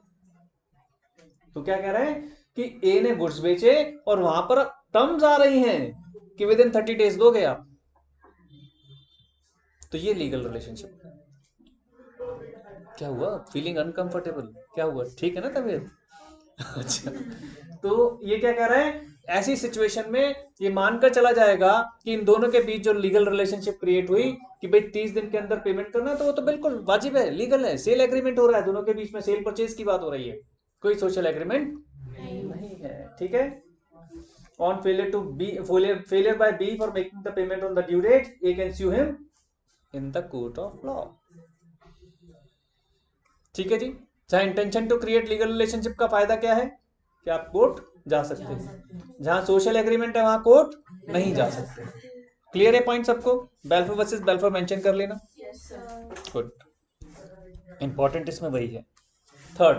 तो क्या कह रहे हैं कि ए ने गुड्स बेचे और वहां पर टर्म्स आ रही हैं कि विद इन 30 डेज दोगे आप, तो ये लीगल रिलेशनशिप। क्या हुआ, फीलिंग अनकंफर्टेबल? क्या हुआ, ठीक है ना तबीयत? अच्छा, तो ये क्या कह रहा है, ऐसी सिचुएशन में ये मानकर चला जाएगा कि इन दोनों के बीच जो लीगल रिलेशनशिप क्रिएट हुई कि भाई 30 दिन के अंदर पेमेंट करना, तो वो तो बिल्कुल वाजिब है, लीगल है, सेल एग्रीमेंट हो रहा है दोनों के बीच में, सेल परचेज की बात हो रही है, कोई सोशल एग्रीमेंट नहीं है। ठीक है, on failure to be, failure by B for making the payment on the due date, A can sue him in the court of law. ठीक है जी, चाहे intention to create legal relationship का फायदा क्या है कि आप कोर्ट जा सकते हैं, जहां सोशल एग्रीमेंट है वहां कोर्ट नहीं जा सकते। क्लियर है पॉइंट सबको? बेल्फोर वर्सेस बेल्फोर मेंशन कर लेना। गुड, इंपॉर्टेंट इसमें वही है। Third,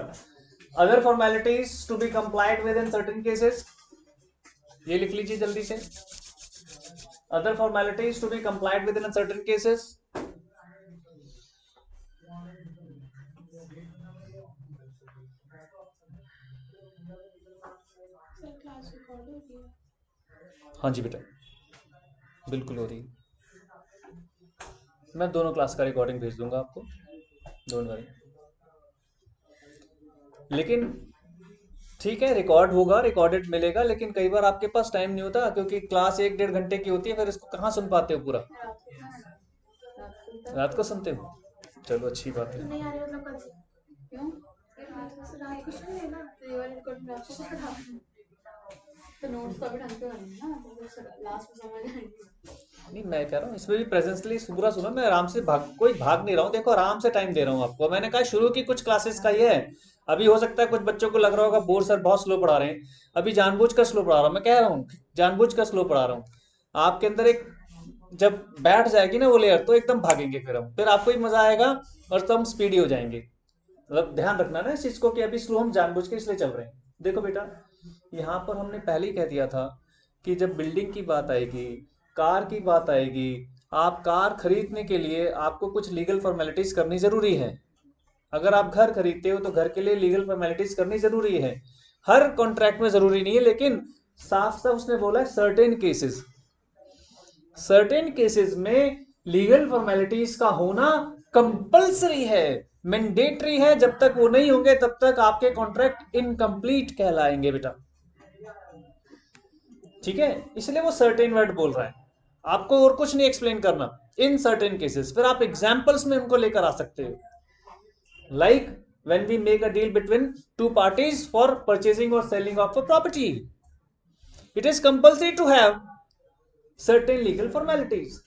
other formalities to be complied with in certain cases, ये लिख लीजिए जल्दी से। Other formalities to be complied with in certain cases, class record हो रही है? हाँ जी बेटा, बिल्कुल हो रही है। मैं दोनों क्लास का रिकॉर्डिंग भेज दूंगा आपको, डोंट वरी। लेकिन ठीक है, रिकॉर्ड होगा, रिकॉर्डेड मिलेगा, लेकिन कई बार आपके पास टाइम नहीं होता क्योंकि क्लास 1-1.5 घंटे की होती है, फिर इसको कहाँ सुन पाते हो पूरा? रात को सुनते हो? चलो अच्छी बात है। नहीं आ रही मतलब कल से? क्यों? रात को सुन लेना, तो ये वाली रिकॉर्डिंग रात को पढ़ा, तो नोट्स तो अभी ढंग से करनी है ना, तो लास्ट में समझ आएंगे। नहीं, मैं कह रहा हूँ इसमें भी प्रेजेंसली पूरा सुनो, मैं आराम से कोई भाग नहीं रहा हूँ, देखो आराम से टाइम दे रहा हूँ आपको। मैंने कहा शुरू की कुछ क्लासेस का ये है, अभी हो सकता है कुछ बच्चों को लग रहा होगा बोर सर बहुत स्लो पढ़ा रहे हैं, अभी जानबूझकर स्लो पढ़ा रहा हूँ, मैं कह रहा हूँ जानबूझकर स्लो पढ़ा रहा हूँ। आपके अंदर एक जब बैठ जाएगी ना वो लेयर, तो एकदम भागेंगे फिर आपको ही मजा आएगा और तब स्पीडी हो जाएंगे। मतलब ध्यान रखना ना इस चीज को कि अभी स्लो हम जानबूझ के इसलिए चल रहे हैं। देखो बेटा, यहाँ पर हमने पहले ही कह दिया था कि जब बिल्डिंग की बात आएगी, कार की बात आएगी, आप कार खरीदने के लिए आपको कुछ लीगल फॉर्मेलिटीज करनी जरूरी है। अगर आप घर खरीदते हो तो घर के लिए लीगल फॉर्मेलिटीज करनी जरूरी है। हर कॉन्ट्रैक्ट में जरूरी नहीं है, लेकिन साफ साफ उसने बोला है सर्टेन केसेस में लीगल फॉर्मेलिटीज का होना कंपलसरी है, मैंडेटरी है। जब तक वो नहीं होंगे तब तक आपके कॉन्ट्रैक्ट इनकम्प्लीट कहलाएंगे बेटा। ठीक है, इसलिए वो सर्टेन वर्ड बोल रहा है, आपको और कुछ नहीं एक्सप्लेन करना। इन सर्टेन केसेस, फिर आप एग्जाम्पल्स में उनको लेकर आ सकते हो। Like when we make a deal between two parties for purchasing or selling of a property, it is compulsory to have certain legal formalities,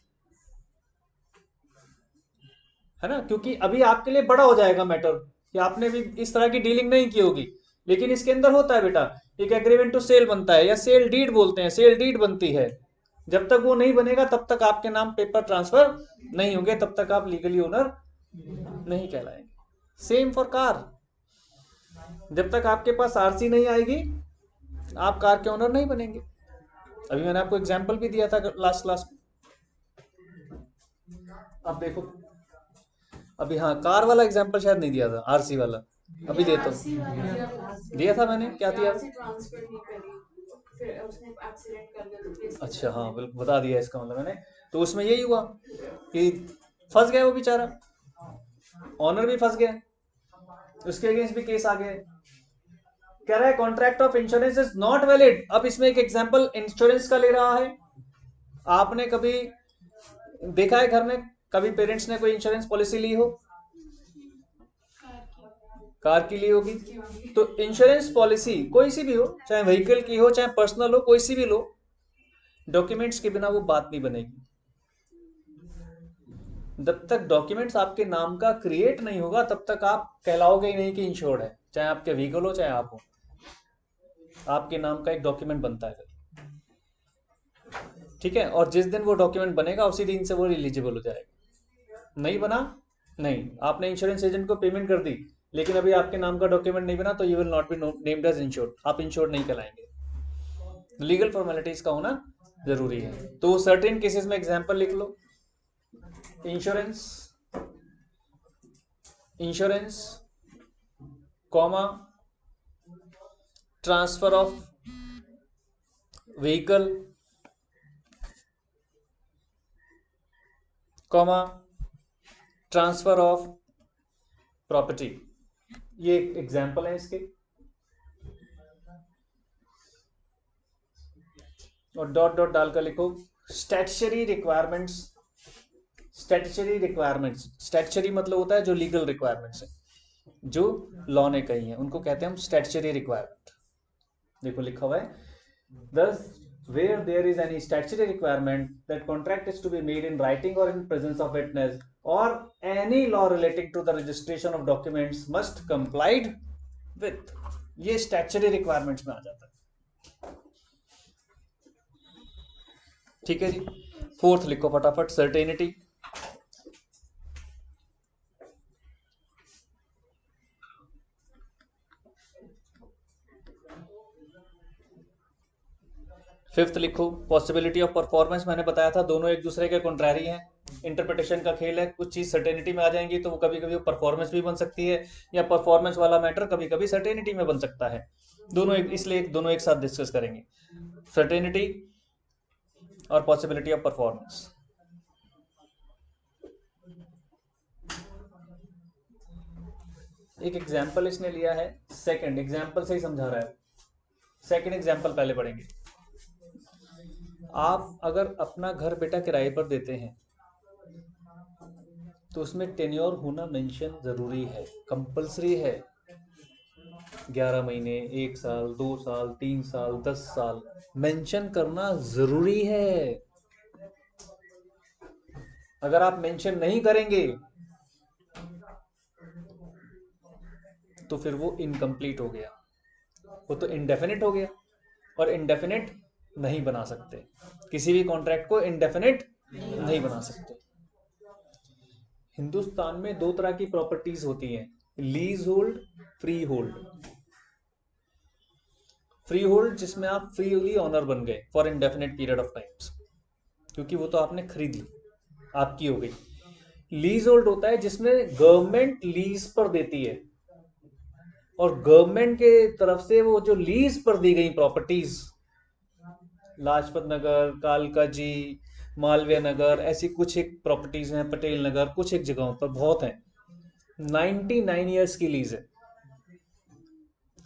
है ना। क्योंकि अभी आपके लिए बड़ा हो जाएगा मैटर कि आपने भी इस तरह की डीलिंग नहीं की होगी, लेकिन इसके अंदर होता है बेटा, एक एग्रीमेंट टू सेल बनता है, या सेल डीड बोलते हैं, सेल डीड बनती है। जब तक वो नहीं बनेगा तब तक आपके नाम पेपर ट्रांसफर नहीं होंगे, तब तक आप लीगली ओनर नहीं कहलाएंगे। सेम फॉर कार, जब तक आपके पास आरसी नहीं आएगी आप कार के ओनर नहीं बनेंगे। अभी मैंने आपको एग्जांपल भी दिया था लास्ट क्लास में, अब देखो। अभी हाँ, कार वाला एग्जांपल शायद नहीं दिया था, आरसी वाला अभी देता हूँ। दिया था मैंने, क्या दिया था? ट्रांसफर नहीं करी, फिर उसने एक्सीडेंट कर दिया तो केस। अच्छा हाँ, बिल्कुल बता दिया इसका मतलब मैंने। तो उसमें यही हुआ कि फंस गया वो बेचारा, ऑनर भी फंस गया, उसके अगेंस्ट भी केस आ गया। कह रहा है contract of insurance is not valid. अब इसमें एक एग्जांपल इंश्योरेंस का ले रहा है। आपने कभी देखा है घर में कभी पेरेंट्स ने कोई इंश्योरेंस पॉलिसी ली हो? कार की ली होगी। तो इंश्योरेंस पॉलिसी कोई सी भी हो, चाहे व्हीकल की हो चाहे पर्सनल हो, कोई सी भी लो, डॉक्यूमेंट्स के बिना वो बात नहीं बनेगी। जब तक डॉक्यूमेंट्स आपके नाम का क्रिएट नहीं होगा तब तक आप कहलाओगे ही नहीं कि इंश्योर्ड है, चाहे आपके व्हीकल हो चाहे आप हो। आपके नाम का एक डॉक्यूमेंट बनता है, ठीक है। और जिस दिन वो डॉक्यूमेंट बनेगा उसी दिन से वो एलिजिबल हो जाएगा। नहीं बना, नहीं, आपने इंश्योरेंस एजेंट को पेमेंट कर दी लेकिन अभी आपके नाम का डॉक्यूमेंट नहीं बना, तो you will not be named as insured, आप इंश्योर्ड नहीं कहलाएंगे। लीगल फॉर्मेलिटीज का होना जरूरी है। तो सर्टेन केसेस में एग्जांपल लिख लो, insurance comma transfer of vehicle comma transfer of property. ये एग्जाम्पल है इसके, और डॉट डॉट डालकर लिखो स्टैट्यूटरी रिक्वायरमेंट्स। स्टैट्यूटरी मतलब होता है जो लीगल रिक्वायरमेंट्स है, जो लॉ ने कही है, उनको कहते हैं हम स्टैट्यूटरी रिक्वायरमेंट। देखो लिखा हुआ है, thus where there is any statutory requirement that contract is to be made in writing or in presence of witness or any law relating to the registration of documents must complied with। ये statutory requirements में आ जाता है, ठीक है जी। Fourth लिखो फटाफट, certainty. Fifth लिखो possibility of performance. मैंने बताया था दोनों एक दूसरे के कॉन्ट्रैरी हैं, इंटरप्रिटेशन का खेल है। कुछ चीज सर्टेनिटी में आ जाएंगी तो वो कभी कभी परफॉर्मेंस भी बन सकती है, या परफॉर्मेंस वाला मैटर कभी कभी सर्टेनिटी में बन सकता है। दोनों इसलिए दोनों एक साथ डिस्कस करेंगे, सर्टेनिटी और पॉसिबिलिटी ऑफ परफॉर्मेंस। एक एग्जाम्पल इसने लिया है, सेकंड एग्जाम्पल से ही समझा रहा है। सेकंड एग्जाम्पल पहले पढ़ेंगे। आप अगर अपना घर बेटा किराए पर देते हैं तो उसमें टेन्योर होना मेंशन जरूरी है, कंपलसरी है। 11 महीने, 1 साल, 2 साल, 3 साल, 10 साल मेंशन करना जरूरी है। अगर आप मेंशन नहीं करेंगे तो फिर वो इनकम्प्लीट हो गया, वो तो इंडेफिनिट हो गया, और इंडेफिनिट नहीं बना सकते, किसी भी कॉन्ट्रैक्ट को इंडेफिनिट नहीं बना सकते। हिंदुस्तान में दो तरह की प्रॉपर्टीज होती हैं, lease hold, free hold. Free hold जिसमें आप फ्रीली ऑनर बन गए for indefinite period of times, क्योंकि वो तो आपने खरीद ली, आपकी हो गई। लीज होल्ड होता है जिसमें गवर्नमेंट लीज पर देती है, और गवर्नमेंट के तरफ से वो जो लीज पर दी गई प्रॉपर्टीज, लाजपत नगर, कालका जी, मालवीय नगर, ऐसी कुछ एक प्रॉपर्टीज हैं, पटेल नगर, कुछ एक जगहों पर बहुत हैं। 99 ईयर्स की लीज है।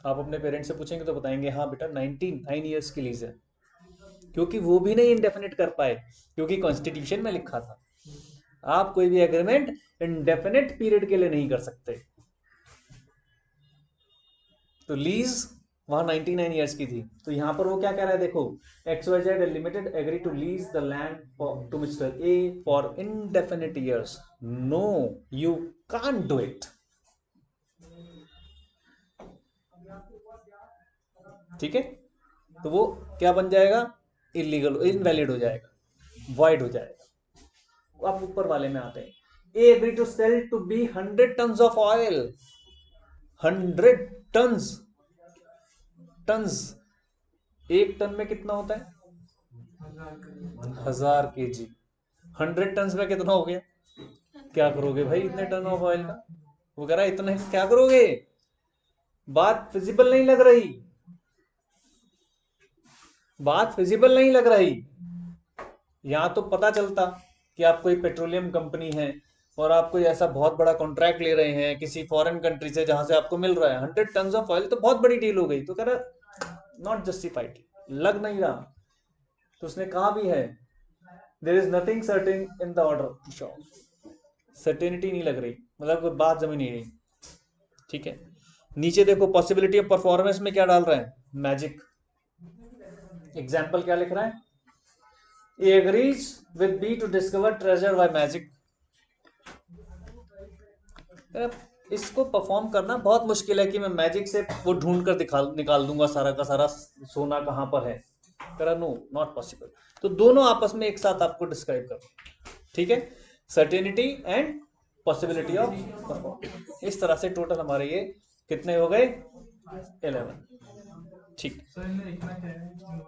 आप अपने पेरेंट्स से पूछेंगे तो बताएंगे हाँ बेटा 99 ईयर्स की लीज है, क्योंकि वो भी नहीं इंडेफिनिट कर पाए, क्योंकि कॉन्स्टिट्यूशन में लिखा था आप कोई भी एग्रीमेंट इंडेफिनिट पीरियड के लिए नहीं कर सकते। तो लीज वहां 99 ईयर्स की थी। तो यहां पर वो क्या कह रहा है, देखो, XYZ limited agree to lease the land to mister A for indefinite years. No, you can't do it. ठीक है, तो वो क्या बन जाएगा, इलीगल, इनवैलिड हो जाएगा, वॉइड हो जाएगा। अब ऊपर वाले में आते हैं। A agree to sell to B 100 tons of oil. 100 tons, tons, एक टन में कितना होता है, 1000 kg। 100 टन्स में कितना हो गया, क्या करोगे भाई इतने टन ऑफ ऑयल का, वो कह रहा है इतने क्या करोगे, बात फिजिबल नहीं लग रही, बात फिजिबल नहीं लग रही। यहां तो पता चलता कि आप कोई पेट्रोलियम कंपनी है और आप कोई ऐसा बहुत बड़ा कॉन्ट्रैक्ट ले रहे हैं किसी फॉरेन कंट्री से जहां से आपको मिल रहा है 100 टन ऑफ ऑयल, तो बहुत बड़ी डील हो गई। तो कह रहा नॉट जस्टिफाइड, लग नहीं रहा। तो उसने कहा भी है there is nothing certain in the order, certainty नहीं लग रही, मतलब कोई बात जमी नहीं रही। ठीक है, नीचे देखो पॉसिबिलिटी ऑफ परफॉर्मेंस में क्या डाल रहे हैं, मैजिक। एग्जाम्पल क्या लिख रहा है, A agrees with B to discover treasure by magic. इसको परफॉर्म करना बहुत मुश्किल है कि मैं मैजिक से वो ढूंढ कर निकाल दूंगा सारा का सारा सोना कहां पर है। करा नो, नॉट पॉसिबल। तो दोनों आपस में एक साथ आपको डिस्क्राइब करो। ठीक है, certainty and possibility of perform. इस तरह से टोटल हमारे ये कितने हो गए, 11। ठीक, सर इनमें लिखना क्या है?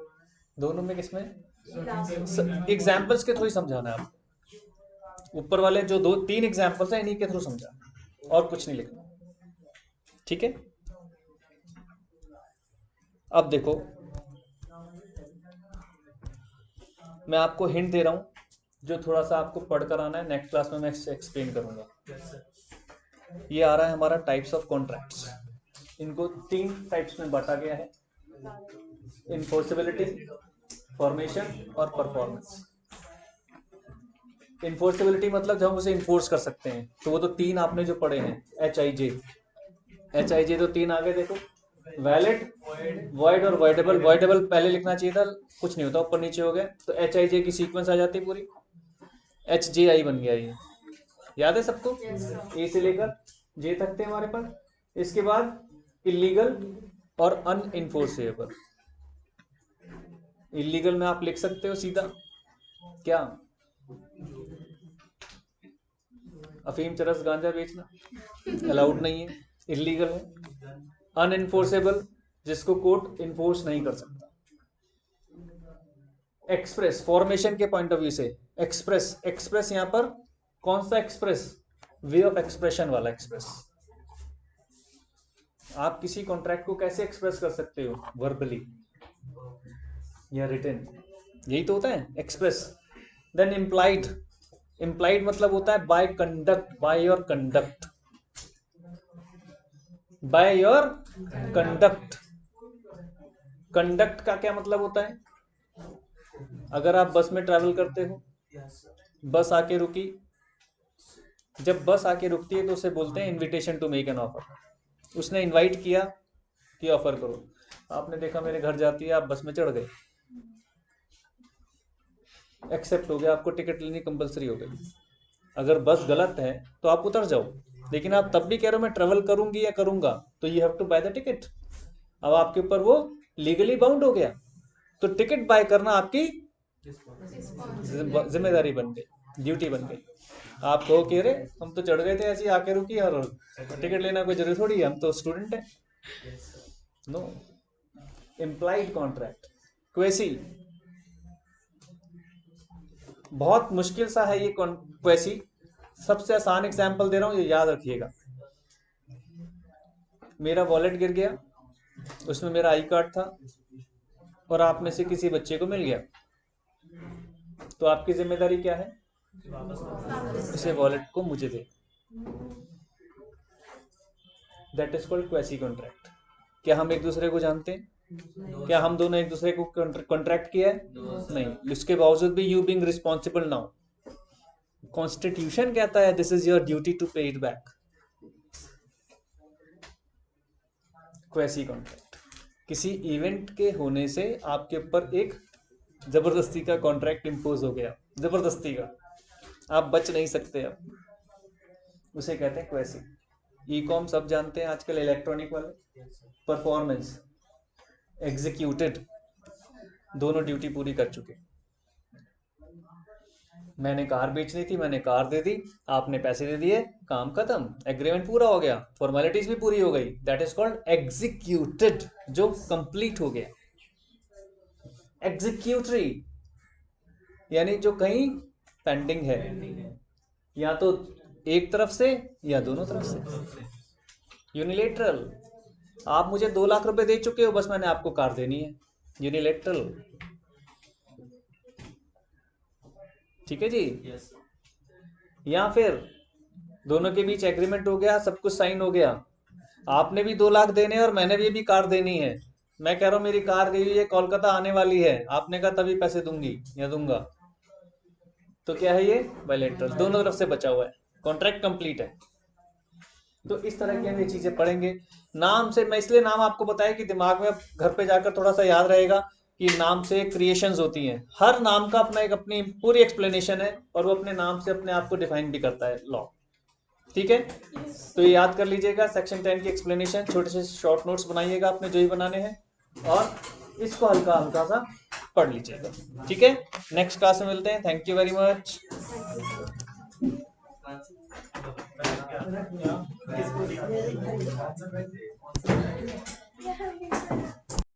दोनों में किसमें, एग्जाम्पल्स के थ्रू ही समझाना है आपको। ऊपर वाले जो 2-3 एग्जाम्पल्स हैं इन्हीं के थ्रू समझाना, और कुछ नहीं लिखना। ठीक है, अब देखो मैं आपको हिंट दे रहा हूं जो थोड़ा सा आपको पढ़कर आना है, नेक्स्ट क्लास में मैं इससे एक्सप्लेन करूंगा। ये आ रहा है हमारा टाइप्स ऑफ कॉन्ट्रैक्ट्स। इनको 3 टाइप्स में बांटा गया है, इन्फोर्सिबिलिटी, फॉर्मेशन और परफॉर्मेंस। इन्फोर्सिबिलिटी मतलब जब हम उसे इन्फोर्स कर सकते हैं, तो वो तो 3 आपने जो पढ़े हैं, HIJ। HIJ तो 3 आगे देखो, वैलिड, वॉइड और वॉइडेबल। वॉइडेबल पहले लिखना चाहिए था, कुछ नहीं होता, ऊपर नीचे हो गया, तो HIJ की सीक्वेंस आ जाती है पूरी, HJI बन गया ये। याद है सबको, ए से लेकर जे तक थे हमारे पास। इसके बाद इलीगल और अनइन्फोर्सेबल। इलीगल में आप लिख सकते हो सीधा क्या, अफीम, चरस, गांजा बेचना अलाउड नहीं है, इलीगल है। अनइन्फोर्सेबल, जिसको कोर्ट इन्फोर्स नहीं कर सकता। एक्सप्रेस, फॉर्मेशन के पॉइंट ऑफ व्यू से एक्सप्रेस, एक्सप्रेस यहां पर कौन सा एक्सप्रेस, वे ऑफ एक्सप्रेशन वाला एक्सप्रेस। आप किसी कॉन्ट्रैक्ट को कैसे एक्सप्रेस कर सकते हो, वर्बली या रिटन, यही तो होता है एक्सप्रेस। देन इम्प्लाइड, इम्प्लाइड मतलब होता है by conduct, by your conduct, by your conduct. Conduct का क्या मतलब होता है, अगर आप बस में ट्रैवल करते हो, बस आके रुकी, जब बस आके रुकती है तो उसे बोलते हैं invitation to make an offer. उसने इनवाइट किया कि ऑफर करो, आपने देखा मेरे घर जाती है, आप बस में चढ़ गए, एक्सेप्ट हो गया, आपको टिकट लेनी कंपलसरी हो गई। अगर बस गलत है तो आप उतर जाओ, लेकिन आप तब भी कह रहे हो मैं ट्रेवल करूंगी या करूंगा, तो you have to buy the ticket. अब आपके ऊपर वो लीगली बाउंड हो गया, तो टिकट बाय करना आपकी जिम्मेदारी बन गई, ड्यूटी बन गई। आप कहो कि अरे हम तो चढ़ गए थे ऐसे ही आके रुकी, और टिकट लेना कोई जरूरी थोड़ी है, हम तो स्टूडेंट है। नो, इम्प्लाइड कॉन्ट्रैक्ट, क्वेसी, बहुत मुश्किल सा है ये क्वेसी। सबसे आसान एग्जांपल दे रहा हूं, ये याद रखिएगा। मेरा वॉलेट गिर गया, उसमें मेरा आई कार्ड था और आप में से किसी बच्चे को मिल गया, तो आपकी जिम्मेदारी क्या है? उसे वॉलेट को मुझे दे। That is called quasi contract. क्या हम एक दूसरे को जानते हैं? क्या हम दोनों एक दूसरे को कॉन्ट्रैक्ट किया है? नहीं। उसके बावजूद भी you being responsible now, constitution कहता है this is your duty to pay it back. Quasi contract, किसी इवेंट के होने से आपके ऊपर एक जबरदस्ती का कॉन्ट्रैक्ट इंपोज हो गया, जबरदस्ती का, आप बच नहीं सकते अब, उसे कहते हैं क्वेसी। ई कॉम सब जानते हैं आजकल, इलेक्ट्रॉनिक वाले। परफॉर्मेंस, एग्जीक्यूटेड, दोनों ड्यूटी पूरी कर चुके। मैंने कार बेचनी थी, मैंने कार दे दी, आपने पैसे दे दिए, काम खत्म, एग्रीमेंट पूरा हो गया, फॉर्मेलिटीज भी पूरी हो गई। दैट इज कॉल्ड एग्जीक्यूटेड, जो कंप्लीट हो गया। एग्जीक्यूटरी यानी जो कहीं पेंडिंग है, या तो एक तरफ से या दोनों तरफ से। यूनिलेटरल, आप मुझे 2 लाख रुपए दे चुके हो, बस मैंने आपको कार देनी है, यूनिलेटरल। ठीक है जी। या फिर दोनों के बीच एग्रीमेंट हो गया, सब कुछ साइन हो गया, आपने भी 2 लाख देने और मैंने भी कार देनी है। मैं कह रहा हूं मेरी कार गई हुई है, कोलकाता आने वाली है, आपने कहा तभी पैसे दूंगी या दूंगा, तो क्या है ये? बायलैटरल, दोनों तरफ से बचा हुआ है, कॉन्ट्रैक्ट कंप्लीट है। तो इस तरह की हम ये चीजें पढ़ेंगे। नाम से, मैं इसलिए नाम आपको बताया कि दिमाग में घर पे जाकर थोड़ा सा याद रहेगा कि नाम से क्रिएशंस होती हैं। हर नाम का अपना एक अपनी पूरी एक्सप्लेनेशन है और वो अपने नाम से अपने आप को डिफाइन भी करता है लॉ। ठीक है, तो ये याद कर लीजिएगा। सेक्शन 10 की एक्सप्लेनेशन, छोटे से शॉर्ट नोट्स बनाइएगा अपने जो ही बनाने हैं, और इसको हल्का हल्का सा पढ़ लीजिएगा। ठीक है, नेक्स्ट क्लास में मिलते हैं। Thank you very much.